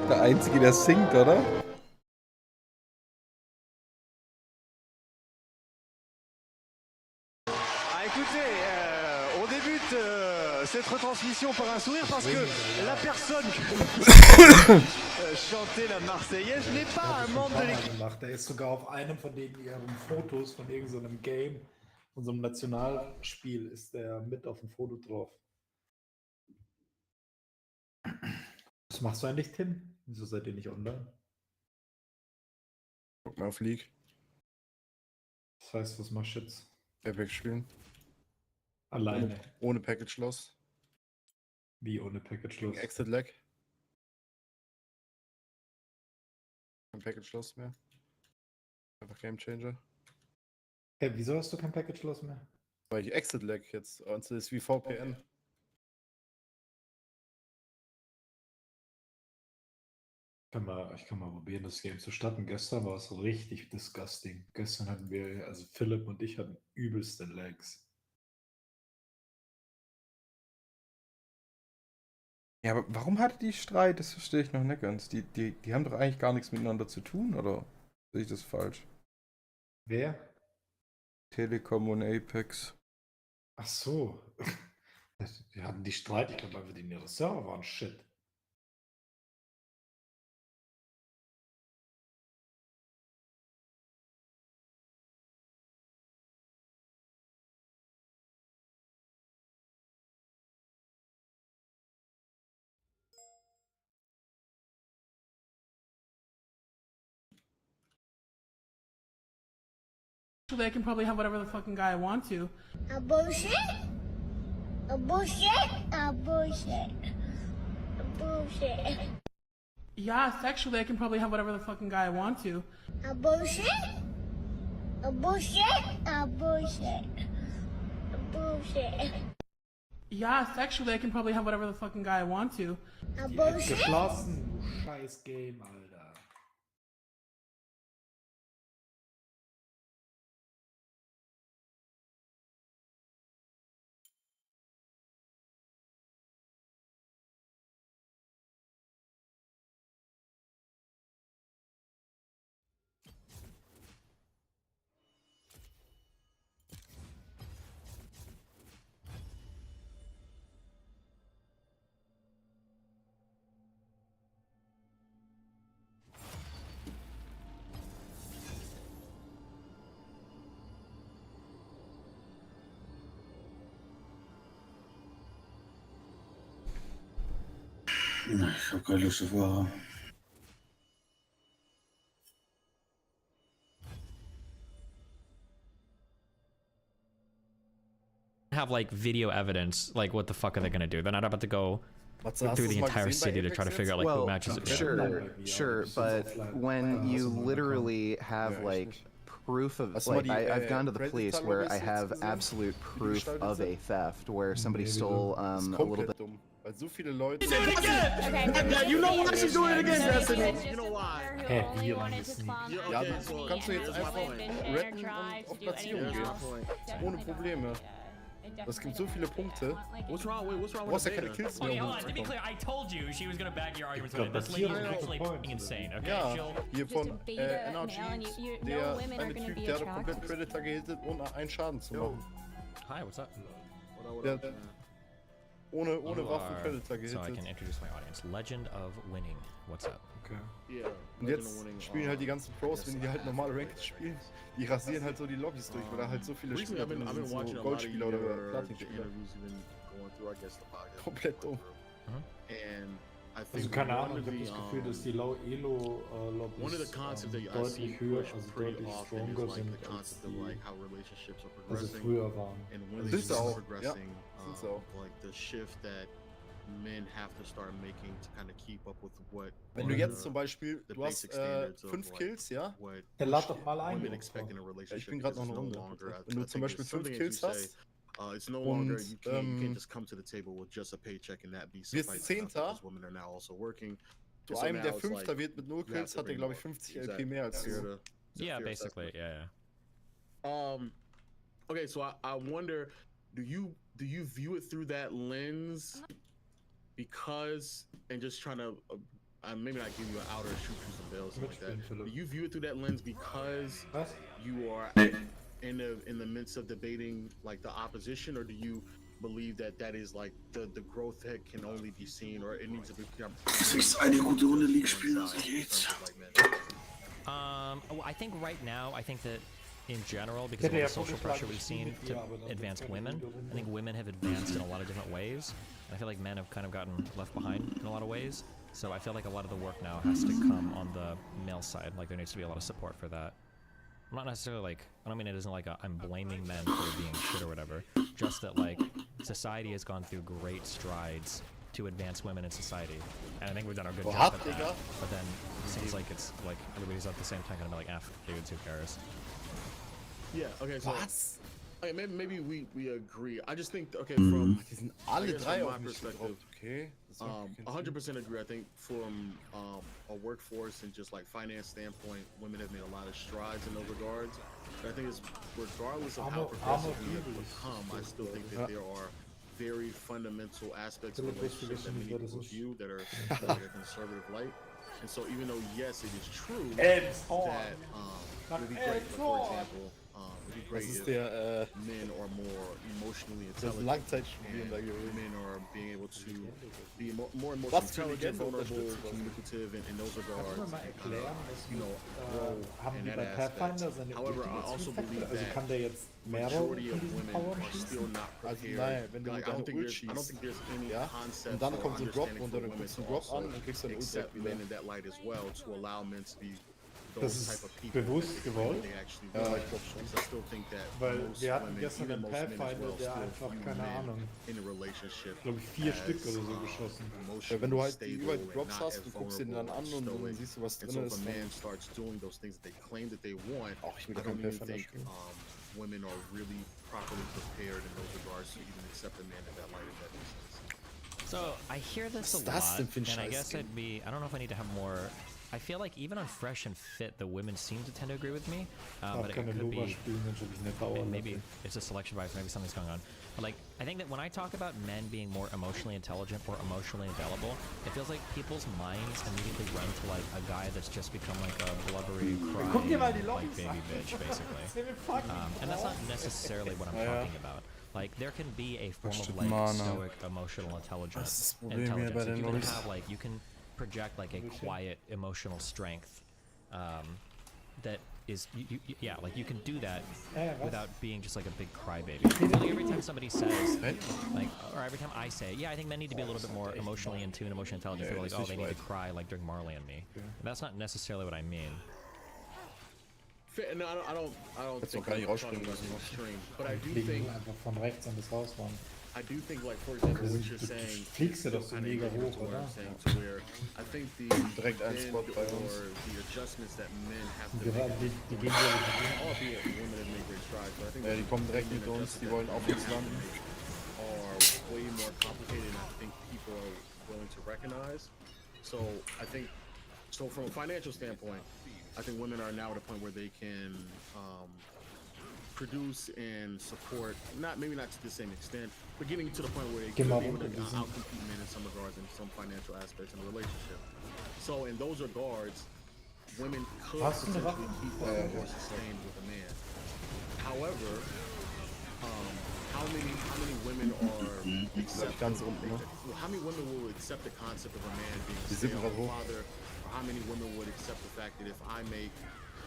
Der Einzige, der singt, oder? Écoutez, on débute cette retransmission par un sourire parce que la personne qui chantait la Marseillaise n'est pas un membre de l'équipe. Der ist sogar auf einem von den ihren Fotos von irgendeinem Game, von so einem Nationalspiel, ist der mit auf dem Foto drauf. Was machst du eigentlich, Tim? Wieso seid ihr nicht online? Guck mal auf League. Das heißt, was machst du jetzt? Epic spielen. Alleine. Ohne Package Loss. Wie ohne Package Loss? Exit Lag. Kein Package Loss mehr. Einfach Game Changer. Hey, wieso hast du kein Package Loss mehr? Weil ich Exit Lag jetzt. Und es ist wie VPN. Ich kann mal probieren, das Game zu starten. Gestern war es richtig disgusting. Gestern hatten wir, also Philipp und ich hatten übelste Lags. Ja, aber warum hatte die Streit? Das verstehe ich noch nicht ganz. Die haben doch eigentlich gar nichts miteinander zu tun, oder sehe ich das falsch? Wer? Telekom und Apex. Ach so. Die hatten die Streit, ich glaube, weil ihre Server waren shit. Actually, I can probably have whatever the fucking guy I want to. A bullshit? A bullshit? A bullshit? A bullshit? Yeah, sexually, I can probably have whatever the fucking guy I want to. A bullshit? A bullshit? A bullshit? A bullshit? Ja, sexually, I can probably have whatever the fucking guy I want to. A bullshit? Geschlossen, du scheiß Game, Alter. Ich hab keine Lust auf Ware. Have like video evidence, like what the fuck are they gonna do? They're not about to go through the entire city to try to figure out like who matches it. Sure, but when you literally have like proof of, like, I've gone to the police where I have absolute proof of a theft where somebody stole a little bit. Weil so viele Leute. Okay. You know why she's doing it again, Destiny? You know why? Hä, hier Ja, du kannst du jetzt einfach retten und auf Platzierung gehen. Ohne Probleme. Es gibt so viele Punkte. What's wrong with Du brauchst ja keine Kills mehr. Okay, hold on. To be clear, I told you she was gonna bag your arguments with it. This lady is actually fucking insane. Okay, Ja, hier von NRG, der eine Typ, der hat komplett Predator gehittet, ohne einen Schaden zu machen. Hi, what's up? Der ohne You Waffen are- Predator So I gehittet. can introduce my audience. Legend of Winning. What's up? Okay. Und jetzt spielen halt die ganzen Pros, wenn die halt normale Ranked spielen, die rasieren halt so die Lobbys durch, weil da halt so viele Spieler drin sind, so Goldspieler oder Platinspieler. Komplett dumm. Also keine Ahnung, ich habe das Gefühl, dass die Elo-Lobbys deutlich höher, also deutlich stronger sind, als die also früher waren. Sind sie auch, ja, sind sie auch. Men have to start making to kind of keep up with what. Wenn du jetzt zum Beispiel, du hast 5 Kills, ja? Dann lad doch mal ein. Ich bin gerade noch eine Runde. Wenn du zum Beispiel 5 Kills hast, it's no longer you can't just come to the table with just a paycheck and that be wirst Zehnter. Women are now also working. Zu einem, der Fünfter wird mit 0 Kills, hat er glaube ich 50 LP mehr als du. Yeah, basically, yeah. Okay, so I wonder, do you view it through that lens? Because, and just trying to maybe not give you an outer shoot through some bells like that. Do you view it through that lens because you are in the midst of debating like the opposition, or do you believe that that is like the growth that can only be seen, or it needs to become? Well, I think right now, I think that in general, because of all the social pressure we've seen to advance women, I think women have advanced in a lot of different ways. And I feel like men have kind of gotten left behind in a lot of ways. So I feel like a lot of the work now has to come on the male side. Like there needs to be a lot of support for that. I'm not necessarily like, I don't mean it isn't like I'm blaming men for being shit or whatever. Just that like society has gone through great strides to advance women in society. And I think we've done a good job at that. But then it seems like it's like everybody's at the same time kind of like, dudes, who cares? Yeah, okay, so okay, maybe we agree. I just think, okay, from alle drei my auf mich perspective, okay. 100% agree. I think from a workforce and just like finance standpoint, women have made a lot of strides in those regards. But I think it's regardless of how progressive we have become, I still think that there are very fundamental aspects of relationships that many people view that are in a conservative light. And so even though yes, it is true that it would be great, but for example, it would be great if men are more emotionally intelligent and men are being able to be more emotionally intelligent, vulnerable, communicative in those regards, you know, grow in that aspect. However, I also believe that majority of women are still not prepared. Like, I don't think there's any concept or understanding for women to also accept men in that light as well, to allow men to be Das type of ist people bewusst gewollt. they actually Ja, want. ich glaube schon. Because I still think that Weil most wir hatten women, gestern even einen most men as Pathfinder, well, der still einfach, view keine men Ahnung, in a relationship glaube ich 4 as, Stück oder so geschossen. emotionally Wenn du halt stable überall die and Drops not hast, as du guckst ihn dann vulnerable an or und dann stoic. siehst du, was And drin so if ist. a Dann, man starts doing those things that they claim that they want, ach, ich will I da keinen don't even Pathfinder think spielen. women are really properly prepared in those regards to even accept a man in that light, if that makes sense. So I hear this Was a ist das lot, denn für ein and I guess Scheißding? I don't know if I need to have more. I feel like even on Fresh and Fit, the women seem to tend to agree with me, but it keine could Loba be spielen, dann schicke ich eine Dauer. maybe it's a selection bias, maybe something's going on. But like, I think that when I talk about men being more emotionally intelligent or emotionally available, it feels like people's minds immediately run to like a guy that's just become like a blubbery, Guck dir mal crying, die like Lobbys baby an. bitch, basically. Sehen wir fucking And that's not necessarily what I'm Ja, ja. talking about. Like, there can be a form of Kostet like Mana. stoic emotional intelligence. Das ist das Problem hier bei Like, den you can Lobbys. have like you can project like a quiet emotional strength that is yeah, like you can do that without being just like a big crybaby. Like every time somebody says like, or every time I say, yeah, I think men need to be a little bit more emotionally in tune, emotionally intelligent. People are like, oh, they need to cry like during Marley and Me. That's not necessarily what I mean. No, I don't Hättest think doch gar nicht I'm rausspringen talking about müssen. the extreme, but I do Fliegen think einfach von rechts an das Haus ran. I do think, like, for example, what you're Du saying. fliegst ja doch so kinda mega indicative hoch, to what oder? I'm saying, to where I think the Direkt ein bend Spot bei uns. or the adjustments that men have to Gerade make, die gehen ja nicht albeit women have made great strides, but I think Ja, die kommen direkt men mit uns, adjustments die wollen that auf men uns have to landen. make are way more complicated, and I think people are willing to recognize. So I think, so from a financial standpoint, I think women are now at a point where they can produce and support, maybe not to the same extent, but getting to the point where they could be able to outcompete men in some regards in some financial aspects in a relationship. So in those regards, women could potentially keep up more sustained with a man. However, how many women are Ganz unten, ne? how many women will accept the concept of a man being a Die sitzen stay-at-home grad hoch. father, or how many women would accept the fact that if I make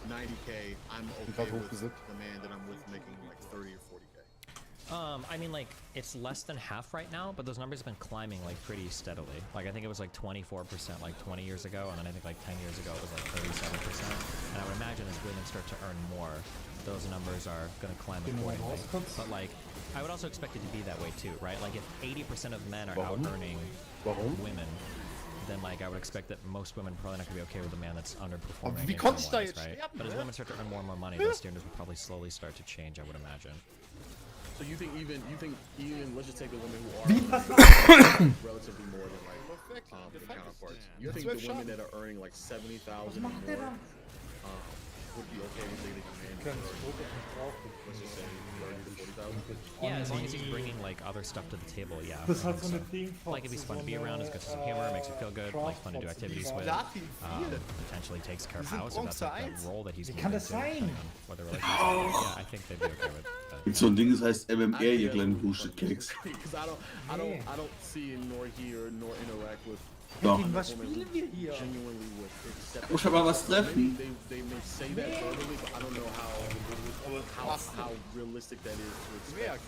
90K, I'm Die okay grad with hochgesippt. the man that I'm with making like 30 or 40K. I mean, like, it's less than half right now, but those numbers have been climbing, like, pretty steadily. Like, I think it was, like, 24%, like, 20 years ago, and then I think, like, 10 years ago, it was, like, 37%. And I would imagine as women start to earn more, those numbers are going to climb accordingly. But, like, I would also expect it to be that way, too, right? Like, if 80% of men are out-earning women, then, like, I would expect that most women are probably not going to be okay with a man that's underperforming Wie konnte ich da income-wise, jetzt right? sterben, But as hä? women start to earn more money, those standards will probably slowly start to change, I would imagine. So you think even let's just take the women who are relatively more than like their counterparts. You think the women that are earning like 70,000 or more would be okay with dating a man for, let's just say 30 to 40,000? Yeah, as long as he's bringing like other stuff to the table, yeah. Das hat so I eine think Ding von like if he's fun to be around, has got some humor, makes you feel good, like fun to do activities with, potentially takes care of house, if that's like the role that he's Wie kann das sein? What the relationship is. Yeah, I think they'd be okay with that. Gibt so ein Ding, das heißt MMR, ihr kleinen Bullshit-Keks. Because I don't see nor hear nor interact with Doch. Was spielen wir hier? genuinely with acceptance. Muss aber was treffen. They may say that verbally, but I don't know how realistic that is to expect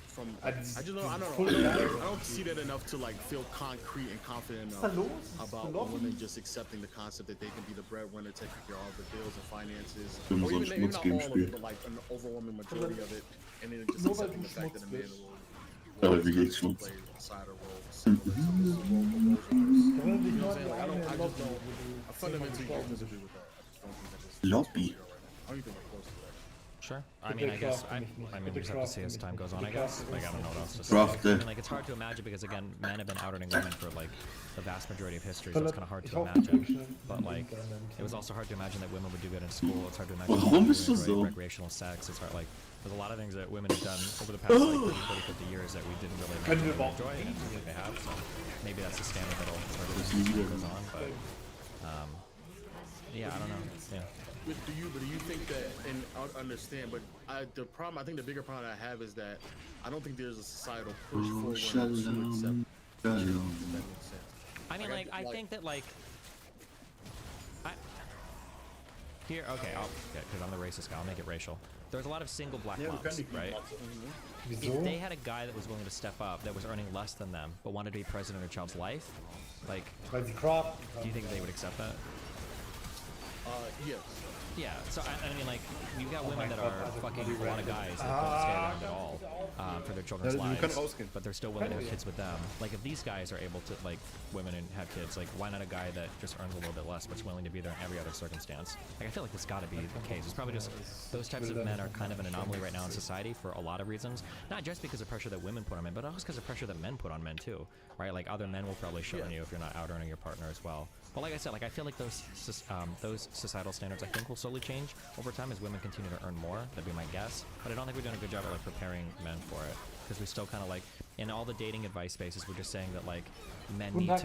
from I don't see that enough to like feel concrete and confident enough about women just accepting the concept that they can be the breadwinner, taking care of all the bills and finances, Wenn man or so ein even not all of Schmutzgame it, but like an overwhelming majority of it, and then just accepting the fact that a man Aber wie geht's schon? play a side role. You know what I'm saying? Like, I just don't. I fundamentally don't disagree with that. I just don't think that is. Lobby. I don't even think close to that. Sure. I mean, I guess I mean, we just have to see as time goes on. I guess. Like, I don't know what else to say. Draft I mean, like, it's hard to imagine because again, men have been out-earning women for like the vast majority of history, so it's kind of hard to imagine. But like, it was also hard to imagine that women would do good in school. It's hard to imagine that Warum women bist du would so? enjoy recreational sex. It's hard, like, there's a lot of things that women have done over the past like 30, 40, 50 years that we didn't really enjoy, and I think they have. So maybe that's the standard that'll start to change as time goes on. But yeah, I don't know. Yeah. But do you think that, and I understand, but I think the bigger problem I have is that I don't think there's a societal push for women to accept that makes sense. I mean, like, I think that, like, here, okay, because I'm the racist guy, I'll make it racial. There's a lot of single black moms, right? If they had a guy that was willing to step up, that was earning less than them, but wanted to be president of their child's life, like, do you think they would accept that? Yes. Yeah, so I mean, like, you've got women that are fucking a lot of guys that don't stay around at all for their children's lives, but they're still willing to have kids with them. Like, if these guys are able to, like, women and have kids, like, why not a guy that just earns a little bit less but's willing to be there in every other circumstance? Like, I feel like this got to be the case. It's probably just those types of men are kind of an anomaly right now in society for a lot of reasons. Not just because of pressure that women put on men, but also because of pressure that men put on men too, right? Like, other men will probably shit on you if you're not out earning your partner as well. But like I said, like I feel like those societal standards I think will slowly change over time as women continue to earn more. That'd be my guess. But I don't think we're doing a good job at like preparing men for it, because we still kind of like in all the dating advice spaces we're just saying that like men need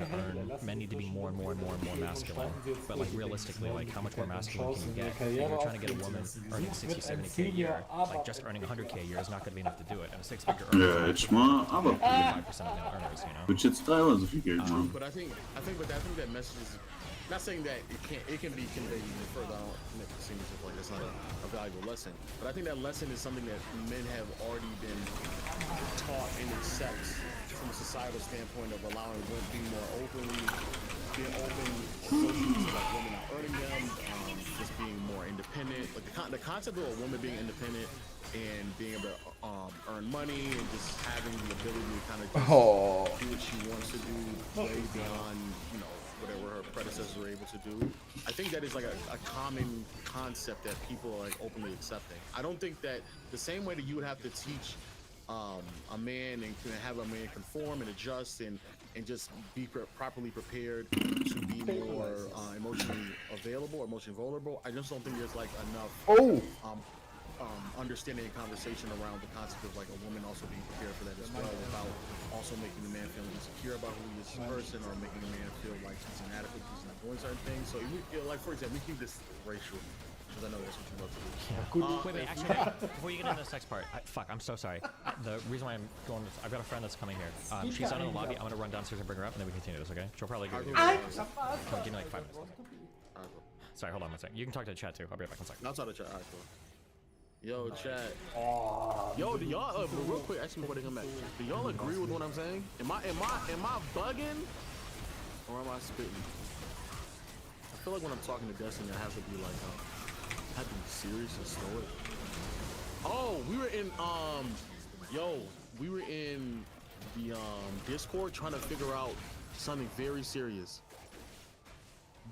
to be more and more masculine. But like realistically, like how much more masculine can you get? If you're trying to get a woman earning 60, 70k a year, like just earning 100k a year is not going to be enough to do it. And a six-figure earner is 5% of male earners, you know. Which it's so viel Geld, man. But I think that message is not saying that it can be conveyed even further. I don't make it seem as if like that's not a valuable lesson. But I think that lesson is something that men have already been taught and accept from a societal standpoint of allowing women to be more being open socially to like women not earning them, just being more independent. Like the concept of a woman being independent and being able to earn money and just having the ability to kind of just do what she wants to do way beyond, you know, whatever her predecessors were able to do. I think that is like a common concept that people are like openly accepting. I don't think that the same way that you would have to teach a man and have a man conform and adjust and just be properly prepared to be more emotionally available or emotionally vulnerable. I just don't think there's like enough understanding and conversation around the concept of like a woman also being prepared for that as well, without also making the man feel insecure about who he is as a person, or making the man feel like he's inadequate because he's not doing certain things. So if we, like for example, we keep this racial, because I know that's what you love to do. Wait, actually, before you get into the sex part, I'm so sorry. The reason why I'm going, I've got a friend that's coming here. She's out in the lobby. I'm gonna run downstairs and bring her up, and then we continue this. Okay? She'll probably give me like 5 minutes. Sorry, hold on one second. You can talk to the chat too. I'll be right back. 1 second. I'll talk to the chat. Alright, cool. Yo, chat. Yo, do y'all real quick? Actually, before they come back, do y'all agree with what I'm saying? Am I bugging, or am I spitting? I feel like when I'm talking to Destiny, I have to be like, I have to be serious and stoic. Oh, we were in we were in the Discord trying to figure out something very serious.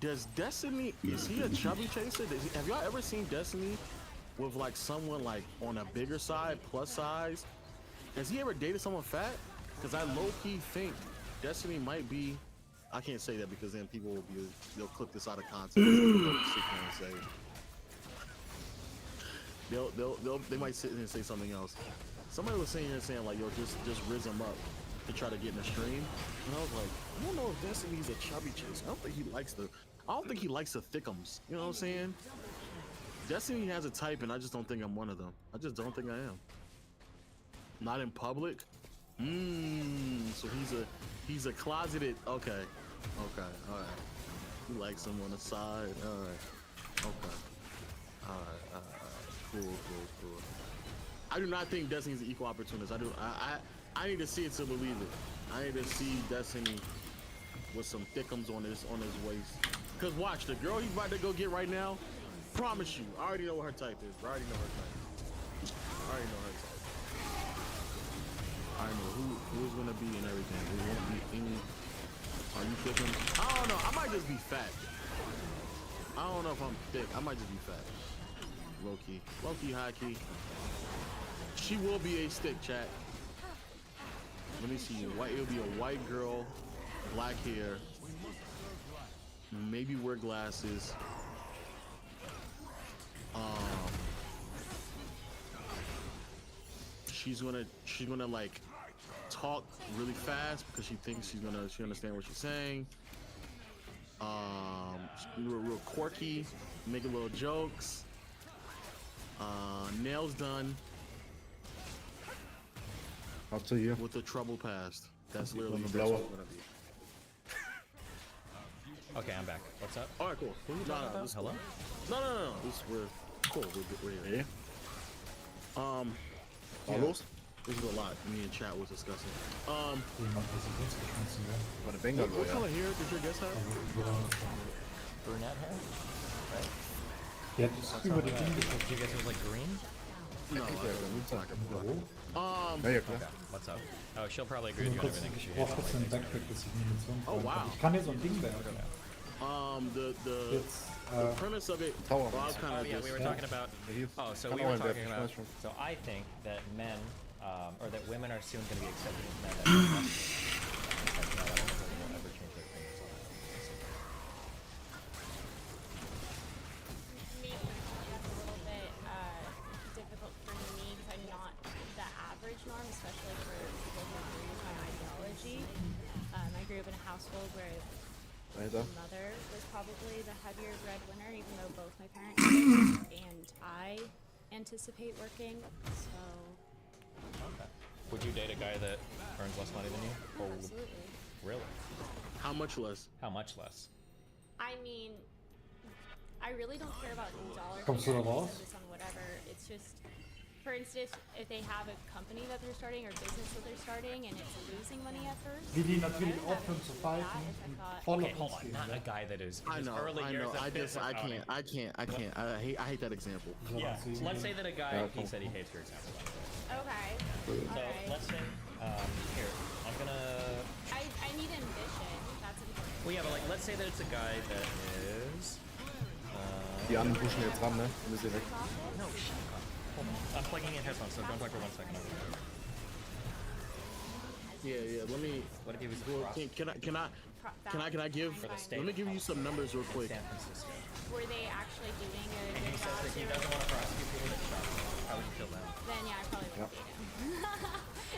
Does Destiny, is he a chubby chaser? Have y'all ever seen Destiny with like someone like on a bigger side, plus size? Has he ever dated someone fat? Because I low-key think Destiny might be, I can't say that because then people will be, they'll clip this out of context. They might sit and say something else. Somebody was sitting here saying like, yo, just rizz him up to try to get in the stream. And I was like, I don't know if Destiny's a chubby chaser. I don't think he likes the thickums. You know what I'm saying? Destiny has a type, and I just don't think I'm one of them. I just don't think I am. Not in public. So he's a closeted. Okay, all right. He likes him on the side. All right. Okay. All right. Cool. I do not think Destiny's an equal opportunist. I need to see it to believe it. I need to see Destiny with some thickums on his waist. Cause watch, the girl he's about to go get right now, promise you, I already know what her type is. I already know her type. I know who's gonna be and everything. There won't be any. Are you thick? I don't know. I might just be fat. I don't know if I'm thick. I might just be fat. Low key, high key. She will be a stick, chat. Let me see. It'll be a white girl, black hair, maybe wear glasses. She's gonna like talk really fast because she thinks she understand what she's saying. Real quirky, make a little jokes. Nails done. I'll tell you. With the trouble past. That's literally the what it's gonna be. Okay, I'm back. What's up? All right, cool. No. Hello? No. We're cool. We're here. Yeah. This is a lot. Me and chat was discussing. What a bingo. What color hair did your guest have? Brunette hair? right? Der hat das über die Dinge Did you guess it was like green? No, Ja, klar. Okay. What's up? Oh, she'll probably agree with you on everything because she Ich hates brauche kurz einen Backpack, dass ich Munition Oh, wow. Ich kann hier so ein Ding werfen. The premise of it, Tower. well, I was kind of yeah, we were talking about. Oh, so we were talking about. So I think that men, or that women are soon going to be accepted as men. That will ever change their opinions on that. Maybe that's a little bit difficult for me because I'm not the average norm, especially for people who agree with my ideology. I grew up in a household where my mother was probably the heavier breadwinner, even though both my parents worked, and I anticipate working, so... Okay. Would you date a guy that earns less money than you? Or Absolutely. Really? How much less? How much less? I mean, I really don't care about dollar Kommst du da raus? figures on whatever. It's just, for instance, if they have a company that they're starting or business that they're starting and it's losing money at first. Wie die natürlich aufhören zu fighten und voll Okay, auf hold uns on. gehen. Not a guy that is in I his know, early I years. know. of I business owning. can't. I hate that example. Yeah. So let's say that a guy, he said he hates your example. Okay. So Alright. let's say, here, I'm gonna. I need ambition. That's important. Well, yeah, but like, let's say that it's a guy that is. Die anderen pushen jetzt ran, ne? Müsst ihr weg. No, shut up. Hold on. I'm plugging in headphones, so don't talk for 1 second. Yeah. Let me. What if he was Well, can I give? For the state Let me give you some numbers real quick. San Francisco? Were they actually doing a And he good says job? that he doesn't want to prosecute people that shop. How would you kill them? Then yeah, I probably would date him.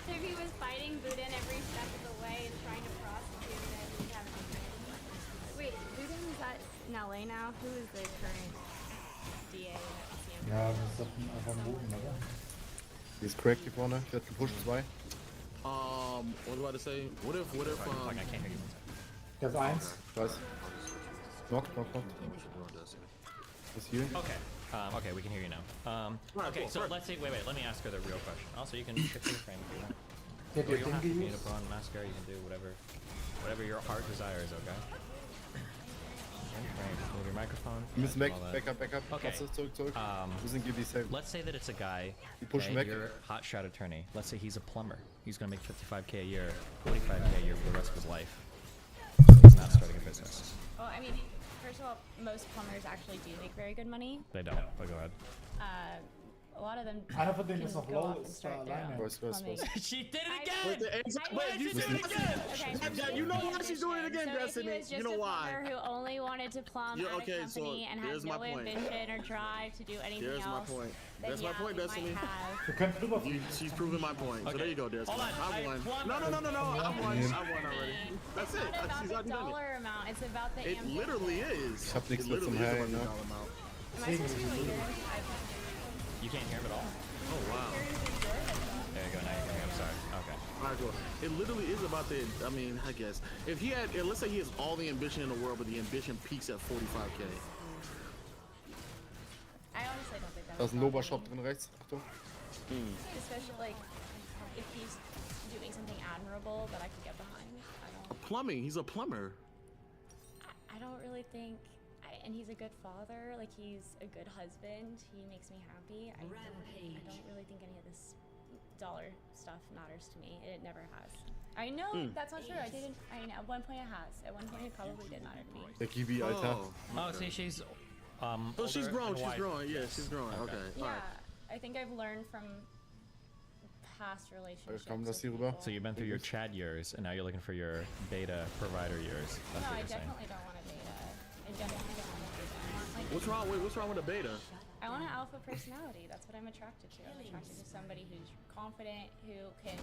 If he was fighting Boudin every step of the way and trying to prosecute him, we'd have a Wait, Boudin is that in LA now? Who is the current DA in CMP? Ja, das ist doch einfach ein Bogen, oder? Die ist cracked hier vorne. Ich werde gepusht, 2. What was I about to say? What if I can't hear you. Der ist 1. Ich weiß. Knocked. Is here? Okay. Okay, we can hear you now. Okay, so let's say, wait, let me ask her the real question. Also, you can shift your frame if you want. Der Or you don't have to Ding be to put on mascara, you can do whatever your heart desires, okay? Move your microphone. Wir müssen weg. all that. Backup. Okay. Warte, zurück. Wir müssen give these safe. Let's say that it's a guy, push okay, back. you're a hotshot attorney. Let's say he's a plumber. He's gonna make 55K a year, 45K a year for the rest of his life. He's not starting a business. Well, I mean, first of all, most plumbers actually do make very good money. They don't, but go ahead. A lot of them Einer von denen can ist noch go low, off and ist da start their alleine. own Was? plumbing. She did it Wait, you did it again. Okay, You know why she's doing it again, so Destiny. If he was just You know a why? plumber who only wanted to plumb Yeah, at okay, a so company and had here's no my point. ambition or drive to do anything There's my else, point. then That's yeah, my point, we Destiny. might have. Wir können drüber fliegen. She's proving my point. So Okay. there you go, Destiny. Hold on, I won. plumber. No. I won already. That's It's it. not about She's the already done dollar amount. It's about the it. It ambition. literally is. Ich hab nichts It mehr zum literally is Heilen, about the ne? dollar amount. Am I supposed to be like this? You can't hear him at all? Oh wow. There you go, now you can hear him, sorry. Okay. Alright, cool. It literally is about the. I mean, I guess if he had, let's say he has all the ambition in the world, but the ambition peaks at 45K. I honestly don't think that Da would ist ein bother Loba-Shop me. drin rechts. Achtung. Especially like if he's doing something admirable that I could get behind. Plumbing. He's a plumber. I don't really think, and he's a good father. Like he's a good husband. He makes me happy. I don't really think any of this dollar stuff matters to me. It never has. I know that's not true. I didn't. I mean, at one point it has. At one point it probably did matter to me. Der Kiwi, Alter. Oh, see, she's Oh, she's older grown. and She's wiser. growing. Yeah, she's growing. Okay. Yeah, Alright. I think I've learned from past relationships. Komm, das with hier rüber. people. So you've been through your Chad years, and now you're looking for your beta provider years. That's No, what I you're saying. definitely don't want a beta. I definitely don't want a beta. I want like. What's wrong with a beta? I want an alpha personality. That's what I'm attracted to. I'm attracted to somebody who's confident, who can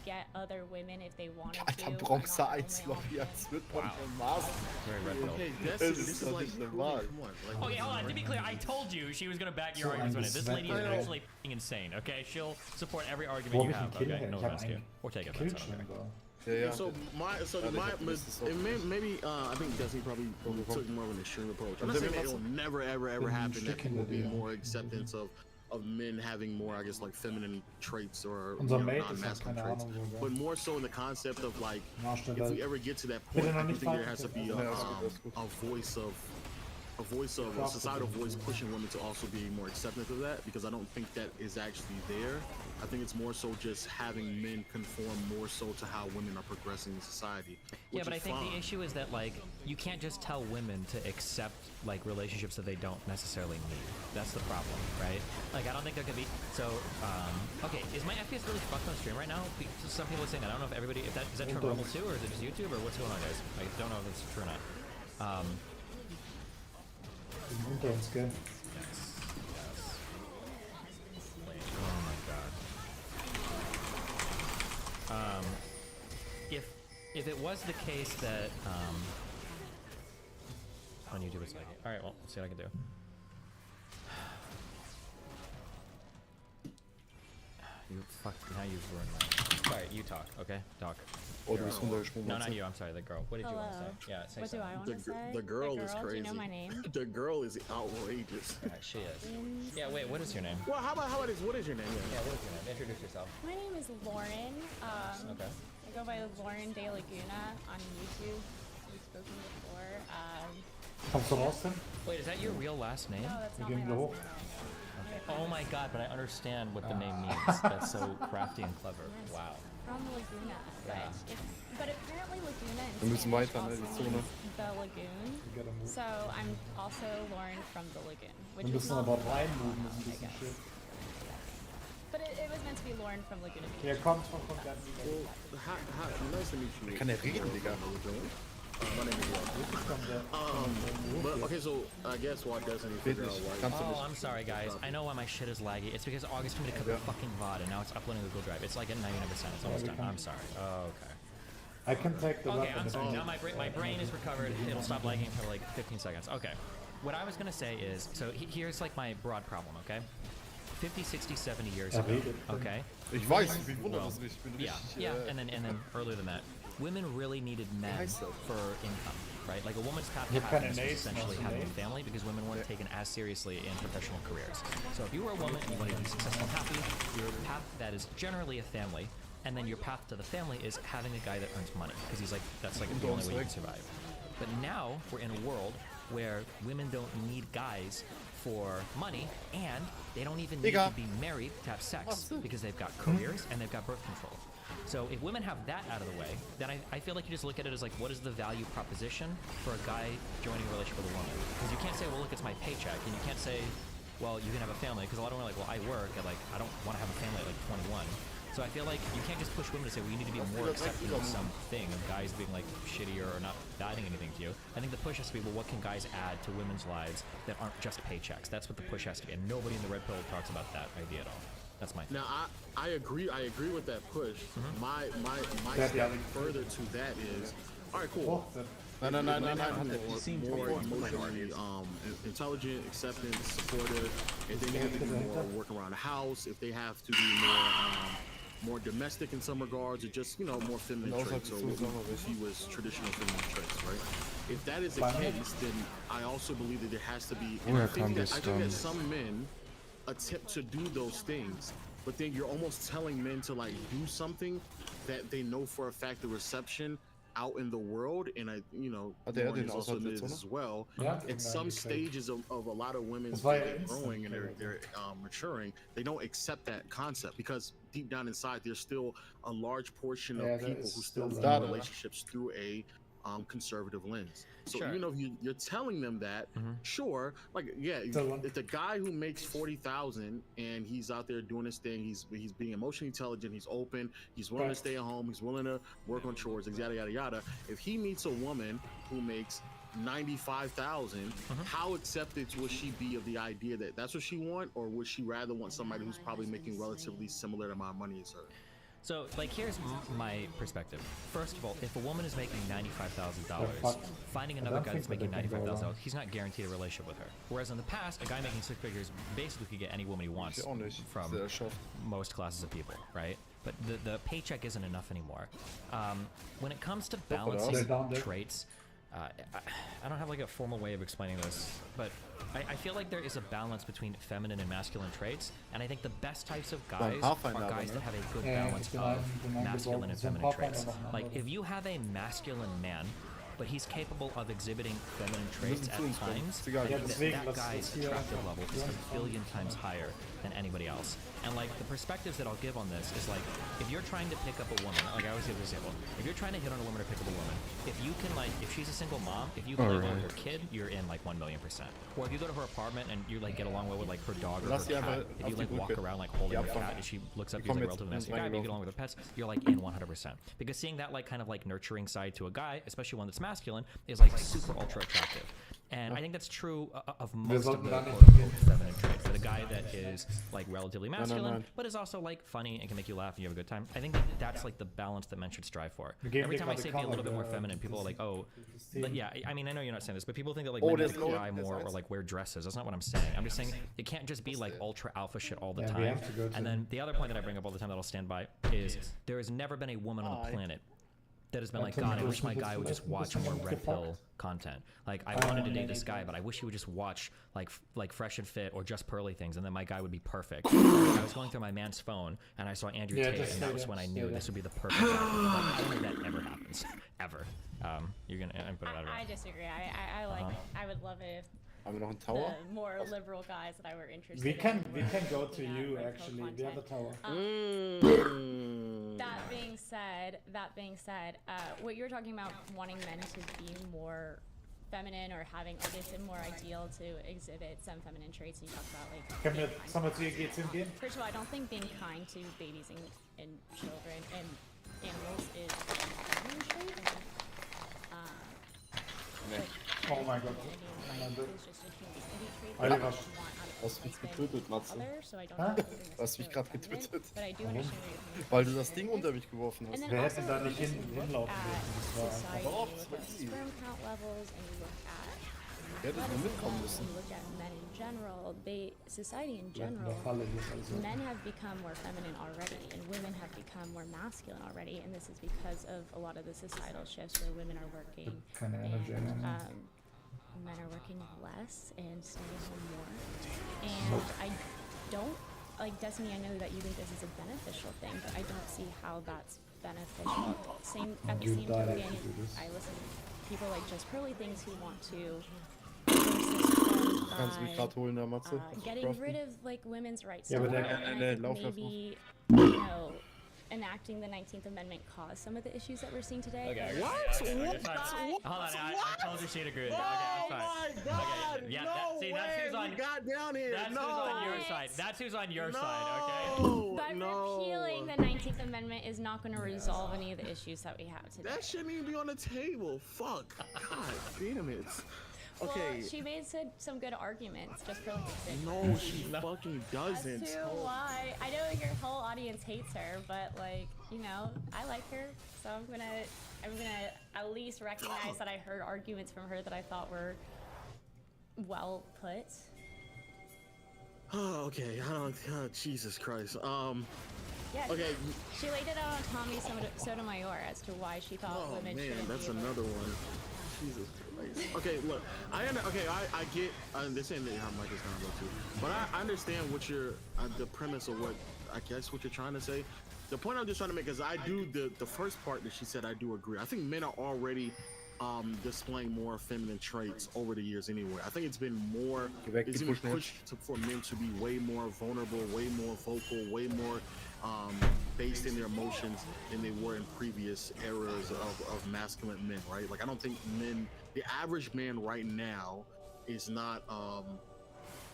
get other women if they wanted to. Alter, brauchst du 1-Lobby, als wird man schon Maß. Very red pill. Okay, Das this ist is doch like nicht normal. come on. Like, Okay, hold on. To be clear, I told you she was gonna back your So arguments on it. This lady is angeswappt. actually f***ing insane. Okay, she'll support every Wo argument hab you ich einen have. Kill Okay, her? no Ich hab offense to you. einen Or take offense. I don't care. Killstream da. Ja. So das ist so. maybe I think Destiny probably took more of an extreme approach. I'm not Dann saying sind that wir it'll never ever happen. That Stück there will hinter be dir. more acceptance of men having more, I guess, like feminine traits or Unser you know, Mate ist halt non-masculine keine traits, Ahnung, wo but more so in the concept of like, Nachsteller. if we ever get to that Bitte point, noch I do nicht think there weiter has to be tippen. a voice of a voice of a societal voice pushing women to also be more accepting of that, because I don't think that is actually there. I think it's more so just having men conform more so to how women are progressing in society. Yeah, which but I is think fine. the issue is that like you can't just tell women to accept like relationships that they don't necessarily need. That's the problem, right? Like I don't think there could be. So okay, is my FPS really fucked on stream right now? Some people are saying that. I don't know if everybody if that is that turned normal too, or is it just YouTube, or what's going on, guys? I don't know if it's true or not. Unter uns, gell? Oh my god. If it was the case that on YouTube it's like, all right, well, let's see what I can do. You fuck. Now you've ruined my. Sorry, you talk. Okay, talk. Oh, du bist runtergesprungen. No, not you. I'm sorry, the girl. What did you want to Hello. say? Yeah, say What do something. I want to say? The girl is Do crazy. you know my name? The girl is outrageous. Yeah, she is. Yeah, wait. What is your name? Well, how about this? What is your name? Yeah, what is your name? Introduce yourself. My name is Lauren. Okay. I go by Lauren De Laguna on YouTube. We've spoken before. Kommst du raus denn? Wait, is that your real last name? No, that's Wir not my gehen last hoch. name. Okay. Oh my god, but I understand what the name means. That's so crafty and clever. Wow. From Laguna. Yeah. But apparently Laguna Wir müssen Spanish weiter, ne, die also Zone. means the lagoon. gotta move. So I'm also Lauren from the lagoon, which Wir is müssen not aber far, reinmoven, ist ein I bisschen guess. shit. But it was meant to be Lauren from Laguna Beach. Hier kommt von ganz Well, nice to meet you. Kann er reden, Digga? My name is but okay, so I guess why doesn't he figure out why? Oh, I'm sorry, guys. I know why my shit is laggy. It's because August made a couple of fucking VOD and now it's uploading to Google Drive. It's like at 99%. It's almost done. I'm sorry. Oh, okay. I can take the Okay, weapon. I'm if sorry. you Now need. my brain is recovered. It'll stop lagging for like 15 seconds. Okay. What I was gonna say is, so here's like my broad problem. Okay. 50, 60, 70 years ago. Okay. Ich weiß, ich wundere das nicht. Ich bin Yeah, richtig. yeah, and then earlier than that, women really needed men for income, right? Like a woman's path to You have kind of happiness was nades, essentially muscle having a nades. family because women weren't taken as seriously in professional careers. So if you were a woman and you wanted to be successful and happy, your path that is generally a family, and then your path to the family is having a guy that earns money because he's like that's like the only way you can survive. But now we're in a world where women don't need guys for money, and they don't even need to be married to have sex because they've got careers and they've got birth control. So if women have that out of the way, then I feel like you just look at it as like, what is the value proposition for a guy joining a relationship with a woman? Because you can't say, well, look, it's my paycheck, and you can't say, well, you can have a family, because a lot of women are like, well, I work, and like, I don't want to have a family at like 21. So I feel like you can't just push women to say, well, you need to be more accepting of something, of guys being like shittier or not adding anything to you. I think the push has to be, well, what can guys add to women's lives that aren't just paychecks? That's what the push has to be, and nobody in the Red Pill talks about that idea at all. That's my thing. Now I agree with that push. My step further to that is, all right, cool. No. More emotionally intelligent, accepting, supportive. If they have to do more work around the house, if they have to be more domestic in some regards, or just more feminine traits. So what we see was traditional feminine traits, right? If that is the case, then I also believe that there has to be. And I think that some men attempt to do those things, but then you're almost telling men to like do something that they know for a fact the reception out in the world, and Lauren is also did this as well. At some stages of a lot of women's growing and they're maturing, they don't accept that concept because deep down inside there's still a large portion of people who still view relationships through a conservative lens. So even though you're telling them that, sure, like if the guy who makes 40,000 and he's out there doing his thing, he's being emotionally intelligent, he's open, he's willing to stay at home, he's willing to work on chores, yada yada yada. If he meets a woman who makes 95,000, how accepted would she be of the idea that that's what she want, or would she rather want somebody who's probably making relatively similar amount of money as her? So, like, here's my perspective. First of all, if a woman is making $95,000, finding another guy that's making $95,000, he's not guaranteed a relationship with her. Whereas in the past, a guy making six figures basically could get any woman he wants from most classes of people, right? But the paycheck isn't enough anymore. When it comes to balancing traits, I don't have like a formal way of explaining this, but I feel like there is a balance between feminine and masculine traits, and I think the best types of guys are guys that have a good balance of masculine and feminine traits. Like if you have a masculine man but he's capable of exhibiting feminine traits at times. Ja, And deswegen, that das guy's ist hier- attractive level is a billion times higher than anybody else. And like the perspectives that I'll give on this is like, if you're trying to pick up a woman, like I always give this example, if you're trying to hit on a woman or pick up a woman, if you can like, if she's a single mom, if you can like Alright. her kid, you're in like 1,000,000%. Or if you go to her apartment and you like get along well with like her dog or Lass her sie cat, einfach if auf you die like walk Brücke. around like holding Die her abfangen. cat and she looks up Wir to you kommen like jetzt relatively nice ins guy, but you get Reingelaufen. along with her pets, you're like in 100%. Because seeing that like kind of like nurturing side to a guy, especially one that's masculine, is like super ultra attractive. And I think that's true of most of the sollten da quote nicht unquote hingehen. feminine traits. That a guy that is like relatively masculine, nein. but is also like funny and can make you laugh and you have a good time. I think that that's like the balance that men should strive for. Wir geben Every dir time I gerade say be a little bit more Cover, feminine, people are like, oh, Team. but yeah. I mean, I know you're not saying this, but people think that like Oh, men there's have to no- cry there's more or eins. like wear dresses. That's not what I'm saying. I'm just saying it can't just be like ultra alpha shit all the Yeah, we time. have to go to- And then the other point that I bring up all the time that I'll stand by is there has never been a woman on the planet that has been like, God, I wish my guy would just watch more red pill content. Like, I wanted to date this guy, but I wish he would just watch like Fresh and Fit or Just Pearly things, and then my guy would be perfect. I was going through my man's phone, and I saw Andrew Yeah, Tate, just and say that was that, when I say knew that. this would be the perfect guy. Like, I don't think that ever happens. Ever. You're gonna put it out of I disagree. I like. I would love it if Haben wir noch einen Tower? the more liberal guys that I were interested We in can were go to looking at you red pill actually. We have a content. tower. That being said, what you're talking about wanting men to be more feminine or having or it's more ideal to exhibit some feminine traits, and you talk about like Können wir being kind sollen wir to zu ihr gehen? First of all, I don't think being kind to babies and children and animals is a feminine trait. I think, Oh mein Gott. it's just a humanity trait Oliver. that you want out of Du hast mich husband getötet, Matze. other, so I don't Huh? think it's Du hast mich gerade necessarily feminine, getötet. but I do understand where you're coming Weil from. du das Ding unter mich geworfen And hast. then Wer also, hätte da nicht just hinlaufen look dürfen? at Das war society, einfach- you look at sperm count levels, and you look at Der hätte nur mitkommen müssen. you look at men in general, society in Wir hatten general, doch Falle hier, also. men have become more feminine already, and women have become more masculine already, and this is because of a lot of the societal shifts where women are working Keine Energy and anymore. men are working less and staying home more. And I don't like Destiny. I know that you think this is a beneficial thing, but I don't see how that's beneficial. Same at the You same died token, if you do this. I listen to people like Just Pearly things who want to force this Du kannst mich by, gerade holen, der Matze. getting rid of like women's rights Ja, to aber der- vote, and I think lauf, lauf, maybe you know enacting the 19th Amendment caused some of the issues that we're seeing today. Okay, What? okay, What? fine. Hold on, I told you she'd agree with that. Oh Okay, I'm fine. my God! Okay, yeah, No see, that's who's way on. we got down here. That's No. who's on your side. That's who's on your side. Okay. No, But no. repealing the 19th Amendment is not going to resolve any of the issues that we have today. That shouldn't even be on the table. Fuck. God damn it. Okay. Well, she made some good arguments just for like a bit. No, she fucking doesn't. As to why I know your whole audience hates her, but like you know, I like her, so I'm gonna at least recognize that I heard arguments from her that I thought were well put. Oh, okay. I don't. Jesus Christ. Yeah. Okay. She laid it out on Tommy Sotomayor as to why she thought Oh women man, shouldn't that's be able another one. Jesus Christ. Okay, look, I get. This ain't how Mike is gonna go to, but I understand what you're the premise of what I guess what you're trying to say. The point I'm just trying to make is I do the first part that she said. I do agree. I think men are already displaying more feminine traits over the years anyway. I think it's been more. It's been pushed for men to be way more vulnerable, way more vocal, way more based in their emotions than they were in previous eras of masculine men, right? Like I don't think men, the average man right now is not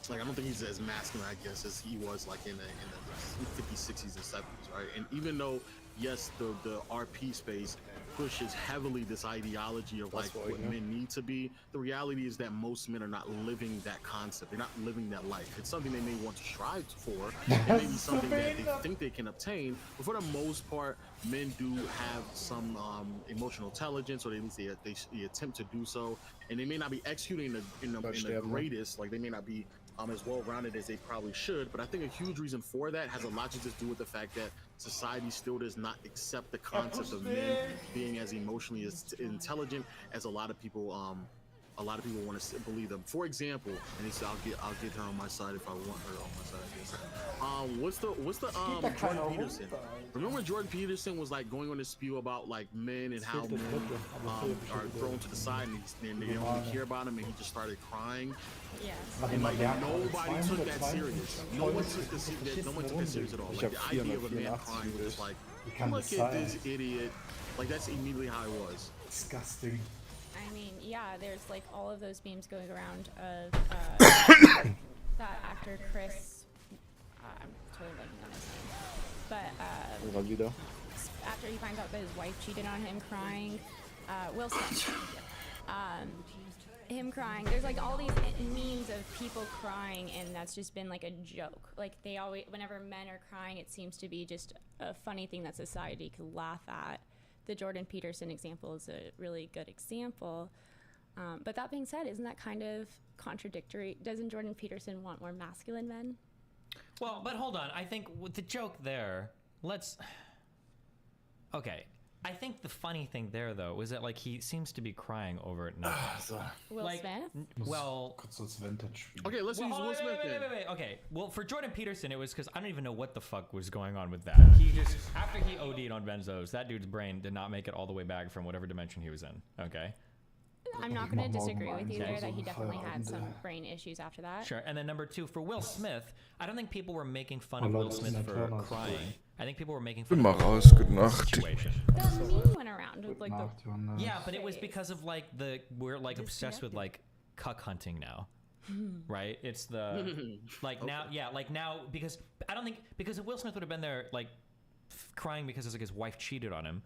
like I don't think he's as masculine, I guess, as he was like in the 50s, 60s, and 70s, right? And even though yes, the RP space pushes heavily this ideology of like what men need to be, the reality is that most men are not living that concept. They're not living that life. It's something they may want to strive for. It may be something that they think they can obtain, but for the most part, men do have some emotional intelligence, or at least they attempt to do so, and they may not be executing in the greatest. Like they may not be as well-rounded as they probably should, but I think a huge reason for that has a lot to just do with the fact that society still does not accept the concept of men being as emotionally as intelligent as a lot of people a lot of people want to believe them. For example, and he said, I'll get her on my side if I want her on my side, I guess. What's the Jordan Peterson? Remember Jordan Peterson was like going on a spew about like men and how men are thrown to the side and they don't really care about him, and he just started crying. Yes. And like nobody took that serious. No one took that serious at all. Like the idea of a man crying was just like, look at this idiot. Like that's immediately how it was. Disgusting. I mean, yeah, there's like all of those memes going around of that actor Chris. I'm totally blanking on his name, but after he finds out that his wife cheated on him, crying. Will Smith. Him crying. There's like all these memes of people crying, and that's just been like a joke. Like they always, whenever men are crying, it seems to be just a funny thing that society could laugh at. The Jordan Peterson example is a really good example. But that being said, isn't that kind of contradictory? Doesn't Jordan Peterson want more masculine men? Well, but hold on. I think with the joke there, okay. I think the funny thing there, though, was that like he seems to be crying over it now. Will Smith? Well, okay, let's use Will Smith then. Wait. Okay, well, for Jordan Peterson, it was because I don't even know what the fuck was going on with that. He just after he OD'd on benzos, that dude's brain did not make it all the way back from whatever dimension he was in. Okay. I'm not going to disagree with you there that he definitely had some brain issues after that. Sure. And then number two, for Will Smith, I don't think people were making fun of Will Smith for crying. I think people were making fun of raus, gute Nacht. situation. The meme went around with like Yeah, but it was because of like we're like obsessed with like cuck hunting now. Right? It's the like now because I don't think because if Will Smith would have been there like crying because like his wife cheated on him,